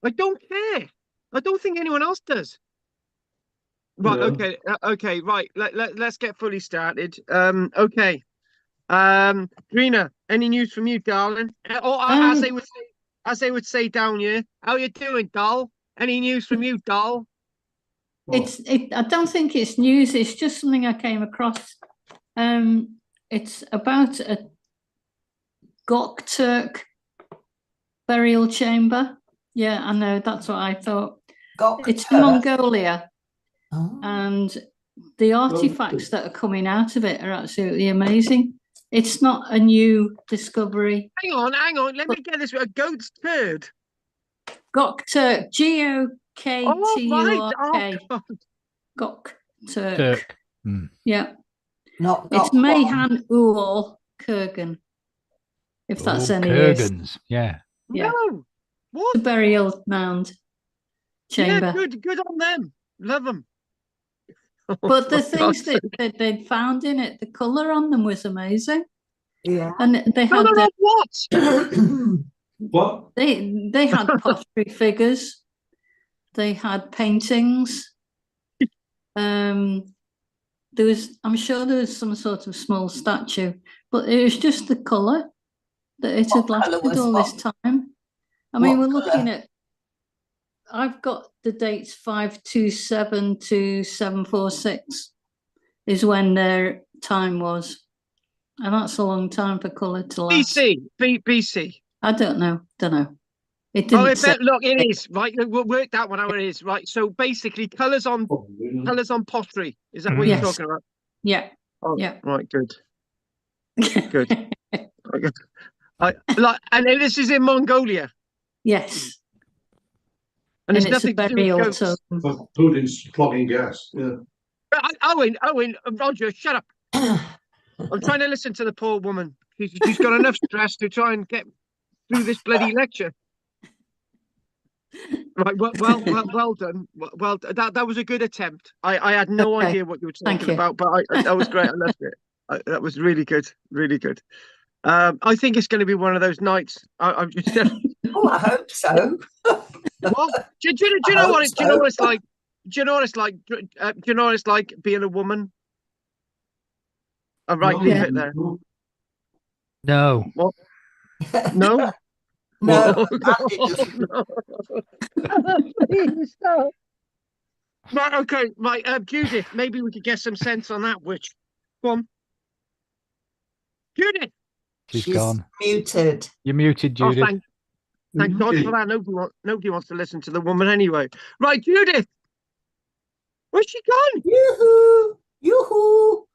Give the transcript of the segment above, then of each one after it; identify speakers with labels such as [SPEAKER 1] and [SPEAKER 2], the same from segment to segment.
[SPEAKER 1] I don't care. I don't think anyone else does. Right.
[SPEAKER 2] No.
[SPEAKER 1] Okay. Okay. Right. Let's get fully started. Okay. Drina, any news from you, darling? Or
[SPEAKER 3] Um,
[SPEAKER 1] as they would say down here, how you doing, doll? Any news from you, doll?
[SPEAKER 3] I don't think it's news. It's just something I came across. It's about a Gokturk burial chamber. Yeah, I know. That's what I thought. It's in Mongolia, and the artifacts that are coming out of it are absolutely amazing. It's not a new discovery.
[SPEAKER 1] Hang on. Let me get this. A goat's turd.
[SPEAKER 3] Gokturk,
[SPEAKER 1] Oh, right.
[SPEAKER 3] Gokturk.
[SPEAKER 1] Oh, God.
[SPEAKER 3] Gokturk. Yeah.
[SPEAKER 4] Not
[SPEAKER 3] It's Mayhan Uol Kurgan, if that's any
[SPEAKER 5] Kurgans,
[SPEAKER 3] use.
[SPEAKER 5] yeah.
[SPEAKER 3] Yeah.
[SPEAKER 1] No. What?
[SPEAKER 3] The burial mound chamber.
[SPEAKER 1] Yeah, good on them. Love them.
[SPEAKER 3] But the things that they'd found in it, the colour on them was amazing.
[SPEAKER 4] Yeah.
[SPEAKER 3] And they had
[SPEAKER 1] Colour on what?
[SPEAKER 2] What?
[SPEAKER 3] They had pottery figures. They had paintings. I'm sure there was some sort of small statue, but it was just the colour that it had lasted all this time. I mean, we're looking at, I've got the dates 527 to 746 is when their time was. And that's a long time for colour to last.
[SPEAKER 1] BC.
[SPEAKER 3] I don't know. It didn't say.
[SPEAKER 1] Look, it is, right? We'll work that one out, it is, right? So basically, colours on pottery. Is that what you're talking about?
[SPEAKER 3] Yeah.
[SPEAKER 1] Oh,
[SPEAKER 3] yeah.
[SPEAKER 1] Right, good. Good. And this is in Mongolia.
[SPEAKER 3] Yes.
[SPEAKER 1] And it's nothing to do with goats.
[SPEAKER 2] Putin's clogging gas. Yeah.
[SPEAKER 1] Owen, Roger, shut up. I'm trying to listen to the poor woman. She's got enough stress to try and get through this bloody lecture. Right, well done. Well, that was a good attempt. I had no idea what you were talking about, but that was great. I loved it. That was really good, really good. I think it's going to be one of those nights. I'm just.
[SPEAKER 4] Oh, I hope so.
[SPEAKER 1] Well, do you know what it's like? Do you know what it's like? Do you know what it's like being a woman? All right, leave it there.
[SPEAKER 5] No.
[SPEAKER 1] What? No.
[SPEAKER 4] No.
[SPEAKER 1] Please stop. Right, okay, right, Judith. Maybe we could get some sense on that witch. Go on, Judith.
[SPEAKER 5] She's gone.
[SPEAKER 4] Muted.
[SPEAKER 5] You're muted, Judith.
[SPEAKER 1] Oh, thank God for that. Nobody wants to listen to the woman anyway. Right, Judith. Where's she gone?
[SPEAKER 4] Yoo-hoo!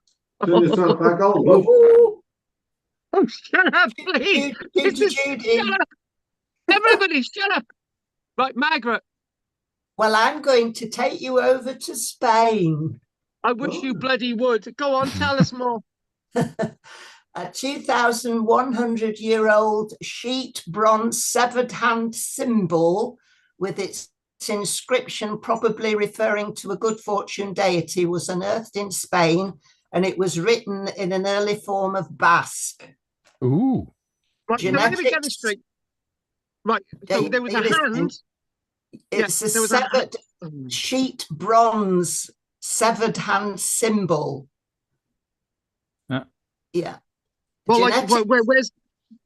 [SPEAKER 2] Turn yourself back on.
[SPEAKER 4] Yoo-hoo!
[SPEAKER 1] Oh, shut up, please. Shut up. Everybody, shut up. Right, Margaret.
[SPEAKER 4] Well, I'm going to take you over to Spain.
[SPEAKER 1] I wish you bloody would. Go on, tell us more.
[SPEAKER 4] A 2,100-year-old sheet bronze severed hand symbol with its inscription probably referring to a good fortune deity was unearthed in Spain, and it was written in an early form of Basque.
[SPEAKER 5] Ooh.
[SPEAKER 1] Right, let me get this straight. Right, so there was a hand.
[SPEAKER 4] It's a severed sheet bronze severed hand symbol. Yeah.
[SPEAKER 1] Well, where's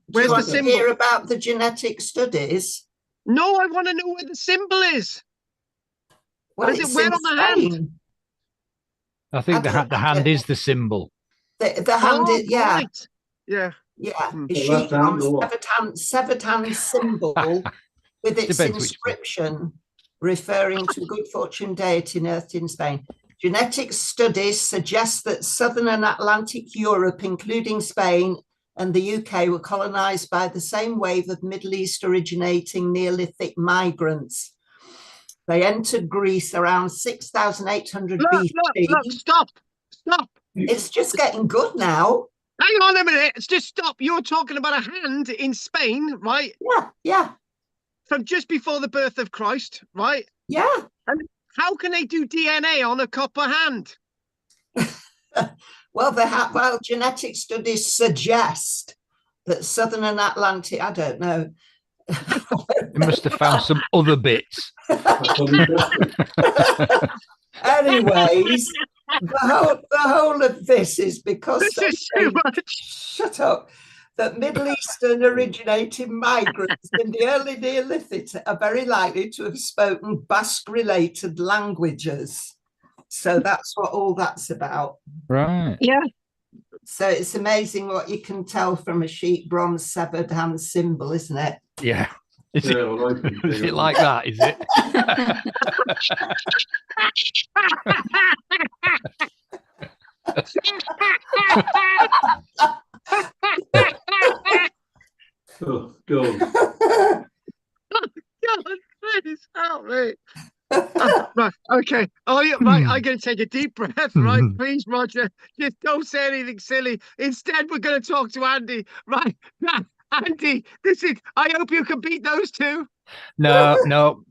[SPEAKER 1] the symbol?
[SPEAKER 4] Hear about the genetic studies?
[SPEAKER 1] No, I want to know where the symbol is.
[SPEAKER 4] Well,
[SPEAKER 1] is it where on the hand?
[SPEAKER 5] I think the hand is the symbol.
[SPEAKER 4] The hand is, yeah.
[SPEAKER 1] Right. Yeah.
[SPEAKER 4] Yeah. Severed hand symbol with its inscription referring to a good fortune deity unearthed in Spain. Genetic studies suggest that southern and Atlantic Europe, including Spain and the UK, were colonized by the same wave of Middle East originating Neolithic migrants. They entered Greece around 6,800 BC.
[SPEAKER 1] Look, stop.
[SPEAKER 4] It's just getting good now.
[SPEAKER 1] Hang on a minute. It's just stop. You're talking about a hand in Spain, right?
[SPEAKER 4] Yeah.
[SPEAKER 1] From just before the birth of Christ, right?
[SPEAKER 4] Yeah.
[SPEAKER 1] And how can they do DNA on a copper hand?
[SPEAKER 4] Well, genetic studies suggest that southern and Atlantic, I don't know,
[SPEAKER 5] They must have found some other bits.
[SPEAKER 4] Anyways, the whole of this is because
[SPEAKER 1] This is too much.
[SPEAKER 4] shut up. That Middle Eastern originating migrants in the early Neolithic are very likely to have spoken Basque-related languages. So that's what all that's about.
[SPEAKER 5] Right.
[SPEAKER 1] Yeah.
[SPEAKER 4] So it's amazing what you can tell from a sheet bronze severed hand symbol, isn't it?
[SPEAKER 5] Yeah. Is
[SPEAKER 2] Yeah, well,
[SPEAKER 5] is it like that? Is it?
[SPEAKER 2] Oh, God.
[SPEAKER 1] God, please help me. Right, okay. Oh, yeah, right. I'm going to take a deep breath. Right, please, Roger. Just don't say anything silly. Instead, we're going to talk to Andy. Right, Andy. I hope you can beat those two.
[SPEAKER 5] No, no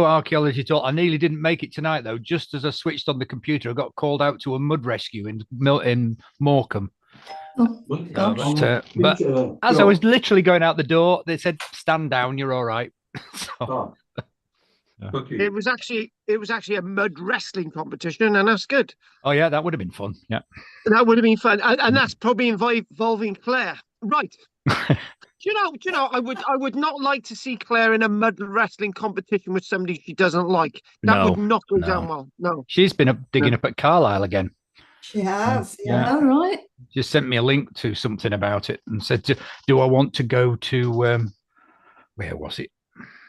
[SPEAKER 5] archaeology at all. I nearly didn't make it tonight though. Just as I switched on the computer, I got called out to a mud rescue in Morecambe.
[SPEAKER 3] Oh,
[SPEAKER 5] But as I was literally going out the door, they said, "Stand down, you're all right." So,
[SPEAKER 1] It was actually a mud wrestling competition, and that's good.
[SPEAKER 5] oh yeah, that would have been fun. Yeah,
[SPEAKER 1] that would have been fun, and that's probably involving Claire, right? Do you know? I would not like to see Claire in a mud wrestling competition with somebody she doesn't like. That would not go down well. No,
[SPEAKER 5] she's been digging up at Carlisle again.
[SPEAKER 4] She has, yeah.
[SPEAKER 3] All right.
[SPEAKER 5] Just sent me a link to something about it and said, "Do I want to go to where was it?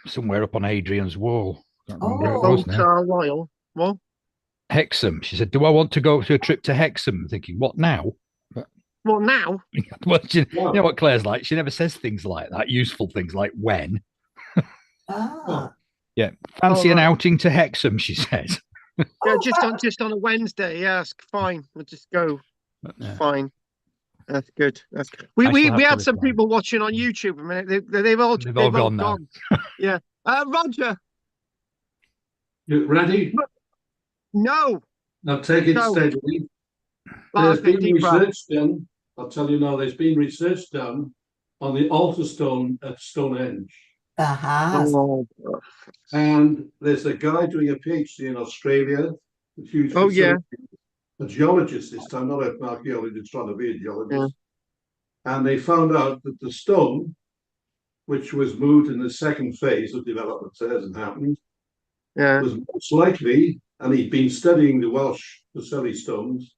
[SPEAKER 5] Somewhere up on Adrian's Wall." Can't remember where it was now.
[SPEAKER 1] While. What?
[SPEAKER 5] Hexham. She said, "Do I want to go to a trip to Hexham?" I'm thinking, what now?
[SPEAKER 1] Well, now.
[SPEAKER 5] Well, you know what Claire's like? She never says things like that, useful things like when. Yeah. Fancy an outing to Hexham, she says.
[SPEAKER 1] Yeah, just on a Wednesday. Yeah, it's fine. We'll just go. It's fine. That's good. That's good. We had some people watching on YouTube a minute. They've all
[SPEAKER 5] gone now.
[SPEAKER 1] Yeah. Roger.
[SPEAKER 2] You ready?
[SPEAKER 1] No.
[SPEAKER 2] Now take it steadily. There's been research done. I'll tell you now, there's been research done on the altar stone at Stonehenge. And there's a guy doing a PhD in Australia. A huge a geologist this time, not an archaeologist trying to be a geologist. Yeah. And they found out that the stone, which was moved in the second phase of development, so it hasn't happened, was most likely, and he'd been studying the Welsh Vercelli stones,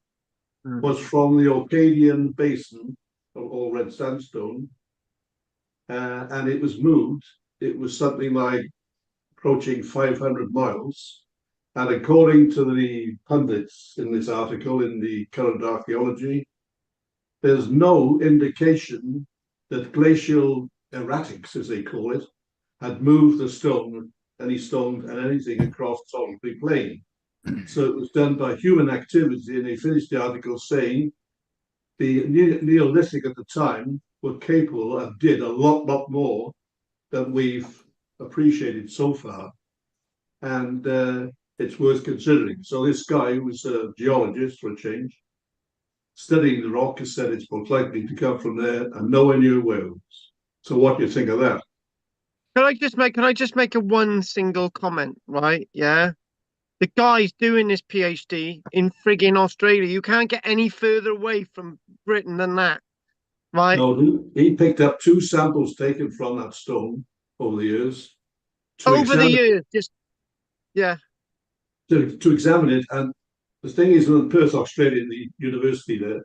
[SPEAKER 2] was from the Orcadian basin of all red sandstone, and it was moved. It was something like approaching 500 miles. And according to the pundits in this article in the Current Archaeology, there's no indication that glacial erratics, as they call it, had moved the stone, any stone and anything across solitary plain. So it was done by human activity, and they finished the article saying the Neolithic at the time were capable and did a lot more than we've appreciated so far. And it's worth considering. So this guy, who was a geologist for a change, studying the rock, has said it's most likely to come from there and nowhere near Wales. So what do you think of that?
[SPEAKER 1] Can I just make a one single comment, right? Yeah. The guy's doing this PhD in frigging Australia. You can't get any further away from Britain than that, right?
[SPEAKER 2] No, he picked up 2 samples taken from that stone over the years. To examine it. And the thing is, in Perth, Australia, the university there,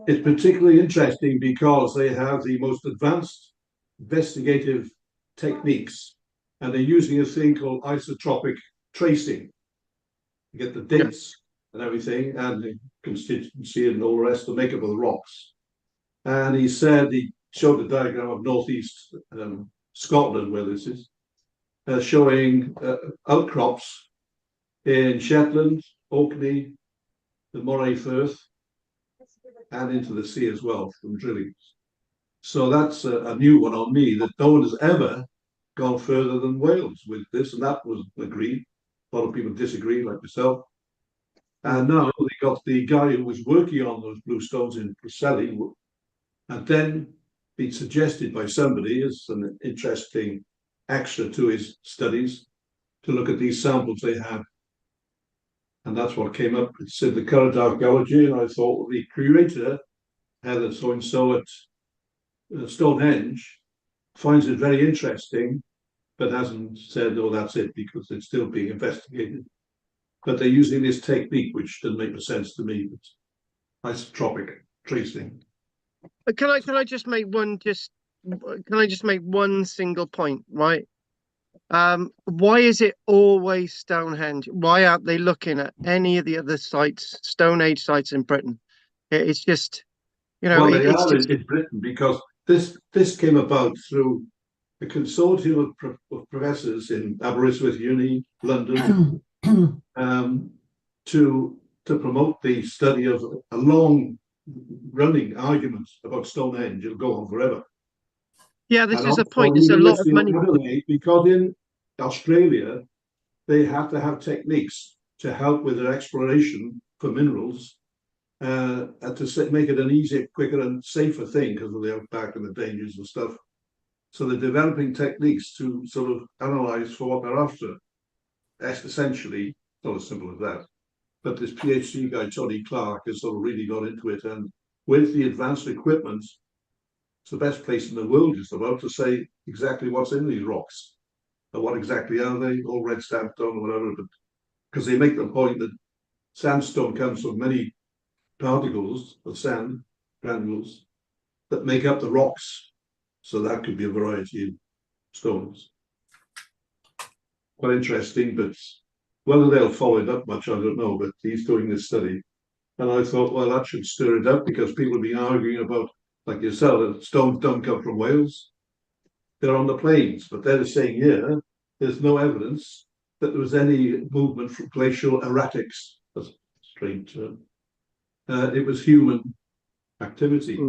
[SPEAKER 2] it's particularly interesting because they have the most advanced investigative techniques, and they're using a thing called isotropic tracing to get the dates and everything, and the constituency and all the rest, the makeup of the rocks. And he said, he showed a diagram of northeast Scotland, where this is, showing outcrops in Shetland, Orkney, the Moray Firth, and into the sea as well from drillings. So that's a new one on me, that no one has ever gone further than Wales with this, and that was agreed. A lot of people disagree, like myself. And now they got the guy who was working on those blue stones in Vercelli, and then been suggested by somebody as an interesting extra to his studies to look at these samples they had. And that's what came up. It said the current archaeology, and I thought, well, the curator, Heather so-and-so at Stonehenge, finds it very interesting, but hasn't said, oh, that's it, because it's still being investigated. But they're using this technique, which doesn't make sense to me. But isotropic tracing.
[SPEAKER 1] Can I just make one single point, right? Why is it always Stonehenge? Why aren't they looking at any of the other sites, Stone Age sites in Britain? It's just, you know,
[SPEAKER 2] well, they are in Britain because this came about through a consortium of professors in Aberystwyth Uni, London, to promote the study of a long running argument about Stonehenge. It'll go on forever.
[SPEAKER 1] Yeah, this is a point. It's a lot of money.
[SPEAKER 2] Because in Australia, they have to have techniques to help with their exploration for minerals, and to make it an easier, quicker, and safer thing because of the outback and the dangers and stuff. So they're developing techniques to sort of analyze for what they're after. That's essentially not as simple as that. But this PhD guy, Tony Clark, has sort of really got into it. And with the advanced equipment, it's the best place in the world just about to say exactly what's in these rocks. And what exactly are they? All red sandstone or whatever. But because they make the point that sandstone comes from many particles of sand, granules, that make up the rocks. So that could be a variety of stones. Quite interesting, but whether they'll follow it up much, I don't know. But he's doing this study. And I thought, well, that should stir it up because people have been arguing about, like yourself, that stones don't come from Wales. They're on the plains, but they're saying here, there's no evidence that there was any movement from glacial erratics. That's a strange term. It was human activity,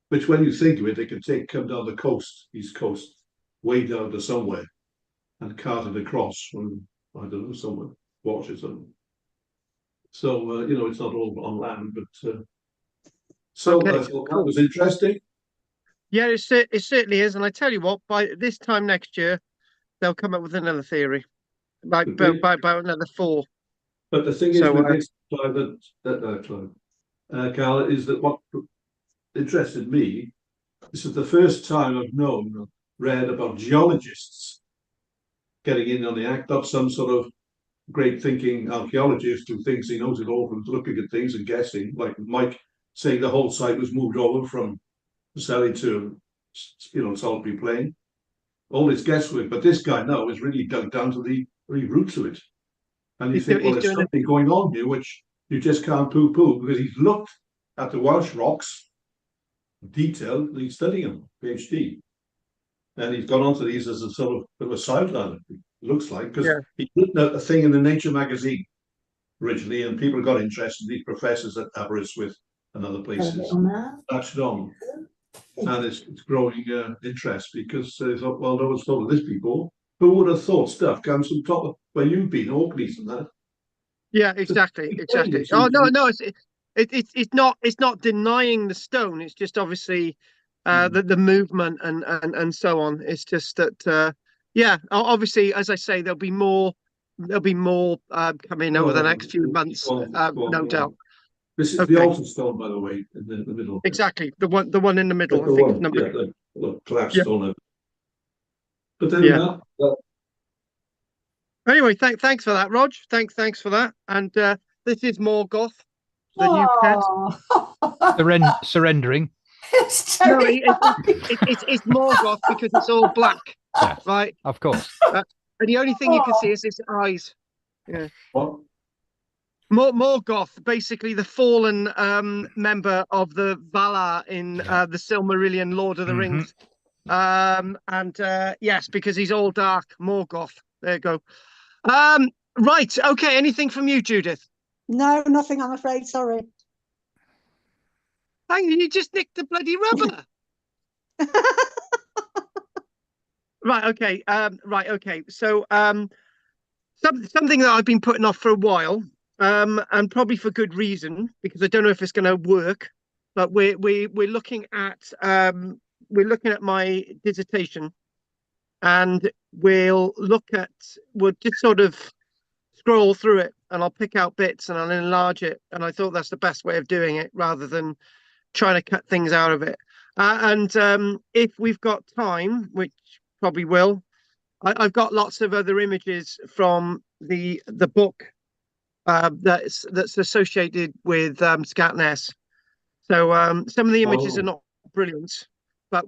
[SPEAKER 2] which when you think of it, they can come down the coast, east coast, way down to somewhere and cart it across from, I don't know, somewhere, watch or something. So, you know, it's not all on land, but so
[SPEAKER 1] okay,
[SPEAKER 2] I thought that was interesting.
[SPEAKER 1] Yeah, it certainly is. And I tell you what, by this time next year, they'll come up with another theory, like by another 4.
[SPEAKER 2] But the thing is with this, Carl, is that what interested me, this is the first time I've read about geologists getting in on the act, not some sort of great thinking archaeologist who thinks he knows it all from looking at things and guessing, like Mike saying the whole site was moved over from Surrey to, you know, Salisbury Plain. All this guesswork, but this guy now is really dug down to the roots of it. And you think, well, there's something going on here which you just can't poo-poo because he's looked at the Welsh rocks in detail and he's studying them, PhD. And he's gone on to these as a sort of bit of a sideline, it looks like, because he written a thing in the Nature magazine originally, and people got interested, these professors at Aberystwyth and other places, latched on. And it's growing interest because they thought, well, no one's thought of this before. Who would have thought stuff comes from top of where you've been, Orkneys and that?
[SPEAKER 1] Yeah, exactly. Oh no, it's not denying the stone. It's just obviously the movement and so on. It's just that yeah, obviously, as I say, there'll be more coming over the next few months, no doubt.
[SPEAKER 2] This is the altar stone, by the way, in the middle.
[SPEAKER 1] Exactly, the one in the middle. I think number.
[SPEAKER 2] The collapsed stone. But then
[SPEAKER 1] anyway, thanks for that, Rog. Thanks for that. And this is Morgoth, the new pet.
[SPEAKER 5] Surrendering.
[SPEAKER 1] No, it's Morgoth because it's all black.
[SPEAKER 5] Yeah,
[SPEAKER 1] right.
[SPEAKER 5] Of course.
[SPEAKER 1] And the only thing you can see is his eyes. Yeah.
[SPEAKER 2] What?
[SPEAKER 1] Morgoth, basically the fallen member of the Valar in the Silmarillion Lord of the Rings. And yes, because he's all dark. Morgoth. There you go. Right. Okay. Anything from you, Judith?
[SPEAKER 6] No, nothing, I'm afraid. Sorry.
[SPEAKER 1] Hang on, you just nicked the bloody rubber. Right. Okay. Right. Okay. So something that I've been putting off for a while. And probably for good reason, because I don't know if it's going to work, but we're looking at we're looking at my dissertation, and we'll just sort of scroll through it, and I'll pick out bits and I'll enlarge it. And I thought that's the best way of doing it, rather than trying to cut things out of it. And if we've got time, which probably will, I've got lots of other images from the book that's associated with Scatness. So some of the images are not brilliant, but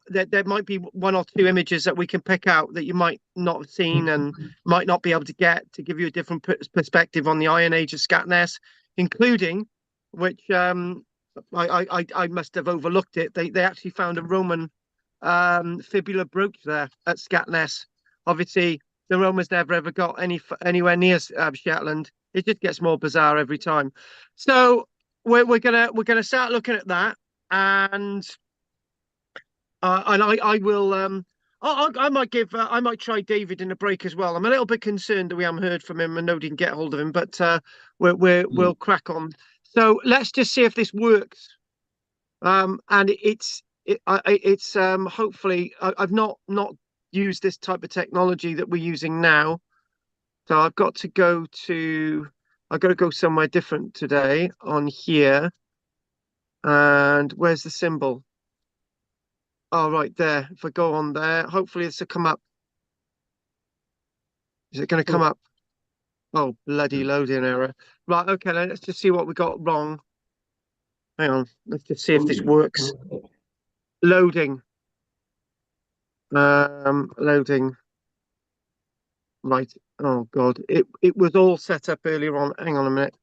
[SPEAKER 1] there might be one or two images that we can pick out that you might not have seen and might not be able to get, to give you a different perspective on the Iron Age of Scatness, including, which I must have overlooked it. They actually found a Roman fibula brooch there at Scatness. Obviously, the Romans never ever got anywhere near Shetland. It just gets more bizarre every time. So we're gonna start looking at that, and I will I might try David in a break as well. I'm a little bit concerned that we haven't heard from him and nobody can get hold of him, but we'll crack on. So let's just see if this works. And it's hopefully I've not used this type of technology that we're using now, so I've got to go somewhere different today on here. And where's the symbol? Oh, right there. If I go on there, hopefully this will come up. Is it going to come up? Oh, bloody loading error. Right, okay, let's just see what we got wrong. Hang on, let's just see if this works. Loading. Loading. Right. Oh God, it was all set up earlier on. Hang on a minute.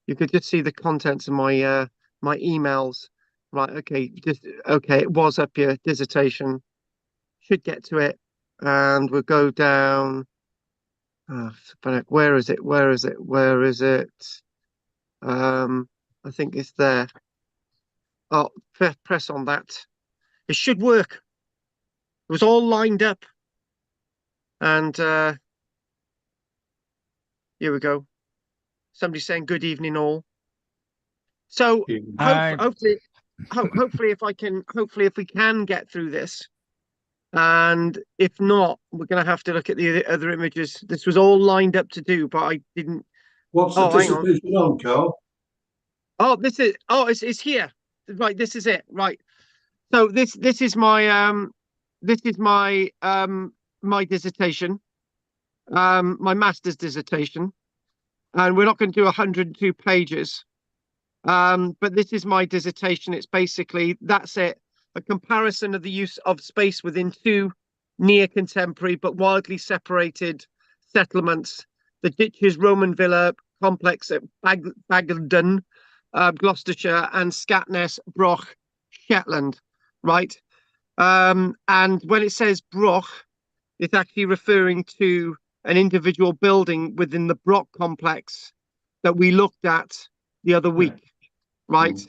[SPEAKER 1] You could just see the contents of my my emails. Right. Okay. Okay. It was up here. Dissertation. Should get to it, and we'll go down. Oh, where is it? Where is it? Where is it? I think it's there. Oh, press on that. It should work. It was all lined up, and here we go. Somebody saying good evening all. So hopefully if we can get through this, and if not, we're going to have to look at the other images. This was all lined up to do, but I didn't.
[SPEAKER 2] What's the dissertation on, Carl?
[SPEAKER 1] Oh, it's here. Right, this is it. Right. So this is my my dissertation, my master's dissertation, and we're not going to do 102 pages. But this is my dissertation. It's basically, that's it, a comparison of the use of space within two near contemporary but widely separated settlements: the Ditches Roman villa complex at Bagildon, Gloucestershire, and Scatness, Broch, Shetland. Right. And when it says Broch, it's actually referring to an individual building within the Broch complex that we looked at the other week, right?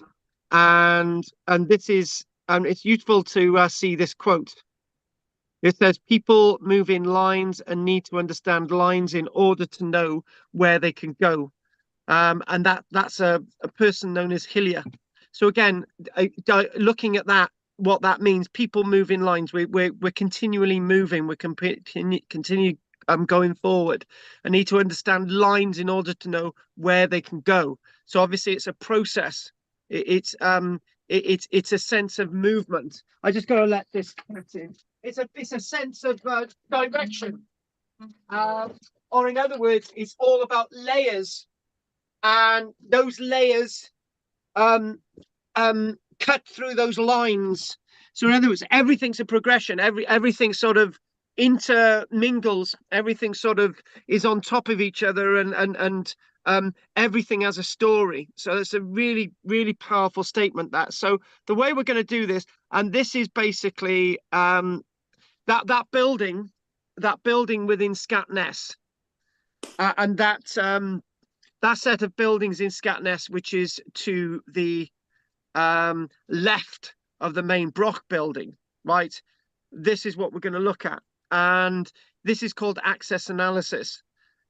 [SPEAKER 1] And this is it's useful to see this quote. It says, "People move in lines and need to understand lines in order to know where they can go." And that's a person known as Hillier. So again, looking at that, what that means, people move in lines. We're continually moving. We're continue going forward. I need to understand lines in order to know where they can go. So obviously, it's a process. It's a sense of movement. I just got to let this get in. It's a sense of direction, or in other words, it's all about layers, and those layers cut through those lines. So in other words, everything's a progression. Everything sort of intermingles. Everything sort of is on top of each other, and everything has a story. So it's a really, really powerful statement. That. So the way we're going to do this, and this is basically that building within Scatness, and that set of buildings in Scatness, which is to the left of the main Broch building, right? This is what we're going to look at, and this is called access analysis,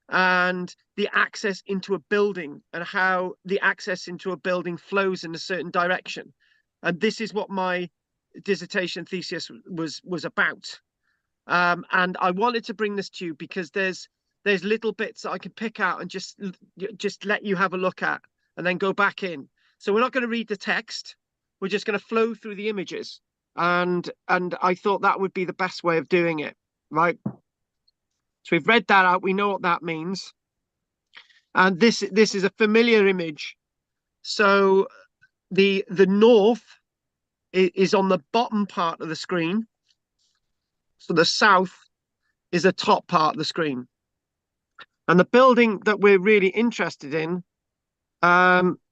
[SPEAKER 1] and the access into a building and how the access into a building flows in a certain direction. And this is what my dissertation thesis was about. And I wanted to bring this to you because there's little bits that I can pick out and just let you have a look at and then go back in. So we're not going to read the text. We're just going to flow through the images. And I thought that would be the best way of doing it, right? So we've read that out. We know what that means. And this is a familiar image. So the north is on the bottom part of the screen. So the south is the top part of the screen. And the building that we're really interested in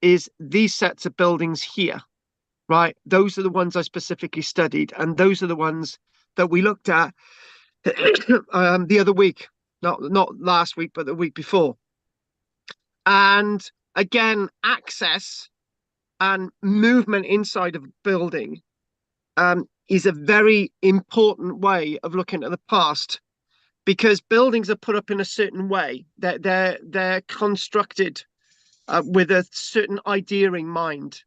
[SPEAKER 1] is these sets of buildings here, right? Those are the ones I specifically studied. And those are the ones that we looked at the other week, not last week, but the week before. And again, access and movement inside of a building is a very important way of looking at the past, because buildings are put up in a certain way. They're constructed with a certain idea in mind.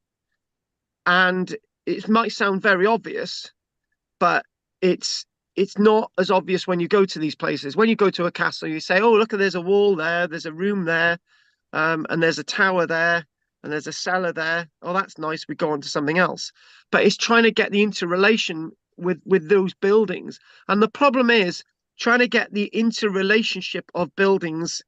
[SPEAKER 1] And it might sound very obvious, but it's not as obvious when you go to these places. When you go to a castle, you say, oh, look, there's a wall there, there's a room there, and there's a tower there, and there's a cellar there. Oh, that's nice. We go on to something else. But it's trying to get the interrelation with those buildings. And the problem is trying to get the interrelationship of buildings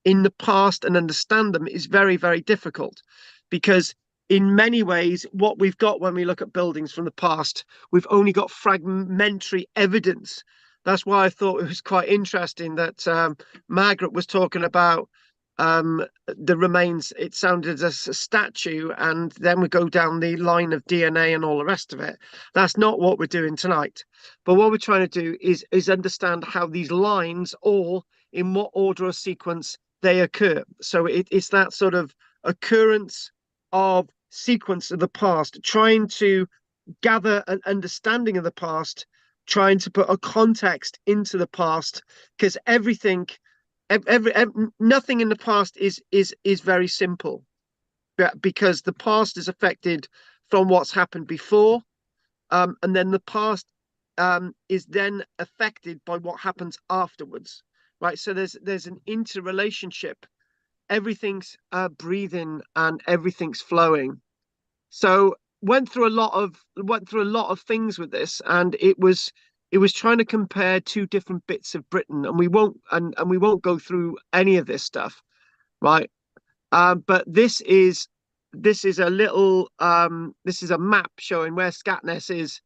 [SPEAKER 1] in the past and understand them is very, very difficult, because in many ways, what we've got when we look at buildings from the past, we've only got fragmentary evidence. That's why I thought it was quite interesting that Margaret was talking about the remains. It sounded as a statue, and then we go down the line of DNA and all the rest of it. That's not what we're doing tonight. But what we're trying to do is understand how these lines, all in what order or sequence they occur. So it's that sort of occurrence of sequence of the past, trying to gather an understanding of the past, trying to put a context into the past, because nothing in the past is very simple, because the past is affected from what's happened before, and then the past is then affected by what happens afterwards, right? So there's an interrelationship. Everything's breathing and everything's flowing. So went through a lot of things with this, and it was trying to compare two different bits of Britain, and we won't go through any of this stuff, right? But this is a little this is a map showing where Scatness is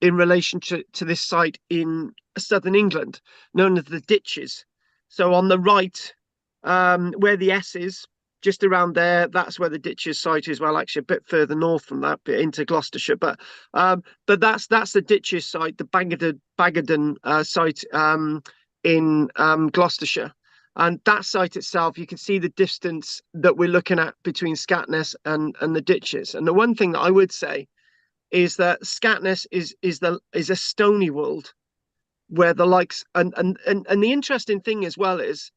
[SPEAKER 1] in relation to this site in southern England, known as the Ditches. So on the right, where the S is, just around there, that's where the Ditches site is. Well, actually, a bit further north from that, bit into Gloucestershire. But that's the Ditches site, the Bagaden site in Gloucestershire. And that site itself, you can see the distance that we're looking at between Scatness and the Ditches. And the one thing that I would say is that Scatness is a stony world, where the likes and the interesting thing as well is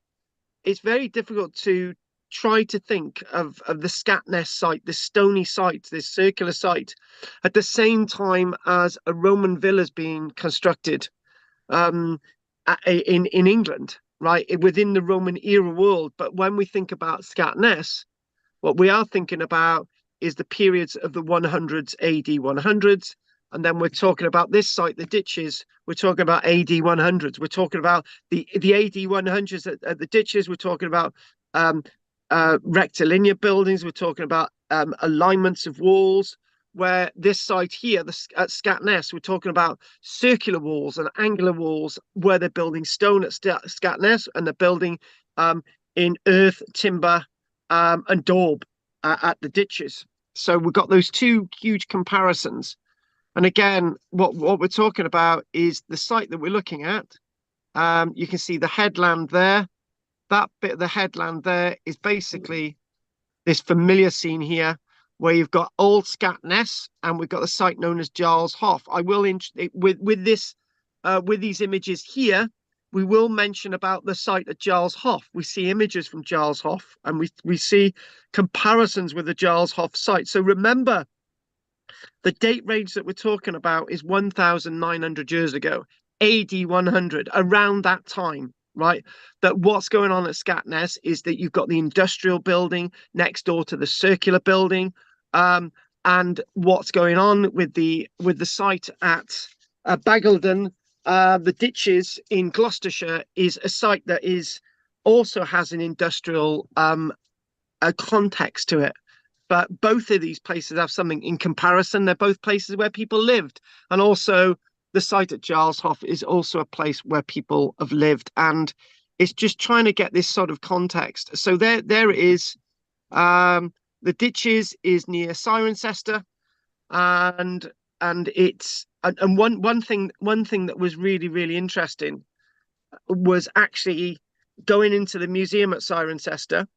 [SPEAKER 1] it's very difficult to try to think of the Scatness site, this stony site, this circular site, at the same time as a Roman villa is being constructed in England, right, within the Roman era world. But when we think about Scatness, what we are thinking about is the periods of the 100s, AD 100s. And then we're talking about this site, the Ditches. We're talking about AD 100s. We're talking about the AD 100s at the Ditches. We're talking about rectilinear buildings. We're talking about alignments of walls. Where this site here, at Scatness, we're talking about circular walls and angular walls, where they're building stone at Scatness, and they're building in earth, timber, and daub at the Ditches. So we've got those two huge comparisons. And again, what we're talking about is the site that we're looking at. You can see the headland there. That bit of the headland there is basically this familiar scene here, where you've got Old Scatness, and we've got the site known as Giles Hoff. I will with these images here, we will mention about the site at Giles Hoff. We see images from Giles Hoff, and we see comparisons with the Giles Hoff site. So remember The date range that we're talking about is 1,900 years ago, AD 100, around that time, right? That what's going on at Scatness is that you've got the industrial building next door to the circular building, and what's going on with the site at Bagildon, the ditches in Gloucestershire, is a site that is also has an industrial a context to it. But both of these places have something in comparison. They're both places where people lived. And also the site at Jarlshof is also a place where people have lived. And it's just trying to get this sort of context. So there it is. The ditches is near Cirencester. And it's and one thing that was really, really interesting was actually going into the museum at Cirencester,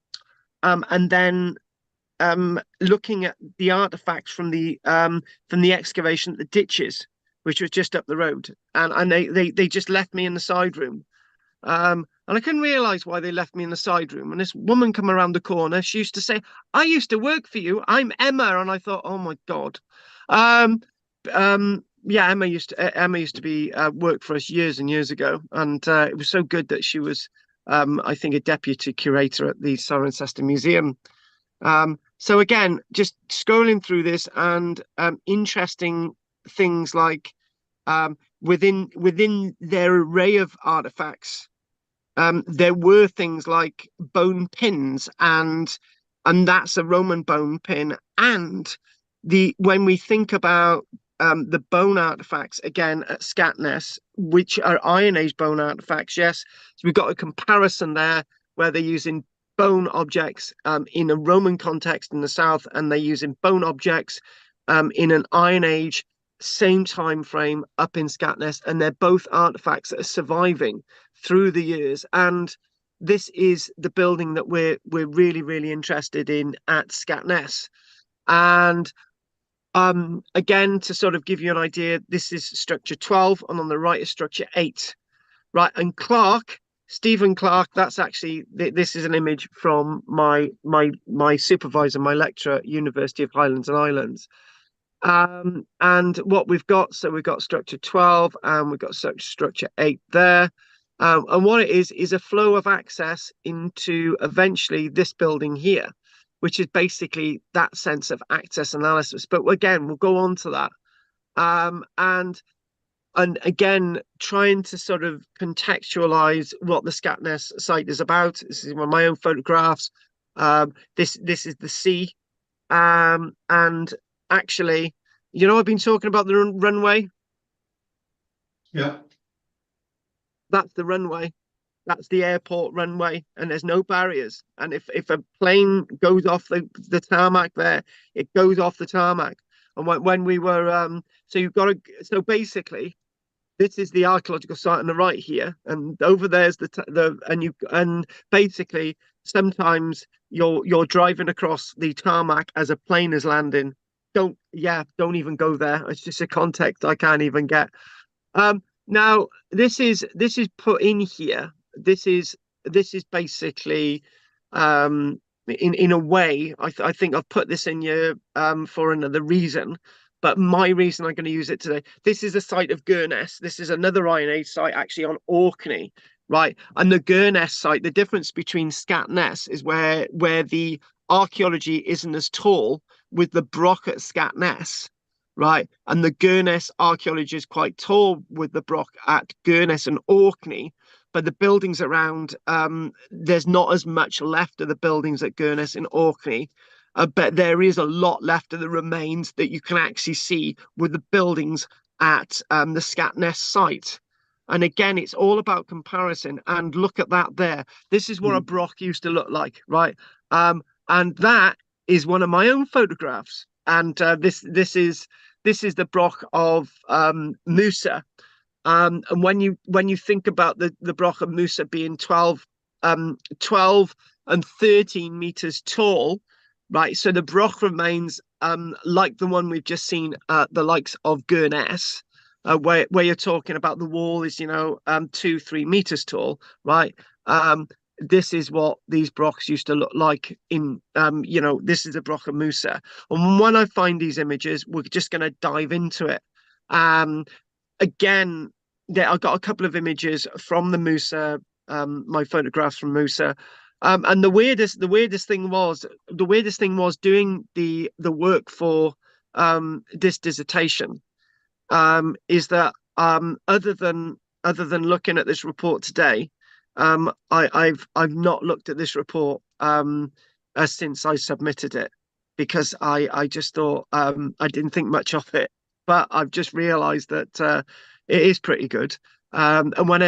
[SPEAKER 1] and then looking at the artifacts from the excavation at the ditches, which was just up the road, and they just left me in the side room, and I couldn't realize why they left me in the side room. And this woman come around the corner, she used to say, "I used to work for you, I'm Emma." And I thought, oh my god. Yeah, Emma used to be work for us years and years ago, and it was so good that she was I think a deputy curator at the Cirencester Museum. So again, just scrolling through this, and interesting things like within their array of artifacts, there were things like bone pins, and that's a Roman bone pin. And when we think about the bone artifacts again at Scatness, which are Iron Age bone artifacts, yes, so we've got a comparison there where they're using bone objects in a Roman context in the south, and they're using bone objects in an Iron Age same time frame up in Scatness, and they're both artifacts that are surviving through the years. And this is the building that we're really, really interested in at Scatness. And again, to sort of give you an idea, this is structure 12, and on the right is structure 8, right? And Stephen Clark, that's actually, this is an image from my supervisor, my lecturer at University of Highlands and Islands. And what we've got, so we've got structure 12 and we've got structure 8 there. And what it is a flow of access into eventually this building here, which is basically that sense of access analysis. But again, we'll go on to that. And again, trying to sort of contextualize what the Scatness site is about. This is one of my own photographs. This is the sea. And actually, you know, I've been talking about the runway.
[SPEAKER 2] Yeah.
[SPEAKER 1] That's the runway. That's the airport runway, and there's no barriers. And if a plane goes off the tarmac there, it goes off the tarmac. And when we were so basically, this is the archaeological site on the right here, and over there's and basically sometimes you're driving across the tarmac as a plane is landing. Don't even go there. It's just a context I can't even get. Now this is put in here. This is basically in a way, I think I've put this in here for another reason, but my reason I'm going to use it today. This is a site of Gurness. This is another Iron Age site actually on Orkney, right? And the Gurness site, the difference between Scatness is where the archaeology isn't as tall with the Broch at Scatness, right? And the Gurness archaeology is quite tall with the Broch at Gurness and Orkney. But the buildings around, there's not as much left of the buildings at Gurness and Orkney, but there is a lot left of the remains that you can actually see with the buildings at the Scatness site. And again, it's all about comparison. And look at that there. This is what a Broch used to look like, right? And that is one of my own photographs. And this is the Broch of Musa. And when you think about the Broch of Musa being 12 and 13 meters tall, right? So the Broch remains like the one we've just seen, the likes of Gurness, where you're talking about the wall is 2-3 meters tall, right? this is what these brocks used to look like in, this is the Broch of Musa. And when I find these images, we're just going to dive into it. Again, I got a couple of images from the Musa, my photographs from Musa. And the weirdest thing was doing the work for this dissertation, is that other than looking at this report today, I've not looked at this report since I submitted it, because I just thought, I didn't think much of it, but I've just realised that it is pretty good. And when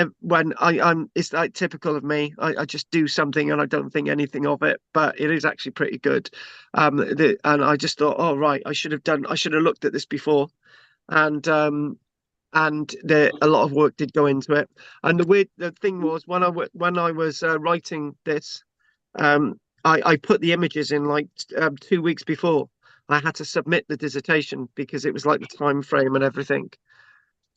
[SPEAKER 1] I'm, it's like typical of me. I just do something and I don't think anything of it, but it is actually pretty good. And I just thought, oh right, I should have looked at this before, and a lot of work did go into it. And the thing was, when I was writing this, I put the images in like 2 weeks before I had to submit the dissertation, because it was like the time frame and everything.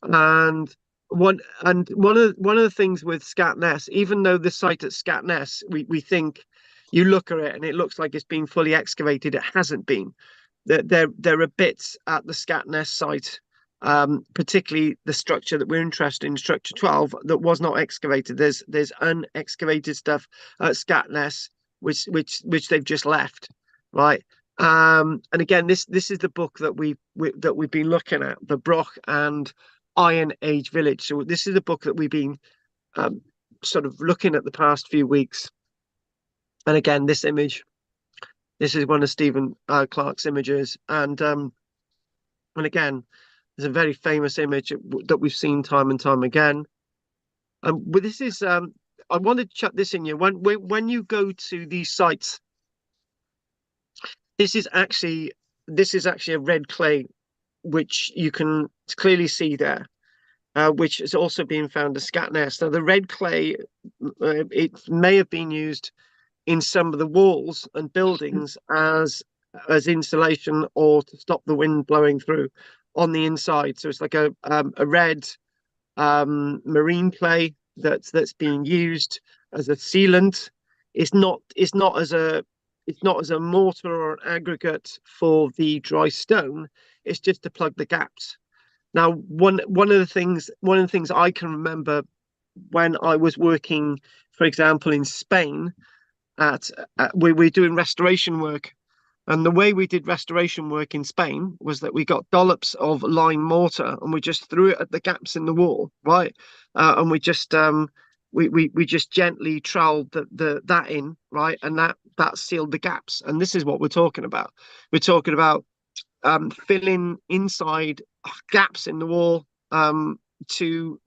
[SPEAKER 1] And one of the things with Scatness, even though the site at Scatness, we think, you look at it and it looks like it's been fully excavated, it hasn't been. There are bits at the Scatness site, particularly the structure that we're interested in, structure 12, that was not excavated. There's unexcavated stuff at Scatness which they've just left, right? And again, this is the book that we've been looking at, the Broch and Iron Age Village. So this is the book that we've been sort of looking at the past few weeks. And again, this image, this is one of Stephen Clarke's images, and again, there's a very famous image that we've seen time and time again. But this is, I wanted to chuck this in you. When you go to these sites, this is actually a red clay, which you can clearly see there, which is also being found at Scatness. Now, the red clay, it may have been used in some of the walls and buildings as insulation, or to stop the wind blowing through on the inside. So it's like a red marine clay that's being used as a sealant. It's not as a mortar or an aggregate for the dry stone. It's just to plug the gaps. Now, one of the things I can remember when I was working, for example, in Spain, we're doing restoration work. And the way we did restoration work in Spain was that we got dollops of lime mortar and we just threw it at the gaps in the wall, right? And we just gently troweled that in, right? And that sealed the gaps. And this is what we're talking about. We're talking about filling inside gaps in the wall, to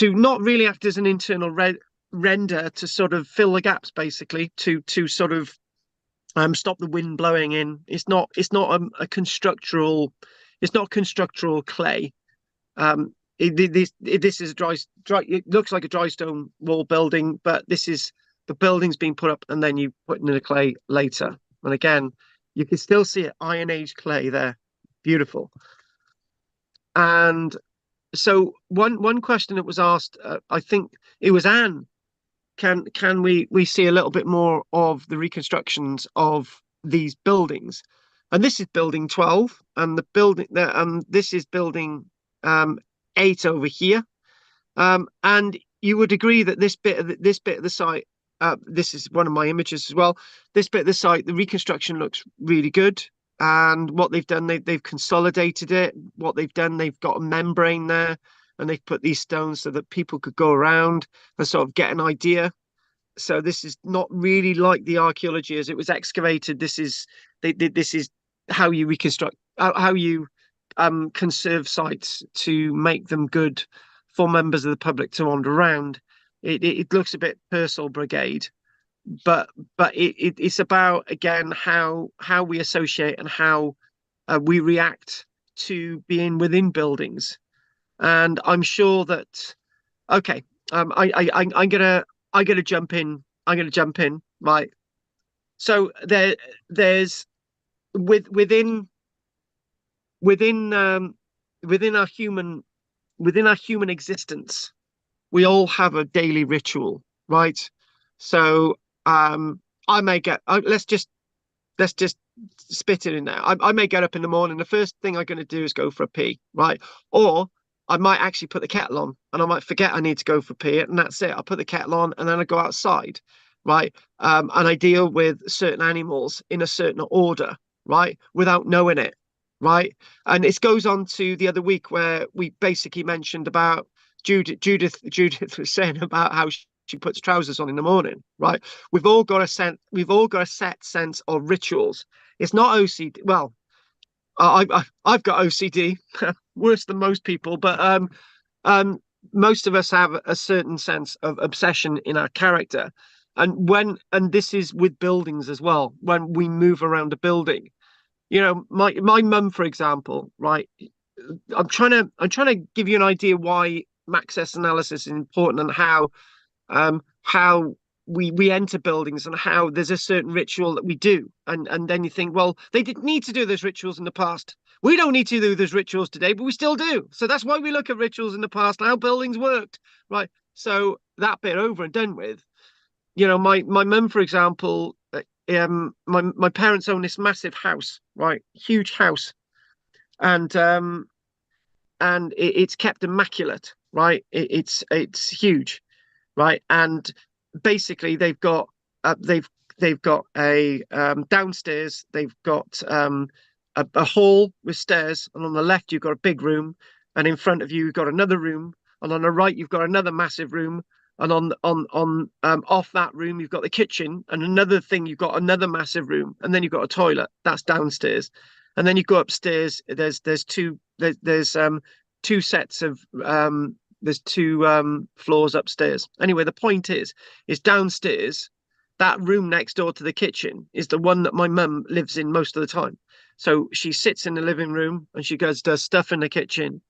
[SPEAKER 1] not really act as an internal render, to sort of fill the gaps, basically, to sort of stop the wind blowing in. It's not a constructural, it's not constructural clay. This is a dry. It looks like a dry stone wall building, but the building's been put up and then you put in the clay later. And again, you can still see it, Iron Age clay there, beautiful. And so one question that was asked, I think it was Anne. Can we see a little bit more of the reconstructions of these buildings? And this is building 12, and the building there, this is building 8 over here. And you would agree that this bit of the site, this is one of my images as well. This bit of the site, the reconstruction looks really good. And what they've done, they've consolidated it. What they've done, they've got a membrane there, and they've put these stones so that people could go around and sort of get an idea. So this is not really like the archaeology as it was excavated. This is how you reconstruct, how you conserve sites to make them good for members of the public to wander around. It looks a bit Purcell Brigade, but it's about, again, how we associate and how we react to being within buildings. And I'm sure that, okay, I'm gonna jump in. Right. So there's within our human existence, we all have a daily ritual, right? So I may get let's just spit it in there. I may get up in the morning. The first thing I'm going to do is go for a pee, right? Or I might actually put the kettle on, and I might forget I need to go for a pee, and that's it. I put the kettle on, and then I go outside, right? And I deal with certain animals in a certain order, right? Without knowing it, right? And it goes on to the other week where we basically mentioned about Judith was saying about how she puts trousers on in the morning, right? We've all got a set sense of rituals. It's not OCD. Well, I've got OCD, worse than most people, but most of us have a certain sense of obsession in our character. And this is with buildings as well. When we move around a building, my mum, for example, right? I'm trying to give you an idea why access analysis is important, and how we enter buildings, and how there's a certain ritual that we do, and then you think, well, they didn't need to do those rituals in the past. We don't need to do those rituals today, but we still do. So that's why we look at rituals in the past and how buildings worked, right? So that bit over and done with. My mum, for example, my parents own this massive house, right? Huge house, and it's kept immaculate, right? It's huge, right? And basically they've got a downstairs, they've got a hall with stairs, and on the left you've got a big room, and in front of you you've got another room, and on the right you've got another massive room, and on off that room you've got the kitchen, and another thing you've got another massive room, and then you've got a toilet. That's downstairs. And then you go upstairs, there's two sets of there's two floors upstairs. Anyway, the point is downstairs, that room next door to the kitchen is the one that my mum lives in most of the time. So she sits in the living room and she does stuff in the kitchen.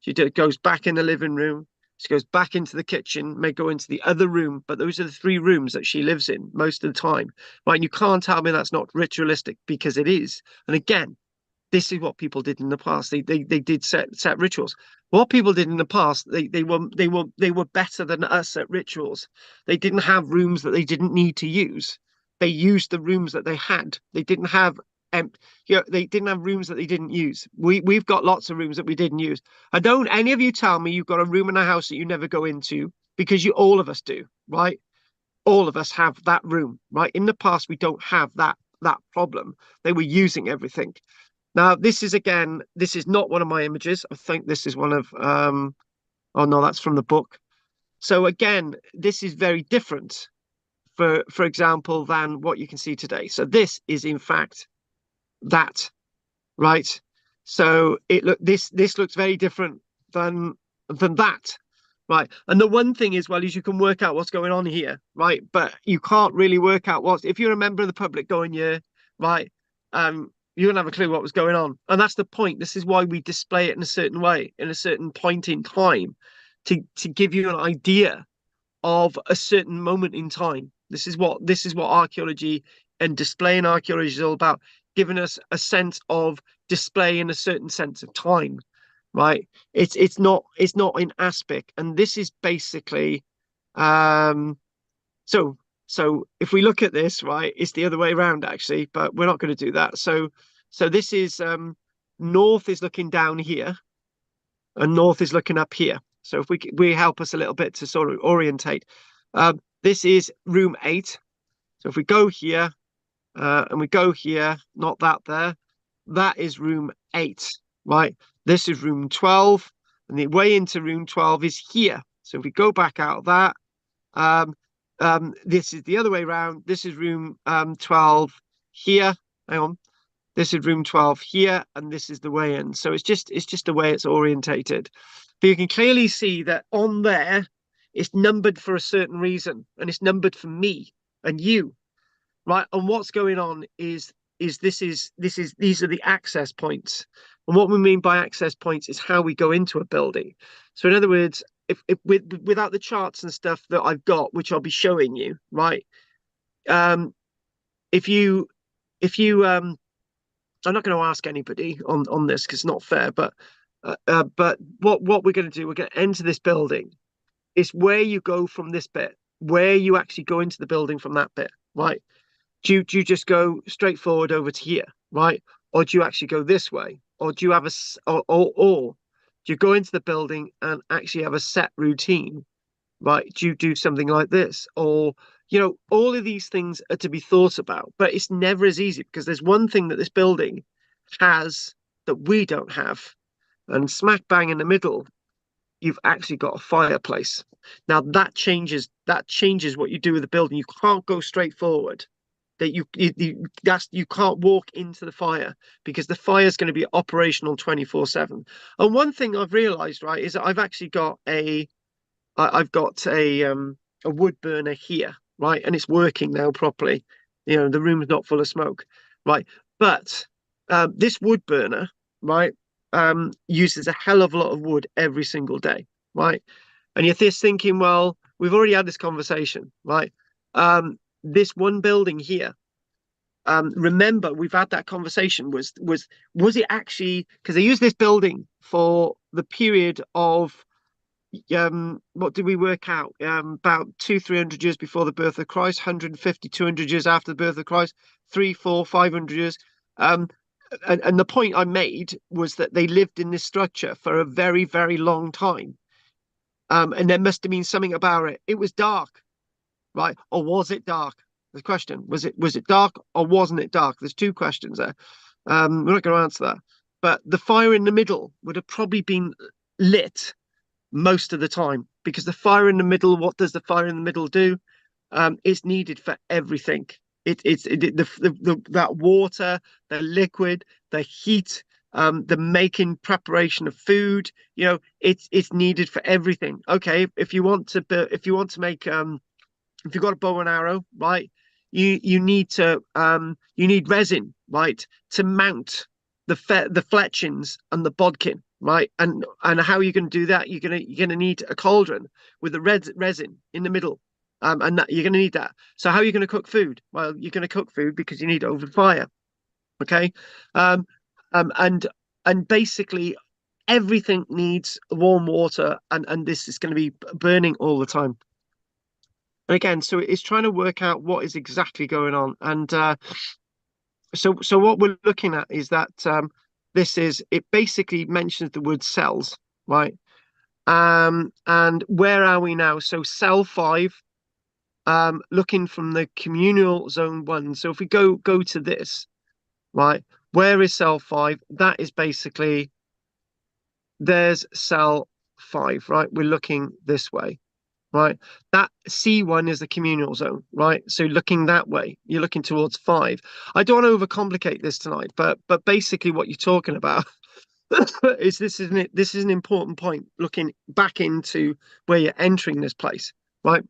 [SPEAKER 1] She goes back in the living room. She goes back into the kitchen, may go into the other room, but those are the three rooms that she lives in most of the time. Right? And you can't tell me that's not ritualistic, because it is. And again, this is what people did in the past. They did set rituals. What people did in the past, they were better than us at rituals. They didn't have rooms that they didn't need to use. They used the rooms that they had. They didn't have they didn't have rooms that they didn't use. We've got lots of rooms that we didn't use. And don't any of you tell me you've got a room in a house that you never go into, because all of us do, right? All of us have that room, right? In the past, we don't have that problem. They were using everything. Now, this is not one of my images. I think this is one of, oh no, that's from the book. So again, this is very different, for example, than what you can see today. So this is in fact that, right? So this looks very different than that, right? And the one thing is, well, is you can work out what's going on here, right? But you can't really work out if you're a member of the public going here, right? You don't have a clue what was going on. And that's the point. This is why we display it in a certain way, in a certain point in time, to give you an idea of a certain moment in time. This is what archaeology and displaying archaeology is all about, giving us a sense of display in a certain sense of time, right? It's not in aspect. And this is basically so if we look at this, right, it's the other way around actually, but we're not going to do that. So this is north is looking down here, and north is looking up here. So if we help us a little bit to sort of orientate. This is room 8. So if we go here and we go here, not that there, that is room 8, right? This is room 12, and the way into room 12 is here. So if we go back out of that, this is the other way around. This is room 12 here. Hang on. This is room 12 here, and this is the way in. So it's just the way it's orientated. But you can clearly see that on there, it's numbered for a certain reason, and it's numbered for me and you, right? And what's going on is these are the access points. And what we mean by access points is how we go into a building. So in other words, if without the charts and stuff that I've got, which I'll be showing you, right? If you I'm not going to ask anybody on this because it's not fair, but what we're going to do, we're going to enter this building, It's where you go from this bit, where you actually go into the building from that bit, right? Do you just go straight forward over to here, right? Or do you actually go this way? Or do you have or do you go into the building and actually have a set routine, right? Do you do something like this? Or, all of these things are to be thought about, but it's never as easy because there's one thing that this building has that we don't have. And smack bang in the middle, you've actually got a fireplace. Now that changes what you do with the building. You can't go straight forward. That you can't walk into the fire because the fire is going to be operational 24/7. And one thing I've realized, right, is that I've actually got a wood burner here, right, and it's working now properly. The room's not full of smoke, right? But this wood burner, right, uses a hell of a lot of wood every single day, right? And you're just thinking, well, we've already had this conversation, right? This one building here, remember we've had that conversation, was it actually, because they use this building for the period of what did we work out, about 200-300 years before the birth of Christ, 150-200 years after the birth of Christ, 300-400-500 years, and the point I made was that they lived in this structure for a very, very long time, and there must have been something about it. It was dark, right? Or was it dark? The question was it dark or wasn't it dark? There's two questions there. We're not going to answer that, but the fire in the middle would have probably been lit most of the time, because the fire in the middle, what does the fire in the middle do? It's needed for everything. That water, the liquid, the heat, the making preparation of food. It's needed for everything. Okay, if you want to make if you've got a bow and arrow, right, you need resin, right, to mount the fletchings and the bodkin, right? And how are you going to do that? You're gonna need a cauldron with the resin in the middle, and that you're going to need that. So how are you going to cook food? Well, you're going to cook food because you need it over the fire. Okay, and basically everything needs warm water, and this is going to be burning all the time. And again, so it's trying to work out what is exactly going on. And so what we're looking at is that it basically mentions the word cells, right? And where are we now? So cell 5, looking from the communal zone 1. So if we go to this, right, where is cell 5? That is basically, there's cell 5, right? We're looking this way. Right, that C1 is the communal zone, right? So looking that way, you're looking towards 5. I don't want to overcomplicate this tonight, but basically what you're talking about is this is an important point, looking back into where you're entering this place, right?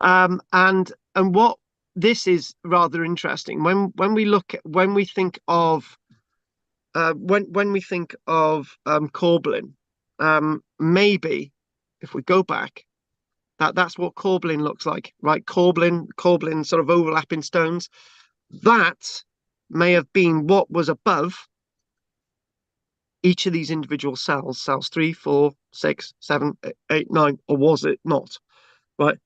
[SPEAKER 1] And what this is rather interesting when we think of Corblin, maybe if we go back, that's what Corblin looks like, right? Corblin sort of overlapping stones. That may have been what was above each of these individual cells 3, 4, 6, 7, 8, 9, or was it not? Right?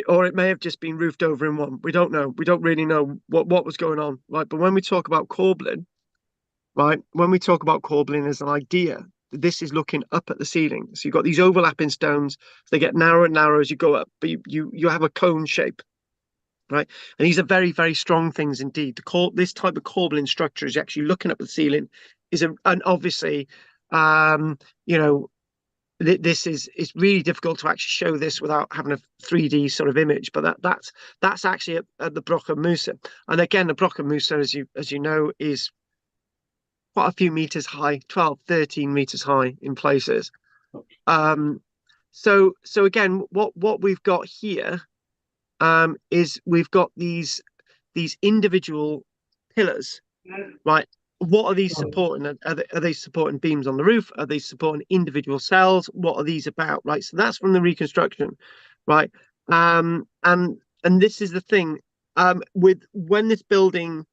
[SPEAKER 1] Or it may have just been roofed over in one. We don't know. We don't really know what was going on, right? But when we talk about Corblin, right? When we talk about Corblin as an idea, this is looking up at the ceiling. So you've got these overlapping stones. They get narrower and narrower as you go up, but you have a cone shape, right? And these are very, very strong things indeed. This type of Corblin structure is actually looking up at the ceiling. And obviously, this it's really difficult to actually show this without having a 3D sort of image. But that's actually at the Brocha Musa. And again, the Brocha Musa, as you know, is quite a few meters high, 12, 13 meters high in places. So again, what we've got here is we've got these individual pillars, right? What are these supporting? Are they supporting beams on the roof? Are they supporting individual cells? What are these about, right? So that's from the reconstruction, right? And this is the thing, with when this building,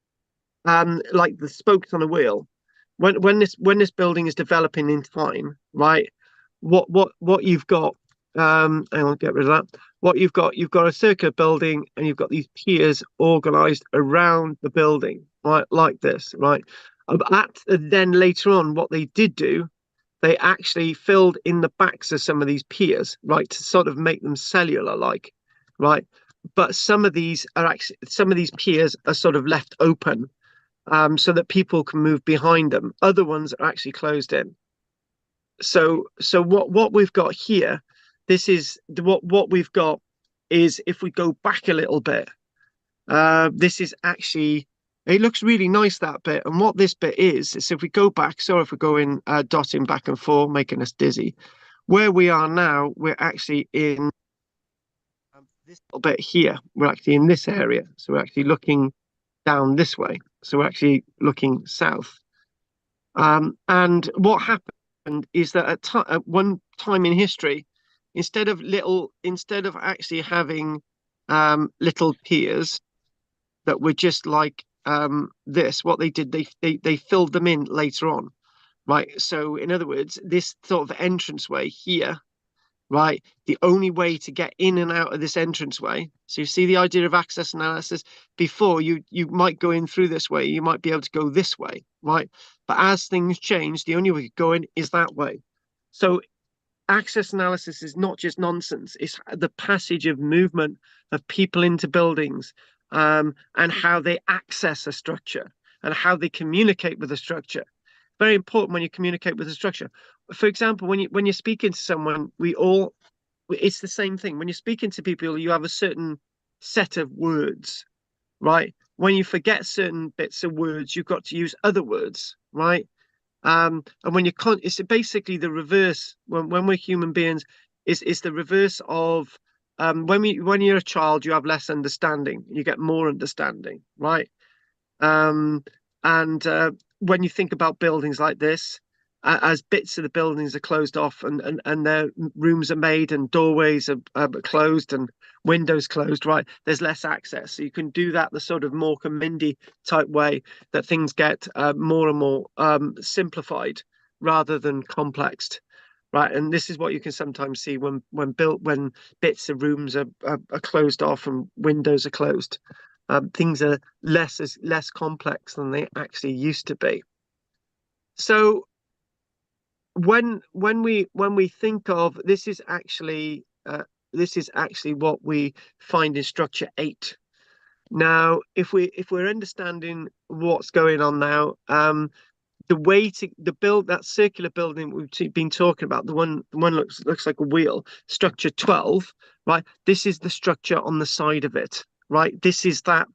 [SPEAKER 1] like the spokes on a wheel, when this building is developing in time, right? What you've got hang on, get rid of that. What you've got a circular building, and you've got these piers organized around the building, right, like this, right. Then later on, what they did do, they actually filled in the backs of some of these piers, right, to sort of make them cellular like, right. But some of these piers are sort of left open, so that people can move behind them. Other ones are actually closed in. So what we've got here, this is what we've got is, if we go back a little bit, this is actually, it looks really nice, that bit. And what this bit is if we go back, sorry if we're going dotting back and forth, making us dizzy. Where we are now, we're actually in this little bit here. We're actually in this area. So we're actually looking down this way. So we're actually looking south. And what happened is that at one time in history, instead of actually having little piers that were just like this, what they did, they filled them in later on, right? So in other words, this sort of entranceway here, right, the only way to get in and out of this entranceway, so you see the idea of access analysis. Before, you might go in through this way, you might be able to go this way, right? But as things change, the only way to go in is that way. So access analysis is not just nonsense, it's the passage of movement of people into buildings, and how they access a structure and how they communicate with the structure. Very important when you communicate with the structure. For example, when you're speaking to someone, it's the same thing. When you're speaking to people, you have a certain set of words, right? When you forget certain bits of words, you've got to use other words, right? And when it's basically the reverse. When we're human beings, it's the reverse of when you're a child, you have less understanding, you get more understanding, right? And when you think about buildings like this, as bits of the buildings are closed off, and their rooms are made, and doorways are closed, and windows closed, right, there's less access. So you can do that the sort of more Mindy type way, that things get more and more simplified rather than complexed, right? And this is what you can sometimes see when bits of rooms are closed off and windows are closed. Things are less complex than they actually used to be. So when we think of this, is actually what we find in structure 8. Now, if we're understanding what's going on now, the way to build that circular building we've been talking about, the one looks like a wheel, structure 12, right? This is the structure on the side of it, right? This is that.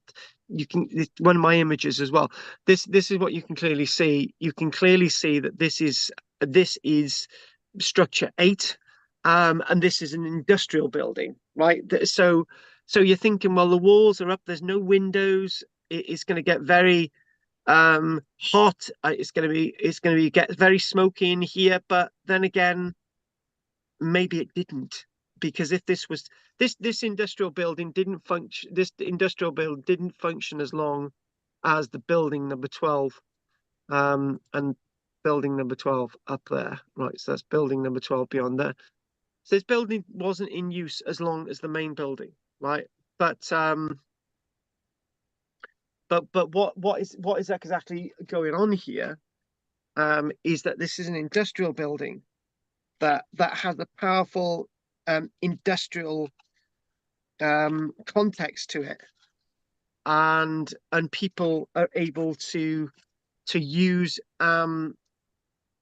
[SPEAKER 1] It's one of my images as well. This is what you can clearly see. You can clearly see that this is structure 8, and this is an industrial building, right? So you're thinking, well, the walls are up, there's no windows, it's going to get very hot, it's going to get very smoky in here. But then again, maybe it didn't, because if this industrial building didn't function, as long as the building number 12, and building number 12 up there, right? So that's building number 12 beyond there. So this building wasn't in use as long as the main building, right? But what is exactly going on here, is that this is an industrial building that has a powerful industrial context to it, and people are able to use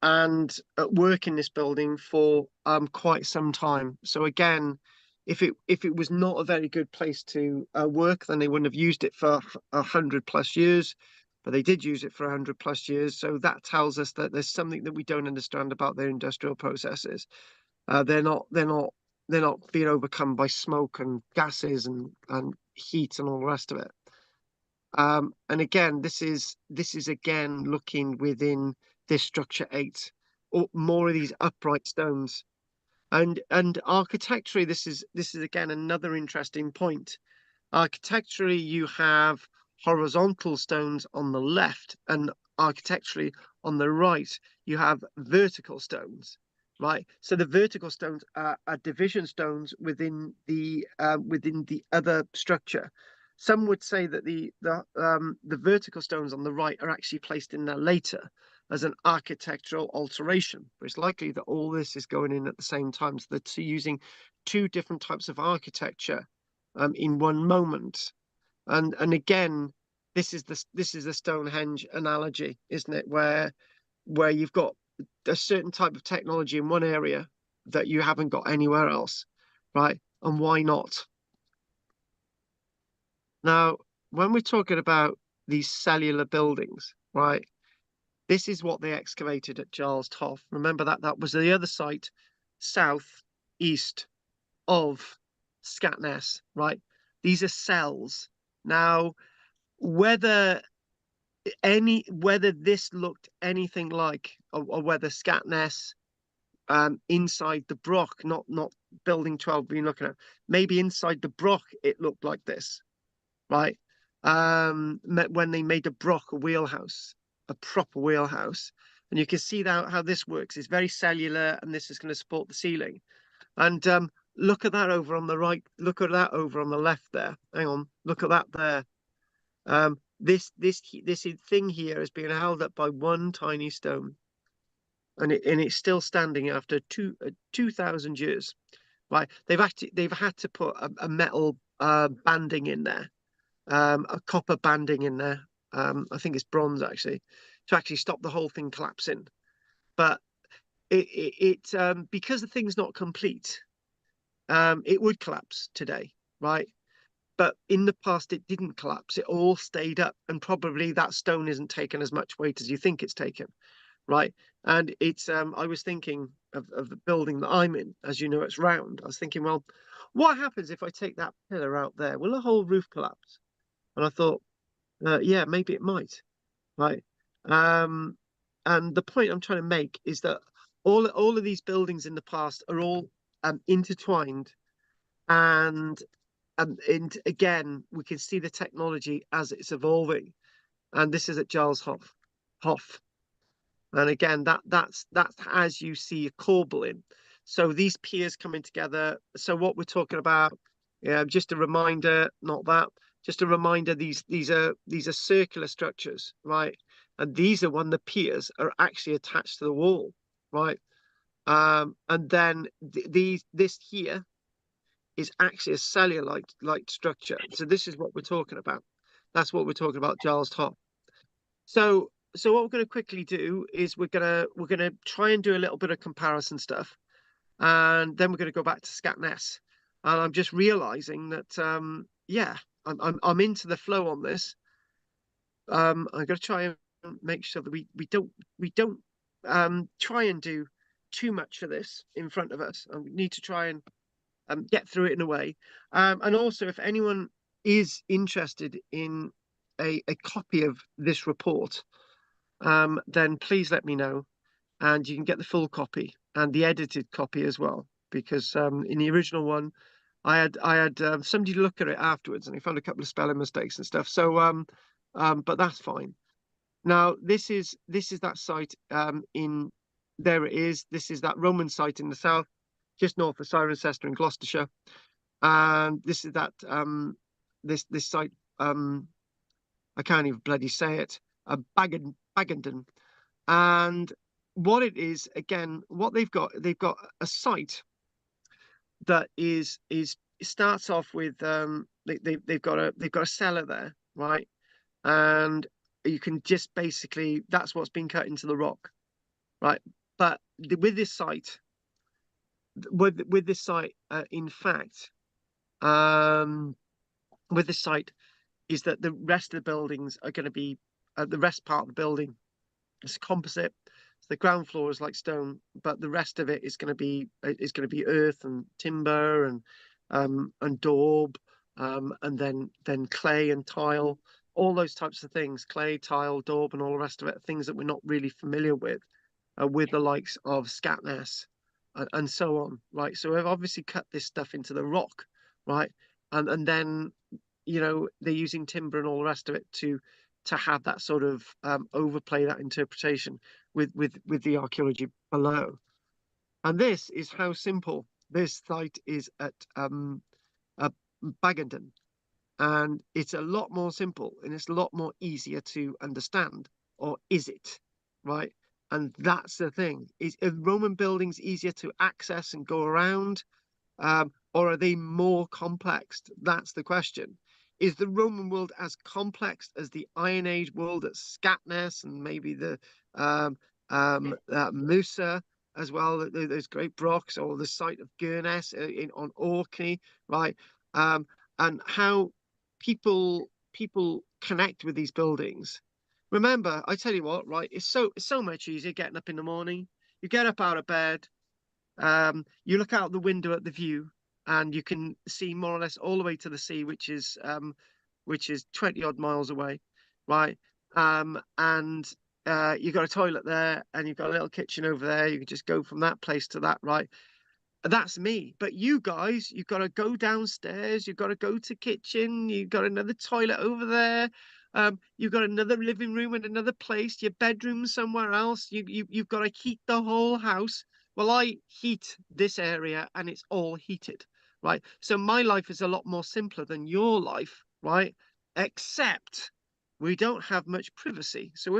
[SPEAKER 1] and work in this building for quite some time. So again, if it was not a very good place to work, then they wouldn't have used it for 100+ years, but they did use it for 100+ years. So that tells us that there's something that we don't understand about their industrial processes. They're not being overcome by smoke and gases and heat and all the rest of it. And again, this is again looking within this structure 8, or more of these upright stones. And architecturally, this is again another interesting point. Architecturally, you have horizontal stones on the left, and architecturally on the right, you have vertical stones. right? So the vertical stones are division stones within the other structure. Some would say that the vertical stones on the right are actually placed in there later as an architectural alteration. But it's likely that all this is going in at the same time. So they're using two different types of architecture in one moment. And again, this is the Stonehenge analogy, isn't it? Where you've got a certain type of technology in one area that you haven't got anywhere else, right? And why not? Now, when we're talking about these cellular buildings, right? This is what they excavated at Giles Toff. Remember that was the other site, south east of Scatness, right? These are cells. Now, whether this looked anything like, or whether Scatness inside the Broch, not building 12 being looking at, maybe inside the Broch it looked like this, right? When they made a Broch a wheelhouse, a proper wheelhouse. And you can see how this works. It's very cellular, and this is going to support the ceiling. And look at that over on the right. Look at that over on the left there. Hang on. Look at that there. This thing here is being held up by one tiny stone, and it's still standing after 2,000 years. Right? They've had to put a metal banding in there, a copper banding in there. I think it's bronze actually, to actually stop the whole thing collapsing. But it because the thing's not complete, it would collapse today, right? But in the past, it didn't collapse. It all stayed up, and probably that stone isn't taken as much weight as you think it's taken, right? And it's I was thinking of the building that I'm in. As you know, it's round. I was thinking, well, what happens if I take that pillar out there? Will the whole roof collapse? And I thought, yeah, maybe it might, right? And the point I'm trying to make is that all of these buildings in the past are all intertwined, and again, we can see the technology as it's evolving. And this is at Giles Hoff. And again, that's as you see a corbelling. So these piers coming together. So what we're talking about, just a reminder, not that, just a reminder, these are circular structures, right? And these are when the piers are actually attached to the wall, right? And then this here is actually a cellular-like structure. So this is what we're talking about. That's what we're talking about, Giles Top. So what we're going to quickly do is we're gonna try and do a little bit of comparison stuff, and then we're going to go back to Scatness. And I'm just realizing that yeah, I'm into the flow on this. I'm going to try and make sure that we don't try and do too much of this in front of us, and we need to try and get through it in a way. And also, if anyone is interested in a copy of this report, then please let me know, and you can get the full copy and the edited copy as well. Because in the original one, I had somebody look at it afterwards, and I found a couple of spelling mistakes and stuff. So, but that's fine. Now, this is that site in there it is. This is that Roman site in the south, just north of Cirencester in Gloucestershire. And this is that this site, I can't even bloody say it, Bagenden. And what it is, again, what they've got a site that starts off with they've got a cellar there, right? And you can just basically, that's what's been cut into the rock, right? But with this site, in fact, with the site, is that the rest of the buildings are going to be the rest part of the building is composite. So the ground floor is like stone, but the rest of it is going to be earth and timber and daub, and then clay and tile, all those types of things, clay, tile, daub, and all the rest of it, things that we're not really familiar with the likes of Scatness and so on, right? So we've obviously cut this stuff into the rock, right? And then, you know, they're using timber and all the rest of it to have that sort of overplay that interpretation with the archaeology below. And this is how simple this site is at Bagenden. And it's a lot more simple and it's a lot more easier to understand. Or is it? Right? And that's the thing. Is Roman buildings easier to access and go around? Or are they more complex? That's the question. Is the Roman world as complex as the Iron Age world at Scatness and maybe the Musa as well, those great brocks, or the site of Gurness on Orkney, right? And how people connect with these buildings. Remember, I tell you what, right? It's so much easier getting up in the morning. You get up out of bed, you look out the window at the view, and you can see more or less all the way to the sea, which is 20 odd miles away, right? And you've got a toilet there, and you've got a little kitchen over there. You can just go from that place to that, right? That's me. But you guys, you've got to go downstairs, you've got to go to kitchen, you've got another toilet over there, you've got another living room and another place, your bedroom somewhere else. You've got to heat the whole house. Well, I heat this area and it's all heated, right? So my life is a lot more simpler than your life, right? Except we don't have much privacy. So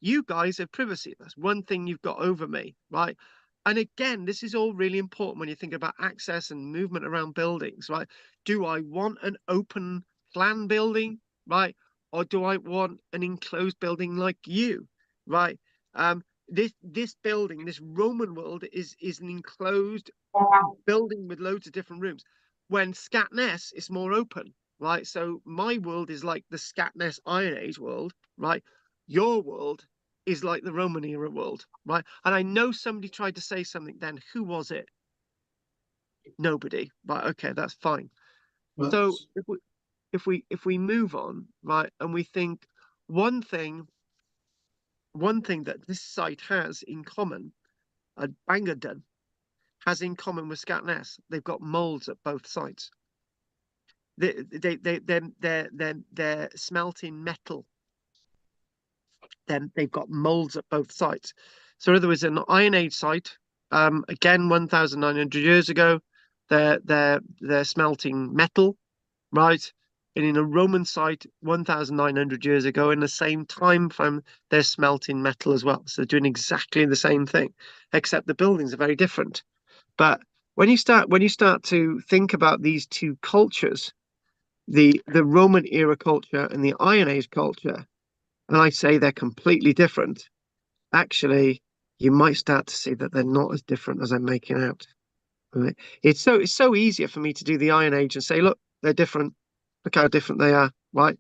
[SPEAKER 1] you guys have privacy. That's one thing you've got over me, right? And again, this is all really important when you think about access and movement around buildings, right? Do I want an open plan building, right? Or do I want an enclosed building like you, right? This building, this Roman world is an enclosed building with loads of different rooms. When Scatness is more open, right? So my world is like the Scatness Iron Age world, right? Your world is like the Roman era world, right? And I know somebody tried to say something then. Who was it? Nobody. Right, okay, that's fine. So if we move on, right, and we think one thing that this site has in common, Bangerdon has in common with Scatness, they've got molds at both sites. They're smelting metal. Then they've got molds at both sites. So there was an Iron Age site, again 1,900 years ago. They're smelting metal, right? And in a Roman site 1,900 years ago, in the same time frame, they're smelting metal as well. So they're doing exactly the same thing, except the buildings are very different. But when you start to think about these two cultures, the Roman era culture and the Iron Age culture, and I say they're completely different, actually, you might start to see that they're not as different as I'm making out. Right? It's so easier for me to do the Iron Age and say, look, they're different. Look how different they are, right?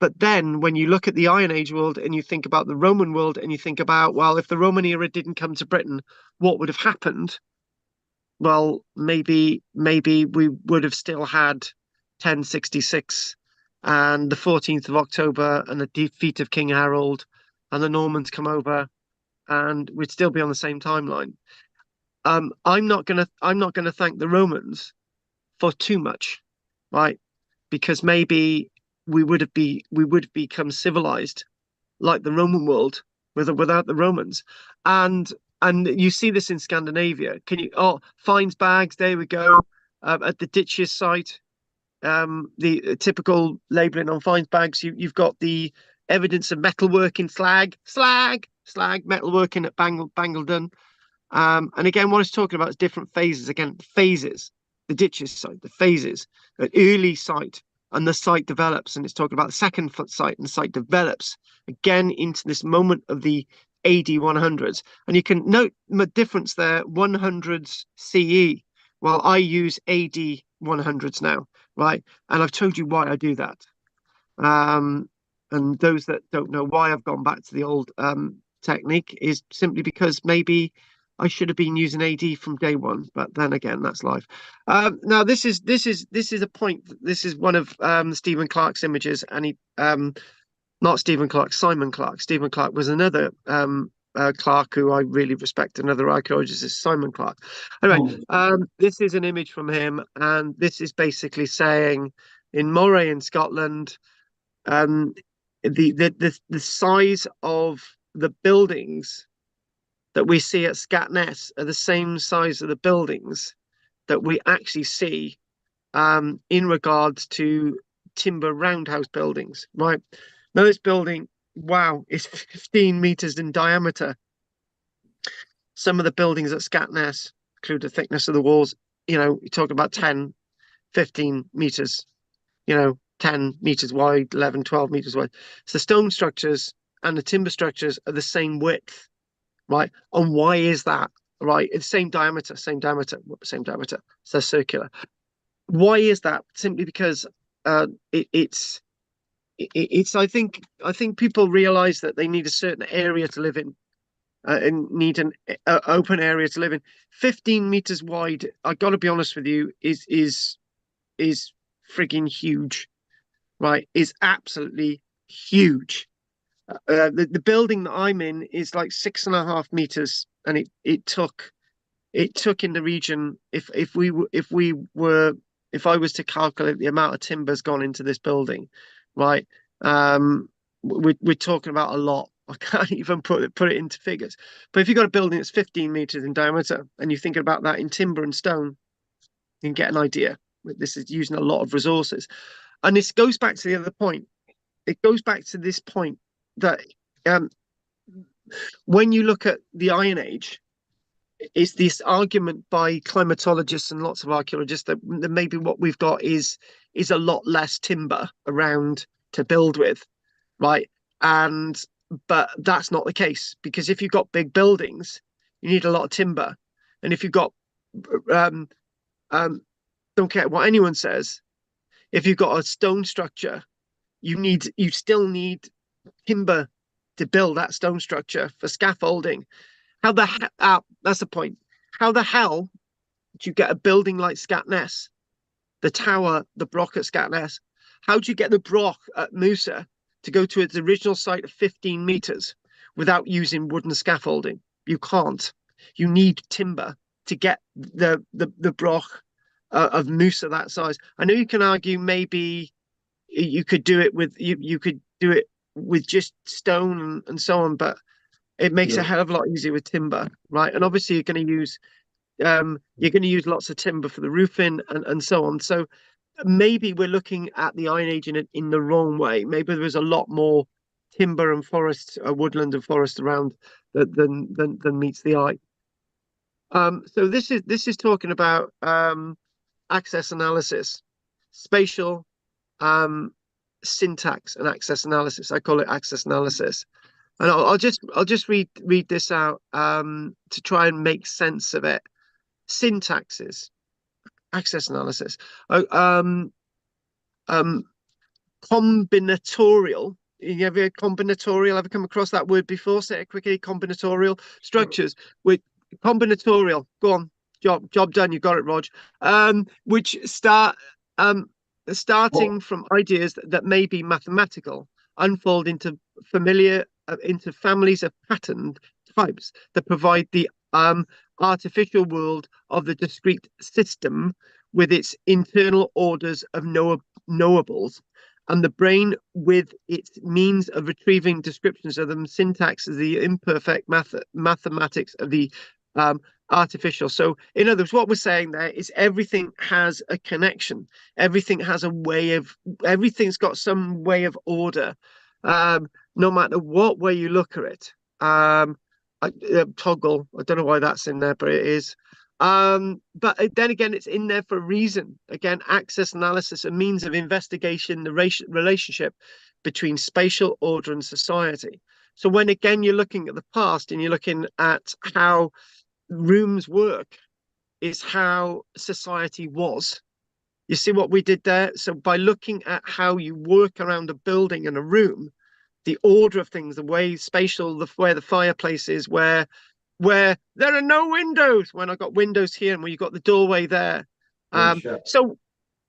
[SPEAKER 1] But then when you look at the Iron Age world and you think about the Roman world and you think about, well, if the Roman era didn't come to Britain, what would have happened? Well, maybe we would have still had 1066 and the 14th of October and the defeat of King Harold and the Normans come over, and we'd still be on the same timeline. I'm not gonna thank the Romans for too much, right? Because maybe we would have become civilized like the Roman world without the Romans. And you see this in Scandinavia. Finds bags, there we go. At the Ditches site, the typical labeling on finds bags, you've got the evidence of metalworking, slag metalworking at Bangledon. And again, what it's talking about is different phases. Again, phases, the Ditches site, the phases, an early site, and the site develops, and it's talking about the second site, and the site develops again into this moment of the AD 100s. And you can note the difference there, 100s CE, while I use AD 100s now, right? And I've told you why I do that. And those that don't know why I've gone back to the old technique is simply because maybe I should have been using AD from day one, but then again, that's life. Now this is a point. This is one of Stephen Clarke's images, and he not Stephen Clarke, Simon Clarke. Stephen Clarke was another Clarke who I really respect. Another archaeologist is Simon Clarke. Anyway, this is an image from him, and this is basically saying in Moray in Scotland, the size of the buildings that we see at Scatness are the same size of the buildings that we actually see in regards to timber roundhouse buildings, right? Now this building, wow, is 15 meters in diameter. Some of the buildings at Scatness include the thickness of the walls, you know, you're talking about 10, 15 meters, you know, 10 meters wide, 11, 12 meters wide. So the stone structures and the timber structures are the same width, right? And why is that? Right, it's same diameter, same diameter. So circular. Why is that? Simply because it's I think people realize that they need a certain area to live in, and need an open area to live in. 15 meters wide, I got to be honest with you, is frigging huge, right? Is absolutely huge. The building that I'm in is like 6.5 meters, and it took in the region, if I was to calculate the amount of timber's gone into this building, right? We're talking about a lot. I can't even put it into figures. But if you've got a building that's 15 meters in diameter and you're thinking about that in timber and stone, you can get an idea. This is using a lot of resources. And this goes back to the other point. It goes back to this point that when you look at the Iron Age, it's this argument by climatologists and lots of archaeologists that maybe what we've got is a lot less timber around to build with, right? But that's not the case, because if you've got big buildings, you need a lot of timber, and if you've got don't care what anyone says, if you've got a stone structure, you still need timber to build that stone structure for scaffolding. That's the point. How the hell do you get a building like Scatness, the tower, the Broch at Scatness? How do you get the Broch at Musa to go to its original site of 15 meters without using wooden scaffolding? You can't. You need timber to get the Broch of Musa that size. I know you can argue maybe you could do it with you could do it with just stone and so on, but it makes a hell of a lot easier with timber, right? And obviously you're going to use lots of timber for the roofing and so on. So maybe we're looking at the Iron Age in the wrong way. Maybe there was a lot more timber and forest, woodland and forest around than meets the eye. So this is talking about access analysis, spatial syntax and access analysis. I call it access analysis. And I'll just read this out to try and make sense of it. Syntaxes, access analysis, combinatorial. You ever come across that word before? Say it quickly. Combinatorial structures with combinatorial. Go on, job done. You got it, Rog. Which starting from ideas that may be mathematical, unfold into families of patterned types that provide the artificial world of the discrete system with its internal orders of knowables, and the brain with its means of retrieving descriptions of them. Syntax is the imperfect mathematics of the artificial. So in other words, what we're saying there is everything has a connection. Everything's got some way of order. No matter what way you look at it. Toggle, I don't know why that's in there, but it is. But then again, it's in there for a reason. Again, access analysis, a means of investigation, the relationship between spatial order and society. So when again you're looking at the past and you're looking at how rooms work, is how society was. You see what we did there? So by looking at how you work around a building and a room, the order of things, the way spatial, where the fireplace is, where there are no windows, when I got windows here and when you got the doorway there. So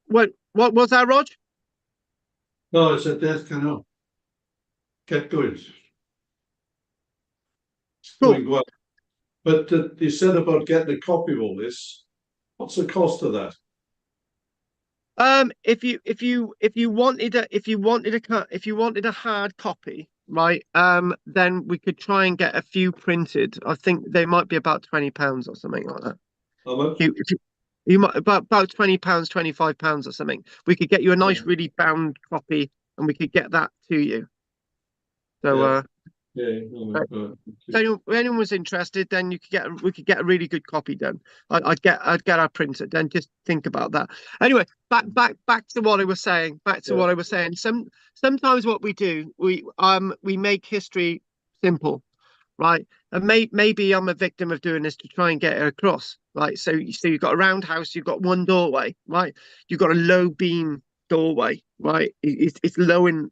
[SPEAKER 1] what was that, Rog?
[SPEAKER 2] No, it's a death canal. Get going. Cool. Well. But you said about getting a copy of all this. What's the cost of that?
[SPEAKER 1] If you wanted a hard copy, right, then we could try and get a few printed. I think they might be about £20 or something like that.
[SPEAKER 2] How much?
[SPEAKER 1] You might about £20, £25 or something. We could get you a nice, really bound copy, and we could get that to you. So, if anyone was interested, then we could get a really good copy done. I'd get our printer. Then just think about that. Anyway, back to what I was saying. Sometimes what we do, we make history simple, right? And maybe I'm a victim of doing this to try and get it across, right? So you've got a roundhouse, you've got one doorway, right? You've got a low beam doorway, right? It's low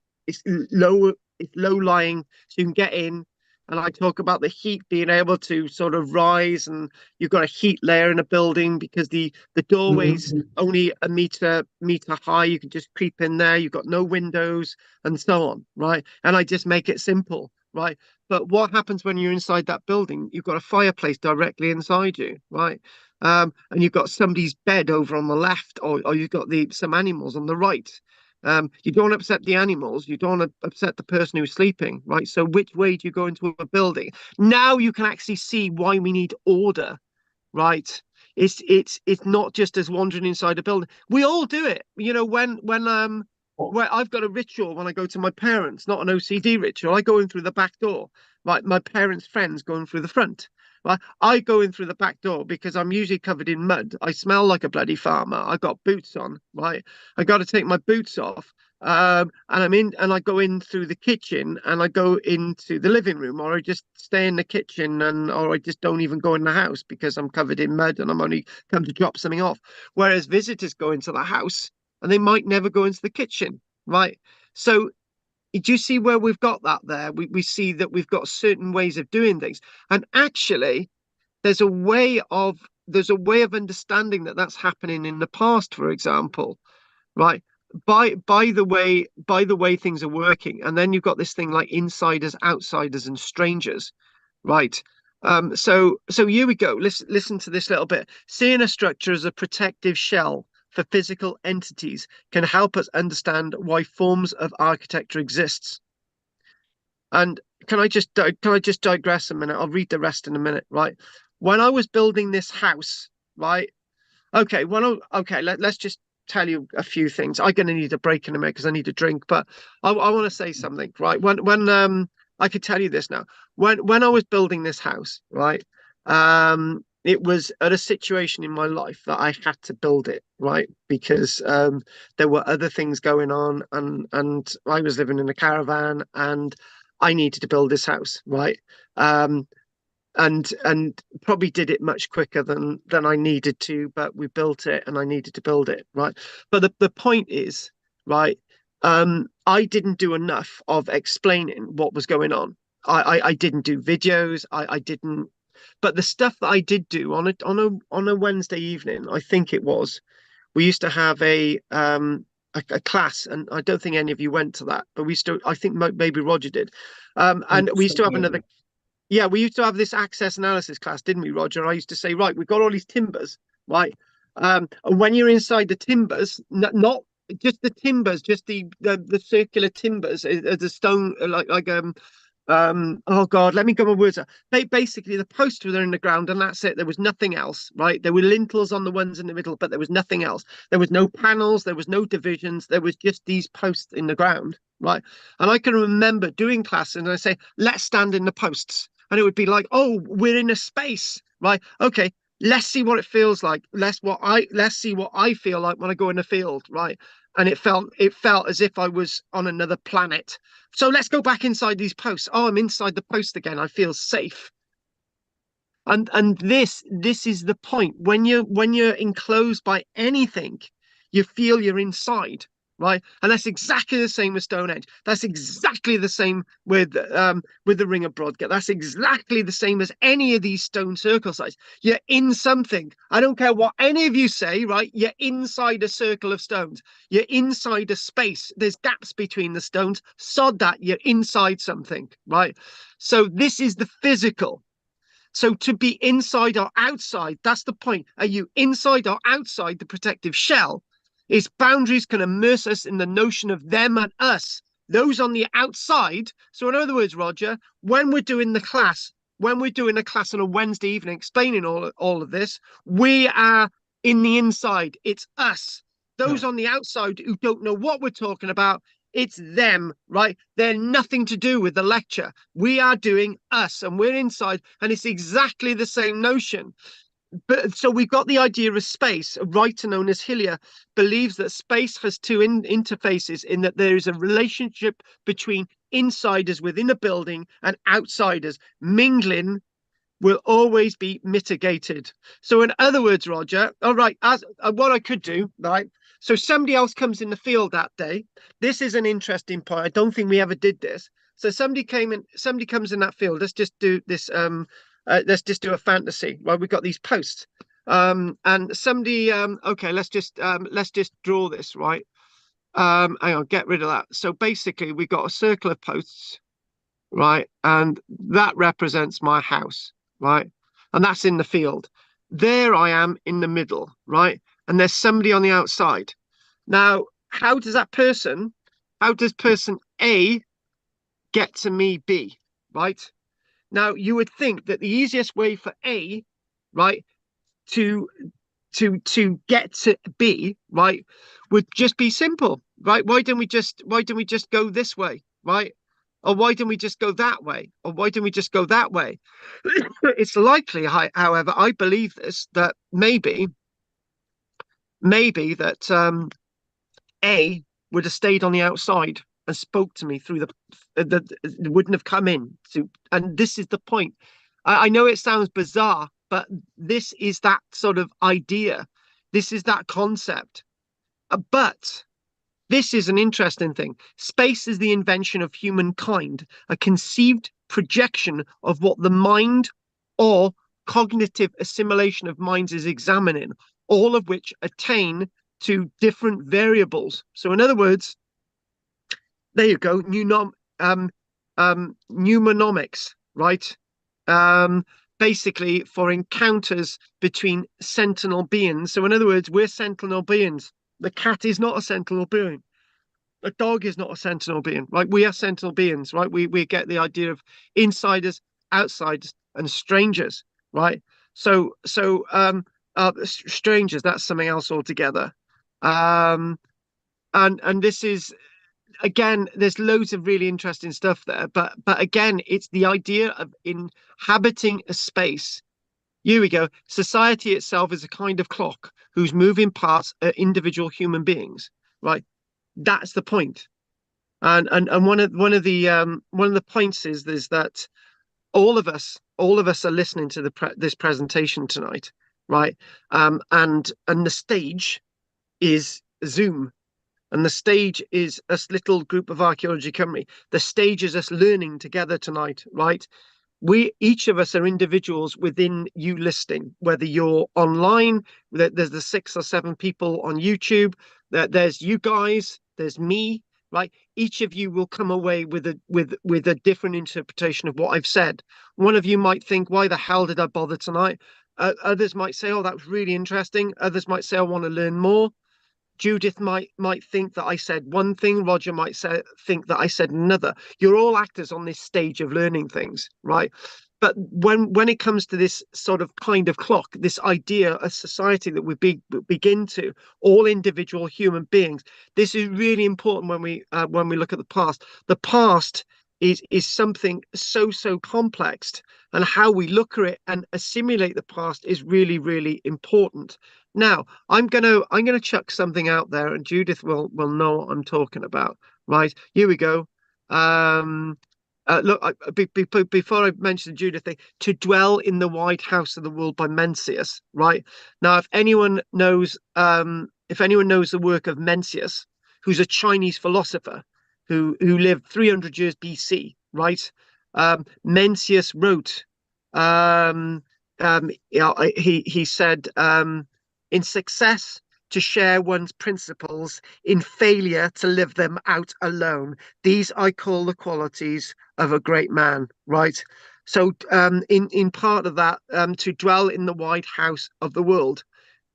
[SPEAKER 1] lying, so you can get in. And I talk about the heat being able to sort of rise, and you've got a heat layer in a building because the doorway's only a meter high. You can just creep in there. You've got no windows and so on, right? And I just make it simple, right? But what happens when you're inside that building? You've got a fireplace directly inside you, right? And you've got somebody's bed over on the left, or you've got some animals on the right. You don't upset the animals, you don't upset the person who's sleeping, right? So which way do you go into a building? Now you can actually see why we need order, right? It's not just as wandering inside a building. We all do it, you know. When I've got a ritual when I go to my parents, not an OCD ritual. I go in through the back door, right? My parents' friends going through the front. Right? I go in through the back door because I'm usually covered in mud. I smell like a bloody farmer. I got boots on, right? I got to take my boots off, and I go in through the kitchen, and I go into the living room, or I just stay in the kitchen, or I just don't even go in the house because I'm covered in mud and I'm only come to drop something off. Whereas visitors go into the house and they might never go into the kitchen, right? So do you see where we've got that there? We see that we've got certain ways of doing things, and actually there's a way of understanding that that's happening in the past, for example, right? By the way things are working. And then you've got this thing like insiders, outsiders, and strangers, right? So here we go. Listen to this little bit. Seeing a structure as a protective shell for physical entities can help us understand why forms of architecture exists. And can I just digress a minute? I'll read the rest in a minute, right? When I was building this house, right? Okay, let's just tell you a few things. I'm gonna need a break in a minute because I need a drink, but I want to say something, right? When I could tell you this now. When I was building this house, right? It was at a situation in my life that I had to build it, right? Because there were other things going on, and I was living in a caravan, and I needed to build this house, right? And probably did it much quicker than I needed to, but we built it, and I needed to build it, right? But the point is, right? I didn't do enough of explaining what was going on. I didn't do videos. I didn't. But the stuff that I did do on a Wednesday evening, I think it was, we used to have a class, and I don't think any of you went to that, but I think maybe Roger did. And we used to have another. Yeah, we used to have this access analysis class, didn't we, Roger? I used to say, right, we've got all these timbers, right? And when you're inside the timbers, not just the timbers, just the circular timbers, the stone, oh God, let me get my words out. Basically, the posts were there in the ground, and that's it. There was nothing else, right? There were lintels on the ones in the middle, but there was nothing else. There was no panels, there was no divisions, there was just these posts in the ground, right? And I can remember doing classes, and I say, let's stand in the posts. And it would be like, oh, we're in a space, right? Okay, let's see what it feels like. Let's see what I feel like when I go in the field, right? And it felt as if I was on another planet. So let's go back inside these posts. Oh, I'm inside the post again. I feel safe. And this is the point. When you're enclosed by anything, you feel you're inside, right? And that's exactly the same with Stonehenge. That's exactly the same with the Ring of Brodgate. That's exactly the same as any of these stone circle sites. You're in something. I don't care what any of you say, right? You're inside a circle of stones. You're inside a space. There's gaps between the stones. Sod that, you're inside something, right? So this is the physical. So to be inside or outside, that's the point. Are you inside or outside the protective shell? Its boundaries can immerse us in the notion of them and us. Those on the outside. So in other words, Roger, when we're doing the class, when we're doing a class on a Wednesday evening explaining all of this, we are in the inside. It's us. Those on the outside who don't know what we're talking about, it's them, right? They're nothing to do with the lecture. We are doing us, and we're inside, and it's exactly the same notion. But so we've got the idea of space. A writer known as Hillier believes that space has two interfaces, in that there is a relationship between insiders within a building and outsiders. Mingling will always be mitigated. So in other words, Roger, all right, as what I could do, right? So somebody else comes in the field that day. This is an interesting point. I don't think we ever did this. So somebody comes in that field. Let's just do this. Let's just do a fantasy. Well, we've got these posts. And somebody, okay, let's just draw this, right? Hang on, get rid of that. So basically we've got a circle of posts, right? And that represents my house, right? And that's in the field. There I am in the middle, right? And there's somebody on the outside. Now, how does person A get to me B, right? Now, you would think that the easiest way for A, right, to get to B, right, would just be simple, right? Why don't we just go this way, right? Or why don't we just go that way? Or why don't we just go that way? It's likely, however, I believe this, that maybe that A would have stayed on the outside and spoke to me through the wouldn't have come in to, and this is the point. I know it sounds bizarre, but this is that sort of idea. This is that concept. But this is an interesting thing. Space is the invention of humankind, a conceived projection of what the mind or cognitive assimilation of minds is examining, all of which attain to different variables. So in other words, there you go, mnemonomics, right? Basically for encounters between sentinel beings. So in other words, we're sentinel beings. The cat is not a sentinel being. The dog is not a sentinel being, right? We are sentinel beings, right? We get the idea of insiders, outsiders, and strangers, right? So strangers, that's something else altogether. And this is, again, there's loads of really interesting stuff there, but again, it's the idea of inhabiting a space. Here we go. Society itself is a kind of clock whose moving parts are individual human beings, right? That's the point. And one of the points is that all of us are listening to this presentation tonight, right? And the stage is Zoom. And the stage is us little group of archaeology company. The stage is us learning together tonight, right? Each of us are individuals within you listening, whether you're online, there's the 6 or 7 people on YouTube, there's you guys, there's me, right? Each of you will come away with a different interpretation of what I've said. One of you might think, why the hell did I bother tonight? Others might say, oh, that was really interesting. Others might say, I want to learn more. Judith might think that I said one thing. Roger might think that I said another. You're all actors on this stage of learning things, right? But when it comes to this sort of kind of clock, this idea of society that we begin to, all individual human beings, this is really important when we look at the past. The past is something so complex, and how we look at it and assimilate the past is really, really important. Now, I'm gonna chuck something out there, and Judith will know what I'm talking about. Right, here we go. Look, before I mention the Judith thing, To Dwell in the White House of the World by Mencius. Right now, if anyone knows the work of Mencius, who's a Chinese philosopher who lived 300 years BC, right? Mencius wrote, he said, in success to share one's principles, in failure to live them out alone. These I call the qualities of a great man, right? So in part of that, To Dwell in the White House of the World,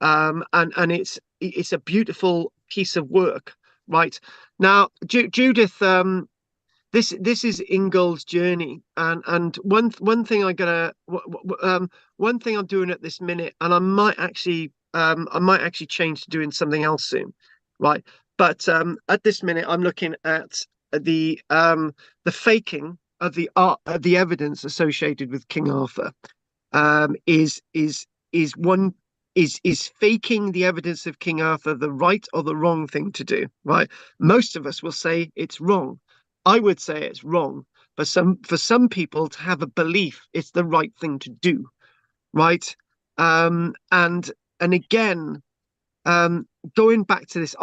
[SPEAKER 1] and it's a beautiful piece of work, right? Now, Judith, this is Ingold's journey, and one thing one thing I'm doing at this minute, and I might actually change to doing something else soon, right? But at this minute, I'm looking at the faking of the art, the evidence associated with King Arthur, is faking the evidence of King Arthur the right or the wrong thing to do, right? Most of us will say it's wrong. I would say it's wrong, but for some people to have a belief it's the right thing to do, right? And again, going back to this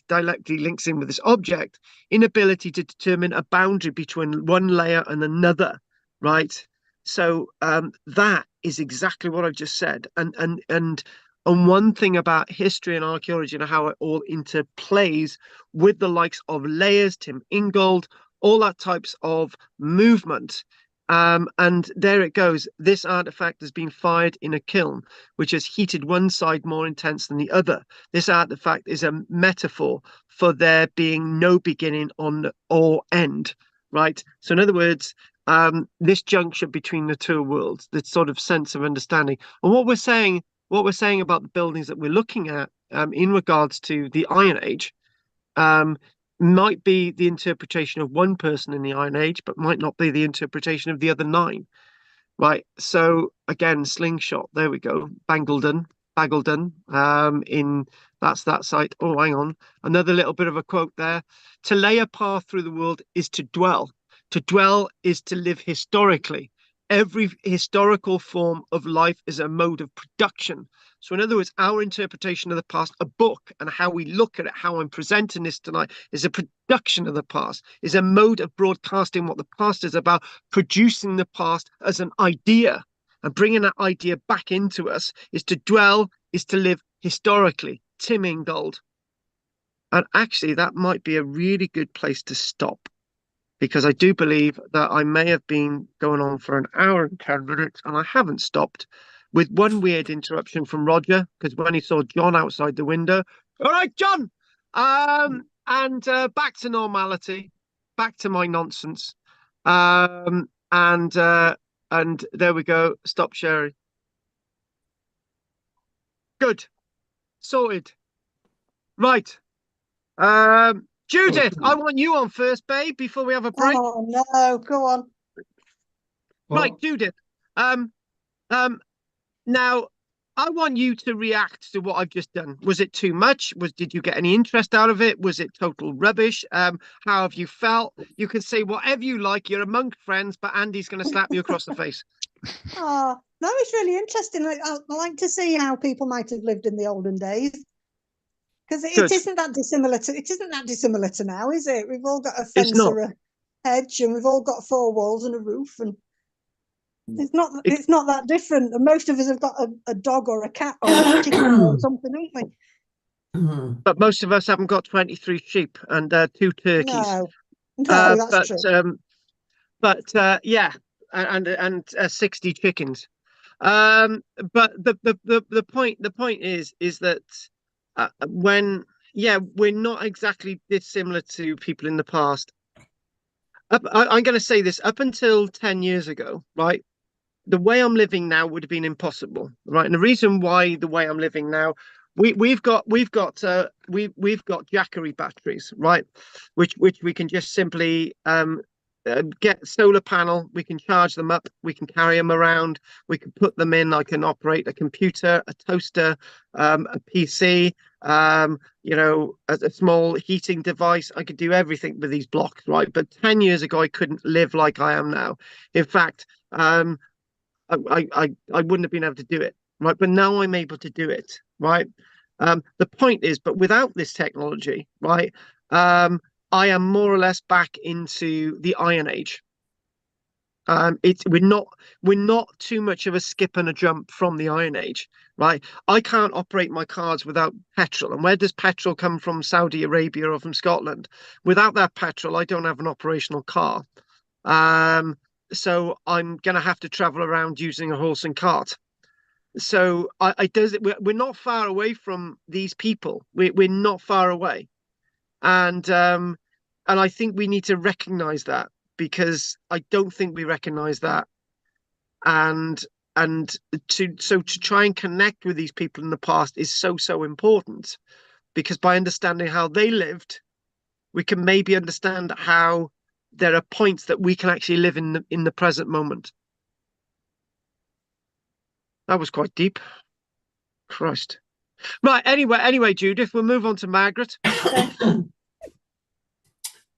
[SPEAKER 1] directly links in with this object inability to determine a boundary between one layer and another, right? So that is exactly what I've just said, and one thing about history and archaeology and how it all interplays with the likes of layers, Tim Ingold, all that types of movement. And there it goes. This artifact has been fired in a kiln, which has heated one side more intense than the other. This artifact is a metaphor for there being no beginning or end, right? So in other words, this juncture between the two worlds, this sort of sense of understanding. And what we're saying about the buildings that we're looking at, in regards to the Iron Age, might be the interpretation of one person in the Iron Age, but might not be the interpretation of the other 9. Right. So again, slingshot. There we go. Bagildon. In that's that site. Oh, hang on. Another little bit of a quote there. To lay a path through the world is to dwell. To dwell is to live historically. Every historical form of life is a mode of production. So in other words, our interpretation of the past, a book, and how we look at it, how I'm presenting this tonight, is a production of the past, is a mode of broadcasting what the past is about, producing the past as an idea and bringing that idea back into us. Is to dwell, is to live historically. Tim Ingold. And actually, that might be a really good place to stop, because I do believe that I may have been going on for an hour and 10 minutes and I haven't stopped, with one weird interruption from Roger, because when he saw John outside the window, all right, John, and back to normality, back to my nonsense. And there we go. Stop sharing. Good. Sorted. Right. Judith, I want you on first, babe, before we have a break.
[SPEAKER 6] Oh no, go on.
[SPEAKER 1] Right, Judith. Now I want you to react to what I've just done. Was it too much? Did you get any interest out of it? Was it total rubbish? How have you felt? You can say whatever you like. You're among friends, but Andy's going to slap you across the face.
[SPEAKER 6] Oh, no, it's really interesting. I like to see how people might have lived in the olden days, because it isn't that dissimilar to now, is it? We've all got a fence or a hedge, and we've all got 4 walls and a roof, and it's not that different. And most of us have got a dog or a cat or a chicken or something, haven't we?
[SPEAKER 1] But most of us haven't got 23 sheep and 2 turkeys.
[SPEAKER 6] No, that's true.
[SPEAKER 1] Yeah, and 60 chickens. But the point is that when we're not exactly dissimilar to people in the past. I'm going to say this: up until 10 years ago, right, the way I'm living now would have been impossible, right? And the reason why the way I'm living now, we've got Jackery batteries, right, which we can just simply get solar panel. We can charge them up. We can carry them around. We can put them in. I can operate a computer, a toaster, a PC. A small heating device. I could do everything with these blocks, right? But 10 years ago, I couldn't live like I am now. In fact, I wouldn't have been able to do it, right? But now I'm able to do it, right? The point is, but without this technology, right, I am more or less back into the Iron Age. We're not too much of a skip and a jump from the Iron Age, right? I can't operate my cars without petrol. And where does petrol come from? Saudi Arabia or from Scotland? Without that petrol, I don't have an operational car. So I'm going to have to travel around using a horse and cart. So we're not far away from these people. We're not far away. and I think we need to recognize that, because I don't think we recognize that, and to try and connect with these people in the past is so important, because by understanding how they lived, we can maybe understand how there are points that we can actually live in the present moment. That was quite deep. Christ. Right. Anyway, Judith, we'll move on to Margaret.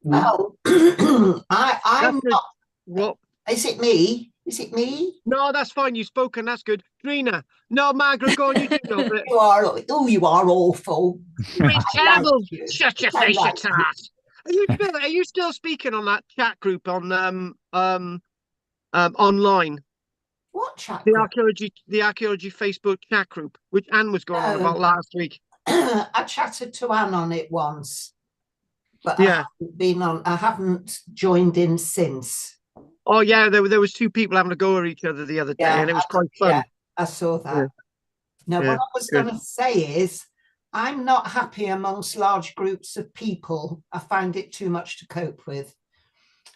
[SPEAKER 4] Well, I'm not.
[SPEAKER 1] What?
[SPEAKER 4] Is it me? Is it me?
[SPEAKER 1] No, that's fine. You've spoken. That's good. Trina. No, Margaret, go on. You do know it.
[SPEAKER 4] You are. Oh, you are awful.
[SPEAKER 1] It's terrible.
[SPEAKER 4] Like
[SPEAKER 1] Shut your face, your tart. Are you still speaking on that chat group on online?
[SPEAKER 4] What chat
[SPEAKER 1] the
[SPEAKER 4] group?
[SPEAKER 1] The archaeology Facebook chat group, which Anne was going on about last week.
[SPEAKER 4] I chatted to Anne on it once, but
[SPEAKER 1] yeah,
[SPEAKER 4] I haven't joined in since.
[SPEAKER 1] Oh yeah, there was two people having a go at each other the other day, and it was quite fun.
[SPEAKER 4] Yeah, I saw that. Yeah. Now, what I was going to say is, I'm not happy amongst large groups of people. I find it too much to cope with.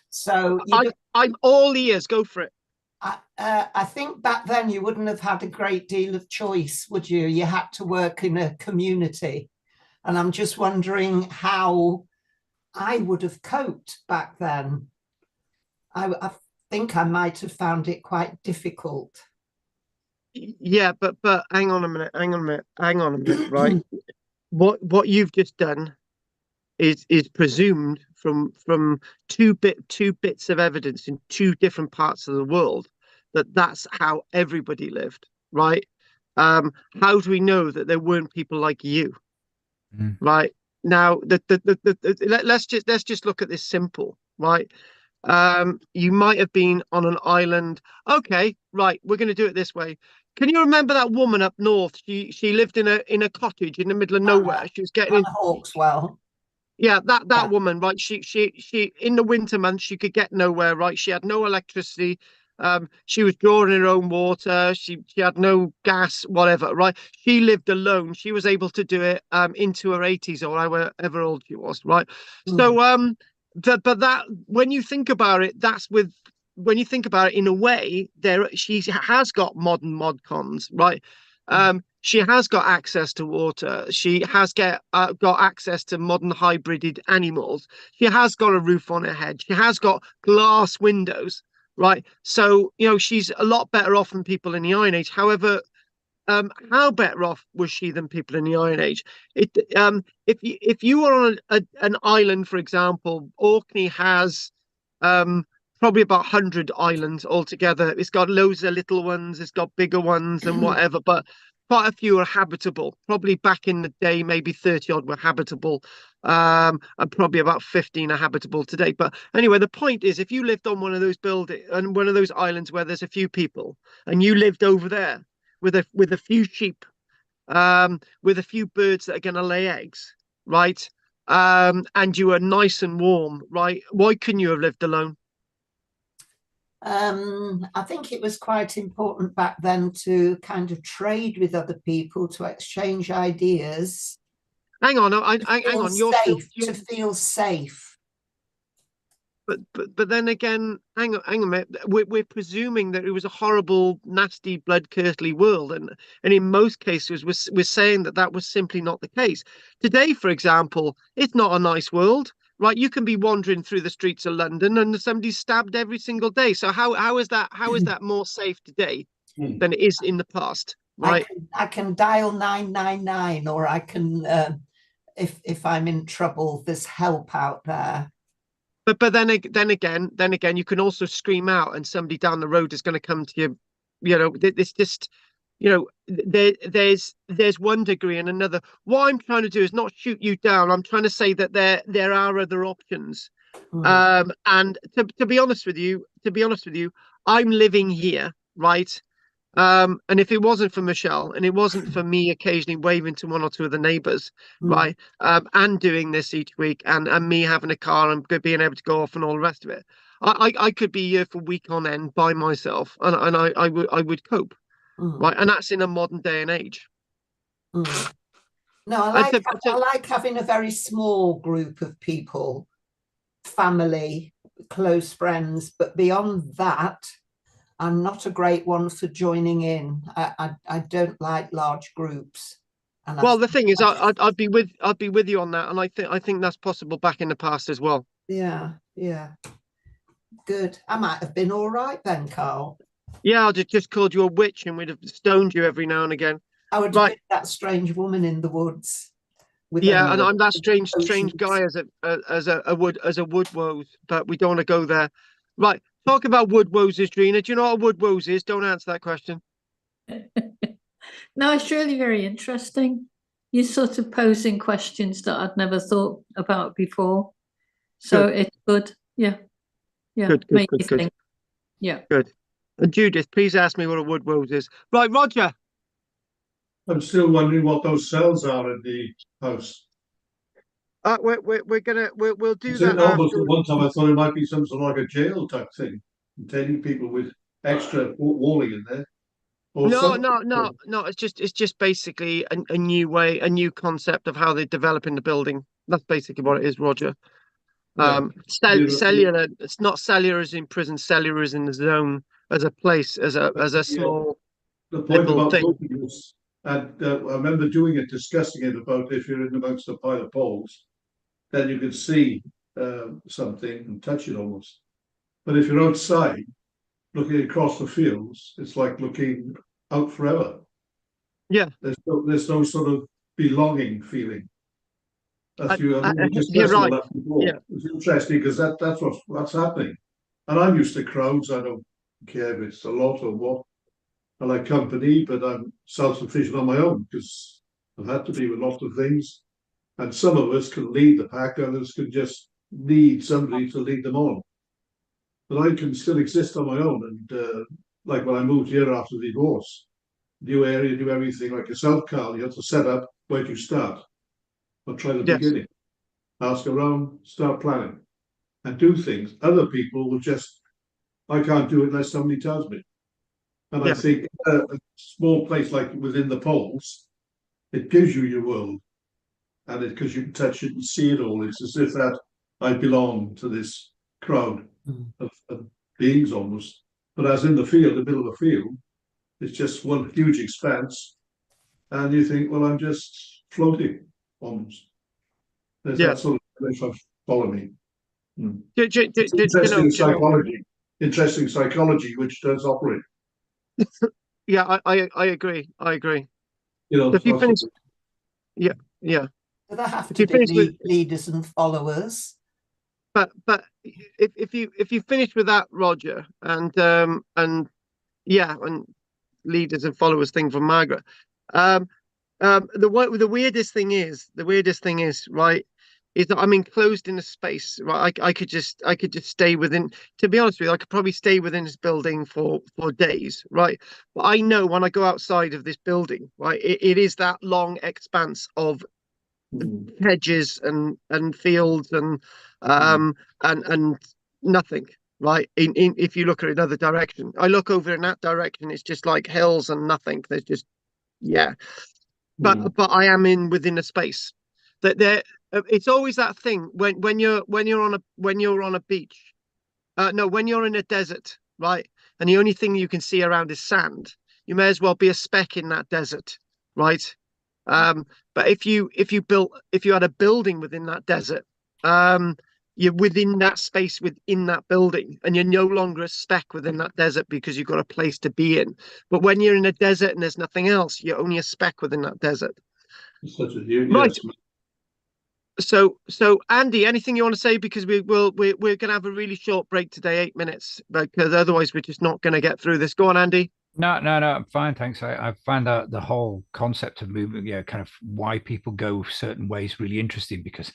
[SPEAKER 4] So
[SPEAKER 1] I'm all ears. Go for it.
[SPEAKER 4] I think back then you wouldn't have had a great deal of choice, would you? You had to work in a community. And I'm just wondering how I would have coped back then. I think I might have found it quite difficult.
[SPEAKER 1] Yeah, but hang on a minute, right? What you've just done is presumed from two bits of evidence in two different parts of the world that's how everybody lived, right? How do we know that there weren't people like you? Right now, let's just look at this simple, right? You might have been on an island. Okay, right, we're going to do it this way. Can you remember that woman up north? She lived in a cottage in the middle of nowhere. She was getting in
[SPEAKER 4] Hawkswell.
[SPEAKER 1] Yeah, that woman, right? She in the winter months she could get nowhere, right? She had no electricity. She was drawing her own water. She had no gas, whatever, right? She lived alone. She was able to do it into her 80s or however old she was, right? So but that, when you think about it, when you think about it in a way, she has got modern mod cons, right? She has got access to water. She has got access to modern hybrided animals. She has got a roof on her head. She has got glass windows, right? So, she's a lot better off than people in the Iron Age. However, how better off was she than people in the Iron Age? If you were on an island, for example, Orkney has probably about 100 islands altogether. It's got loads of little ones, it's got bigger ones and whatever, but quite a few are habitable. Probably back in the day, maybe 30 odd were habitable, and probably about 15 are habitable today. But anyway, the point is, if you lived on one of those one of those islands where there's a few people, and you lived over there with a few sheep, with a few birds that are going to lay eggs, right? And you were nice and warm, right? Why couldn't you have lived alone?
[SPEAKER 4] I think it was quite important back then to kind of trade with other people, to exchange ideas.
[SPEAKER 1] Hang on, hang on.
[SPEAKER 4] To feel safe.
[SPEAKER 1] But then again, hang on a minute. We're presuming that it was a horrible, nasty, blood-curdling world, and in most cases, we're saying that was simply not the case. Today, for example, it's not a nice world. Right, you can be wandering through the streets of London and somebody's stabbed every single day. So how is that more safe today than it is in the past? Right,
[SPEAKER 4] I can dial 999, or I can, if I'm in trouble, there's help out there.
[SPEAKER 1] But then again, you can also scream out, and somebody down the road is going to come to you. It's just. There's one degree and another. What I'm trying to do is not shoot you down. I'm trying to say that there are other options. And to be honest with you, I'm living here, right? And if it wasn't for Michelle, and it wasn't for me occasionally waving to one or two of the neighbours, right, and doing this each week, and me having a car and being able to go off and all the rest of it, I could be here for week on end by myself, and I would cope. Right, and that's in a modern day and age.
[SPEAKER 4] No, I like having a very small group of people, family, close friends, but beyond that, I'm not a great one for joining in. I don't like large groups. And
[SPEAKER 1] well, the thing is, I'd be with you on that, and I think that's possible back in the past as well.
[SPEAKER 4] Yeah, yeah. Good. I might have been all right then, Karl.
[SPEAKER 1] Yeah, I'd have just called you a witch, and we'd have stoned you every now and again.
[SPEAKER 4] I would have been that strange woman in the woods.
[SPEAKER 1] Yeah, and I'm that strange guy as a wood woes, but we don't want to go there. Right, talk about wood woses, Drina. Do you know what a wood wose is? Don't answer that question.
[SPEAKER 3] No, it's really very interesting. You're sort of posing questions that I'd never thought about before. So it's good. Yeah. Yeah.
[SPEAKER 1] Good.
[SPEAKER 3] Yeah.
[SPEAKER 1] Good. And Judith, please ask me what a wood wose is. Right, Roger.
[SPEAKER 2] I'm still wondering what those cells are in the house.
[SPEAKER 1] We'll do that.
[SPEAKER 2] Almost at one time I thought it might be some sort of like a jail type thing, containing people with extra walling in there.
[SPEAKER 1] No. It's just basically a new concept of how they're developing the building. That's basically what it is, Roger. Cellular. It's not cellular as in prison. Cellular as in the zone, as a place, as a small.
[SPEAKER 2] The point about looking is, and I remember discussing it about if you're in amongst a pile of poles, then you can see something and touch it almost. But if you're outside, looking across the fields, it's like looking out forever.
[SPEAKER 1] Yeah.
[SPEAKER 2] There's no sort of belonging feeling. You're
[SPEAKER 1] right.
[SPEAKER 2] Yeah. It's interesting because that's what's happening. And I'm used to crowds. I don't care if it's a lot or what. I like company, but I'm self-sufficient on my own because I've had to be with lots of things. And some of us can lead the pack, others can just need somebody to lead them on. But I can still exist on my own. And like when I moved here after the divorce, new area, new everything, like yourself, Karl, you have to set up where do you start. Or try the beginning. Ask around, start planning, and do things. Other people will just, I can't do it unless somebody tells me. And I think a small place like within the poles, it gives you your world. And because you can touch it and see it all, it's as if that I belong to this crowd of beings almost. But as in the field, the middle of the field, it's just one huge expanse. And you think, well, I'm just floating almost. There's that sort of follow me. Interesting psychology, which does operate.
[SPEAKER 1] Yeah, I agree.
[SPEAKER 2] If you finish,
[SPEAKER 1] yeah.
[SPEAKER 4] Do there have to be leaders and followers?
[SPEAKER 1] But if you finish with that, Roger, and leaders and followers thing from Margaret, the weirdest thing is right, is that I'm enclosed in a space. Right, I could just stay within. To be honest with you, I could probably stay within this building for days. Right, but I know when I go outside of this building, right, it is that long expanse of hedges and fields and nothing. Right, if you look at another direction, I look over in that direction, it's just like hills and nothing. There's just but I am within a space that there. It's always that thing when you're on a beach, when you're in a desert, right, and the only thing you can see around is sand. You may as well be a speck in that desert, right? But if you had a building within that desert, you're within that space within that building, and you're no longer a speck within that desert because you've got a place to be in. But when you're in a desert and there's nothing else, you're only a speck within that desert. Right. So Andy, anything you want to say? Because we're going to have a really short break today, 8 minutes, because otherwise we're just not going to get through this. Go on, Andy.
[SPEAKER 5] No, I'm fine, thanks. I find out the whole concept of movement, kind of why people go certain ways really interesting, because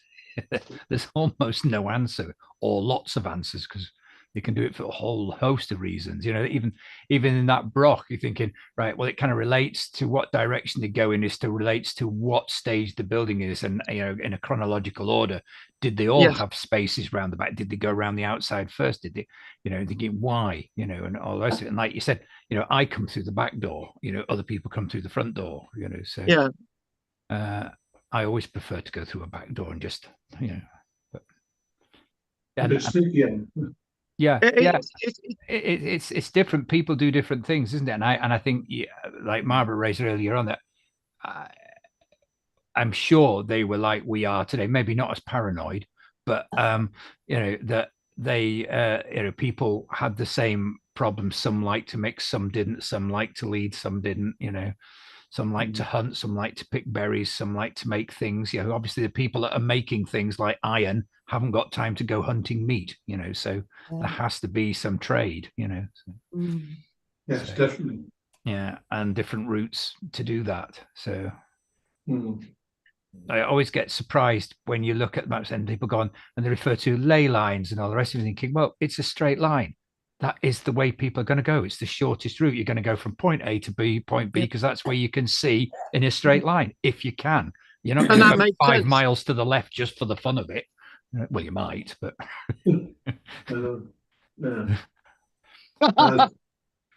[SPEAKER 5] there's almost no answer or lots of answers, because they can do it for a whole host of reasons. Even in that Broch, you're thinking, right, well, it kind of relates to what direction they go in, relates to what stage the building is, and in a chronological order. Did they all have spaces around the back? Did they go around the outside first? Did they, thinking why, and all the rest of it. And like you said, I come through the back door, other people come through the front door, so I always prefer to go through a back door and just, you know. But, yeah, it's different. People do different things, isn't it? And I think, yeah, like Barbara raised earlier on, that I'm sure they were like we are today. Maybe not as paranoid, but you know, that they you know, people had the same problems. Some liked to mix, some didn't. Some liked to lead, some didn't. You know, some like to hunt, some like to pick berries, some like to make things. You know, obviously the people that are making things like iron haven't got time to go hunting meat. You know, so there has to be some trade. You know. So,
[SPEAKER 2] yes, definitely.
[SPEAKER 5] Yeah, and different routes to do that. So. I always get surprised when you look at maps and people go on and they refer to ley lines and all the rest of it, thinking, well, it's a straight line. That is the way people are going to go. It's the shortest route. You're going to go from point A to B, point B, because that's where you can see in a straight line, if you can. You're not going to go 5 miles to the left just for the fun of it. Well, you might, but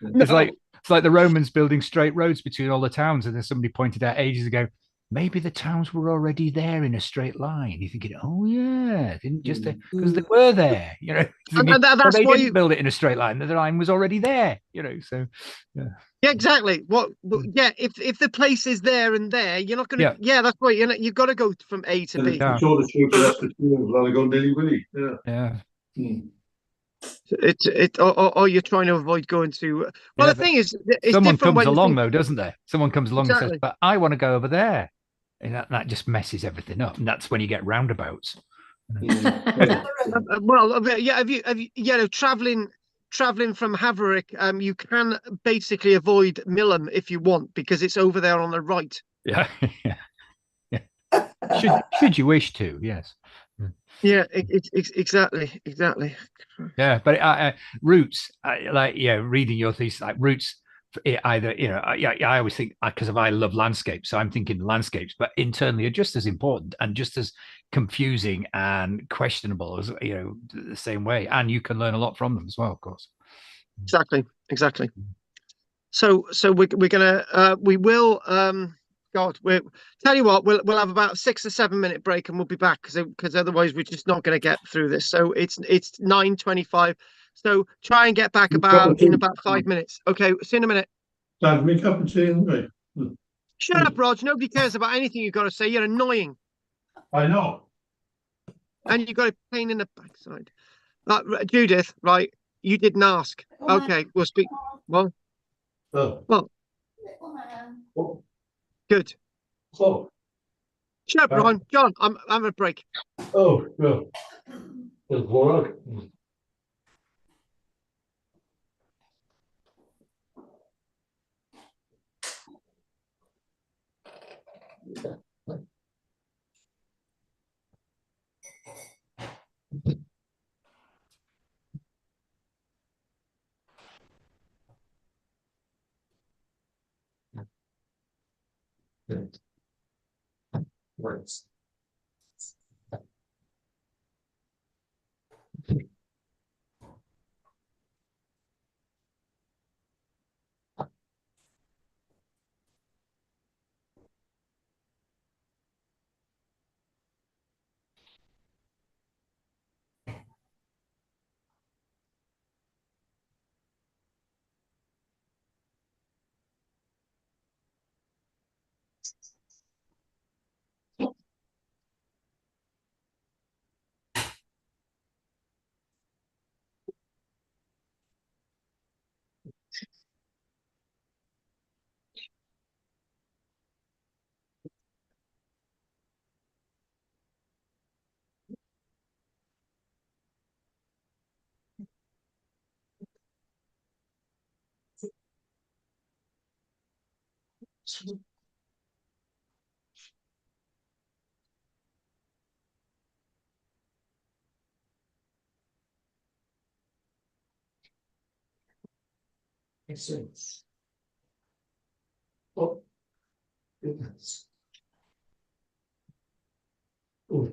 [SPEAKER 5] it's like the Romans building straight roads between all the towns, and then somebody pointed out ages ago, maybe the towns were already there in a straight line. You're thinking, oh yeah, didn't just because they were there, you know. Thinking,
[SPEAKER 1] that's
[SPEAKER 5] they
[SPEAKER 1] why
[SPEAKER 5] didn't build it in a straight line. The line was already there, you know. So
[SPEAKER 1] yeah, exactly. Yeah, if the place is there and there, you're not gonna. Yeah, that's why you've got to go from A to B. Or you're trying to avoid going to. Well, the thing is, it's
[SPEAKER 5] someone
[SPEAKER 1] different
[SPEAKER 5] comes
[SPEAKER 1] when
[SPEAKER 5] along, though, doesn't there? Someone comes along and says, "But I want to go over there," and that just messes everything up. And that's when you get roundabouts.
[SPEAKER 1] Well, yeah. Have you traveling from Haverick? You can basically avoid Milham if you want, because it's over there on the right.
[SPEAKER 5] Yeah. Should you wish to? Yes.
[SPEAKER 1] Yeah, exactly.
[SPEAKER 5] Yeah, but routes, reading your thesis, like routes, either, you know, I always think, because I love landscapes, so I'm thinking landscapes, but internally are just as important and just as confusing and questionable as, you know, the same way, and you can learn a lot from them as well, of course.
[SPEAKER 1] Exactly. So we're gonna we will we tell you what, we'll have about a 6 or 7 minute break and we'll be back, because otherwise we're just not going to get through this. So it's 9:25. So try and get back in about 5 minutes. Okay, see you in a minute.
[SPEAKER 2] Dad, make up and say anyway.
[SPEAKER 1] Shut up, Rog. Nobody cares about anything you've got to say. You're annoying.
[SPEAKER 2] I know.
[SPEAKER 1] And you've got a pain in the backside. Judith, right? You didn't ask. Okay, we'll speak. Well. Well. Good.
[SPEAKER 2] Oh.
[SPEAKER 1] Shut up, Ron. John, I'm having a break.
[SPEAKER 2] Oh, yeah. It's all right. Words. Excellent. Oh, goodness. Oh.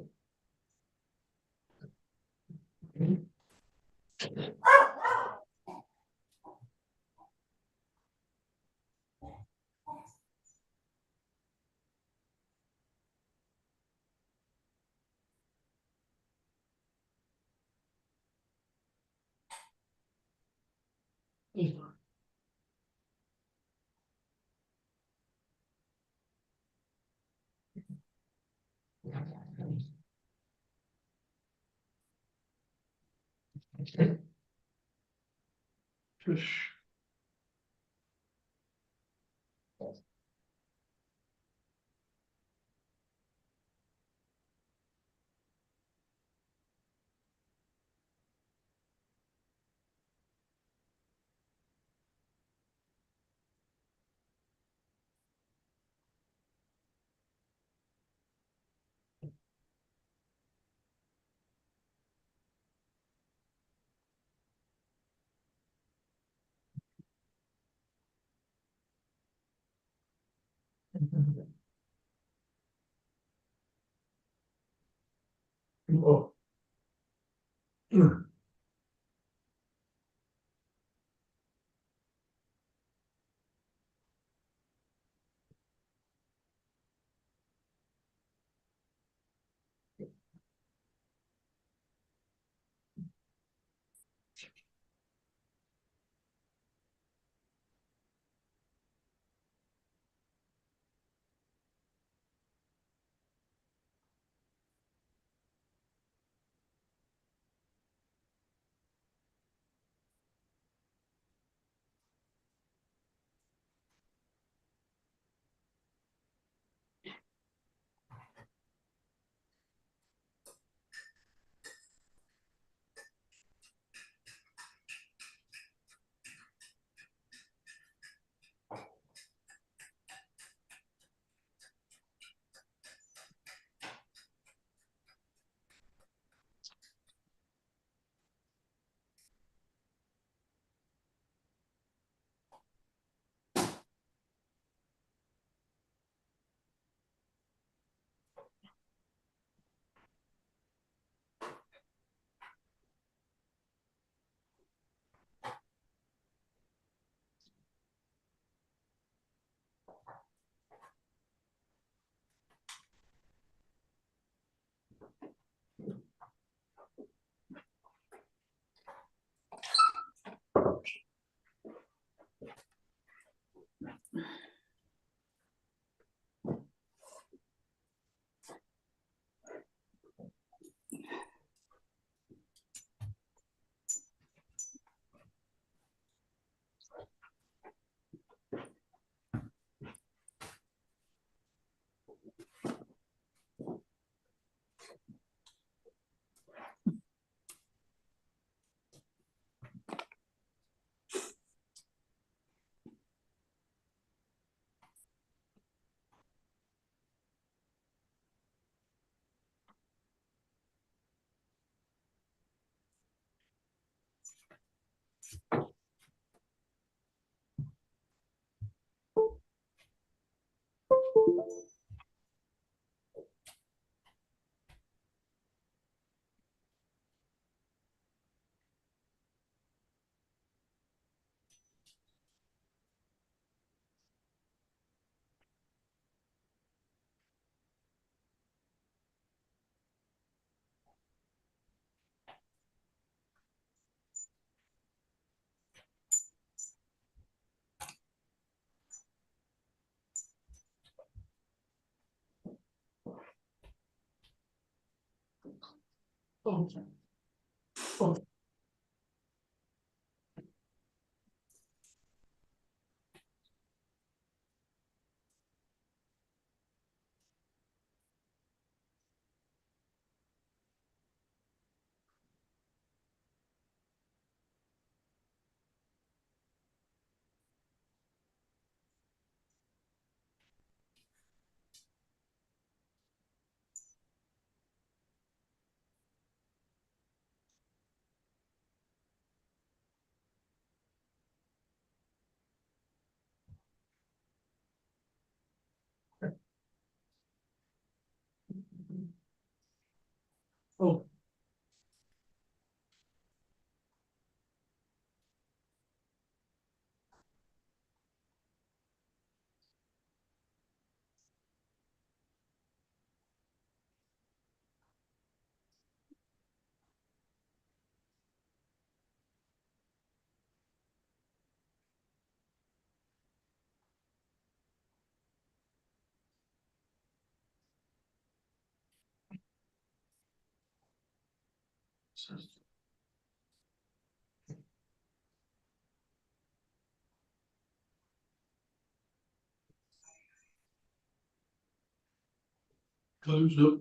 [SPEAKER 2] Closed up.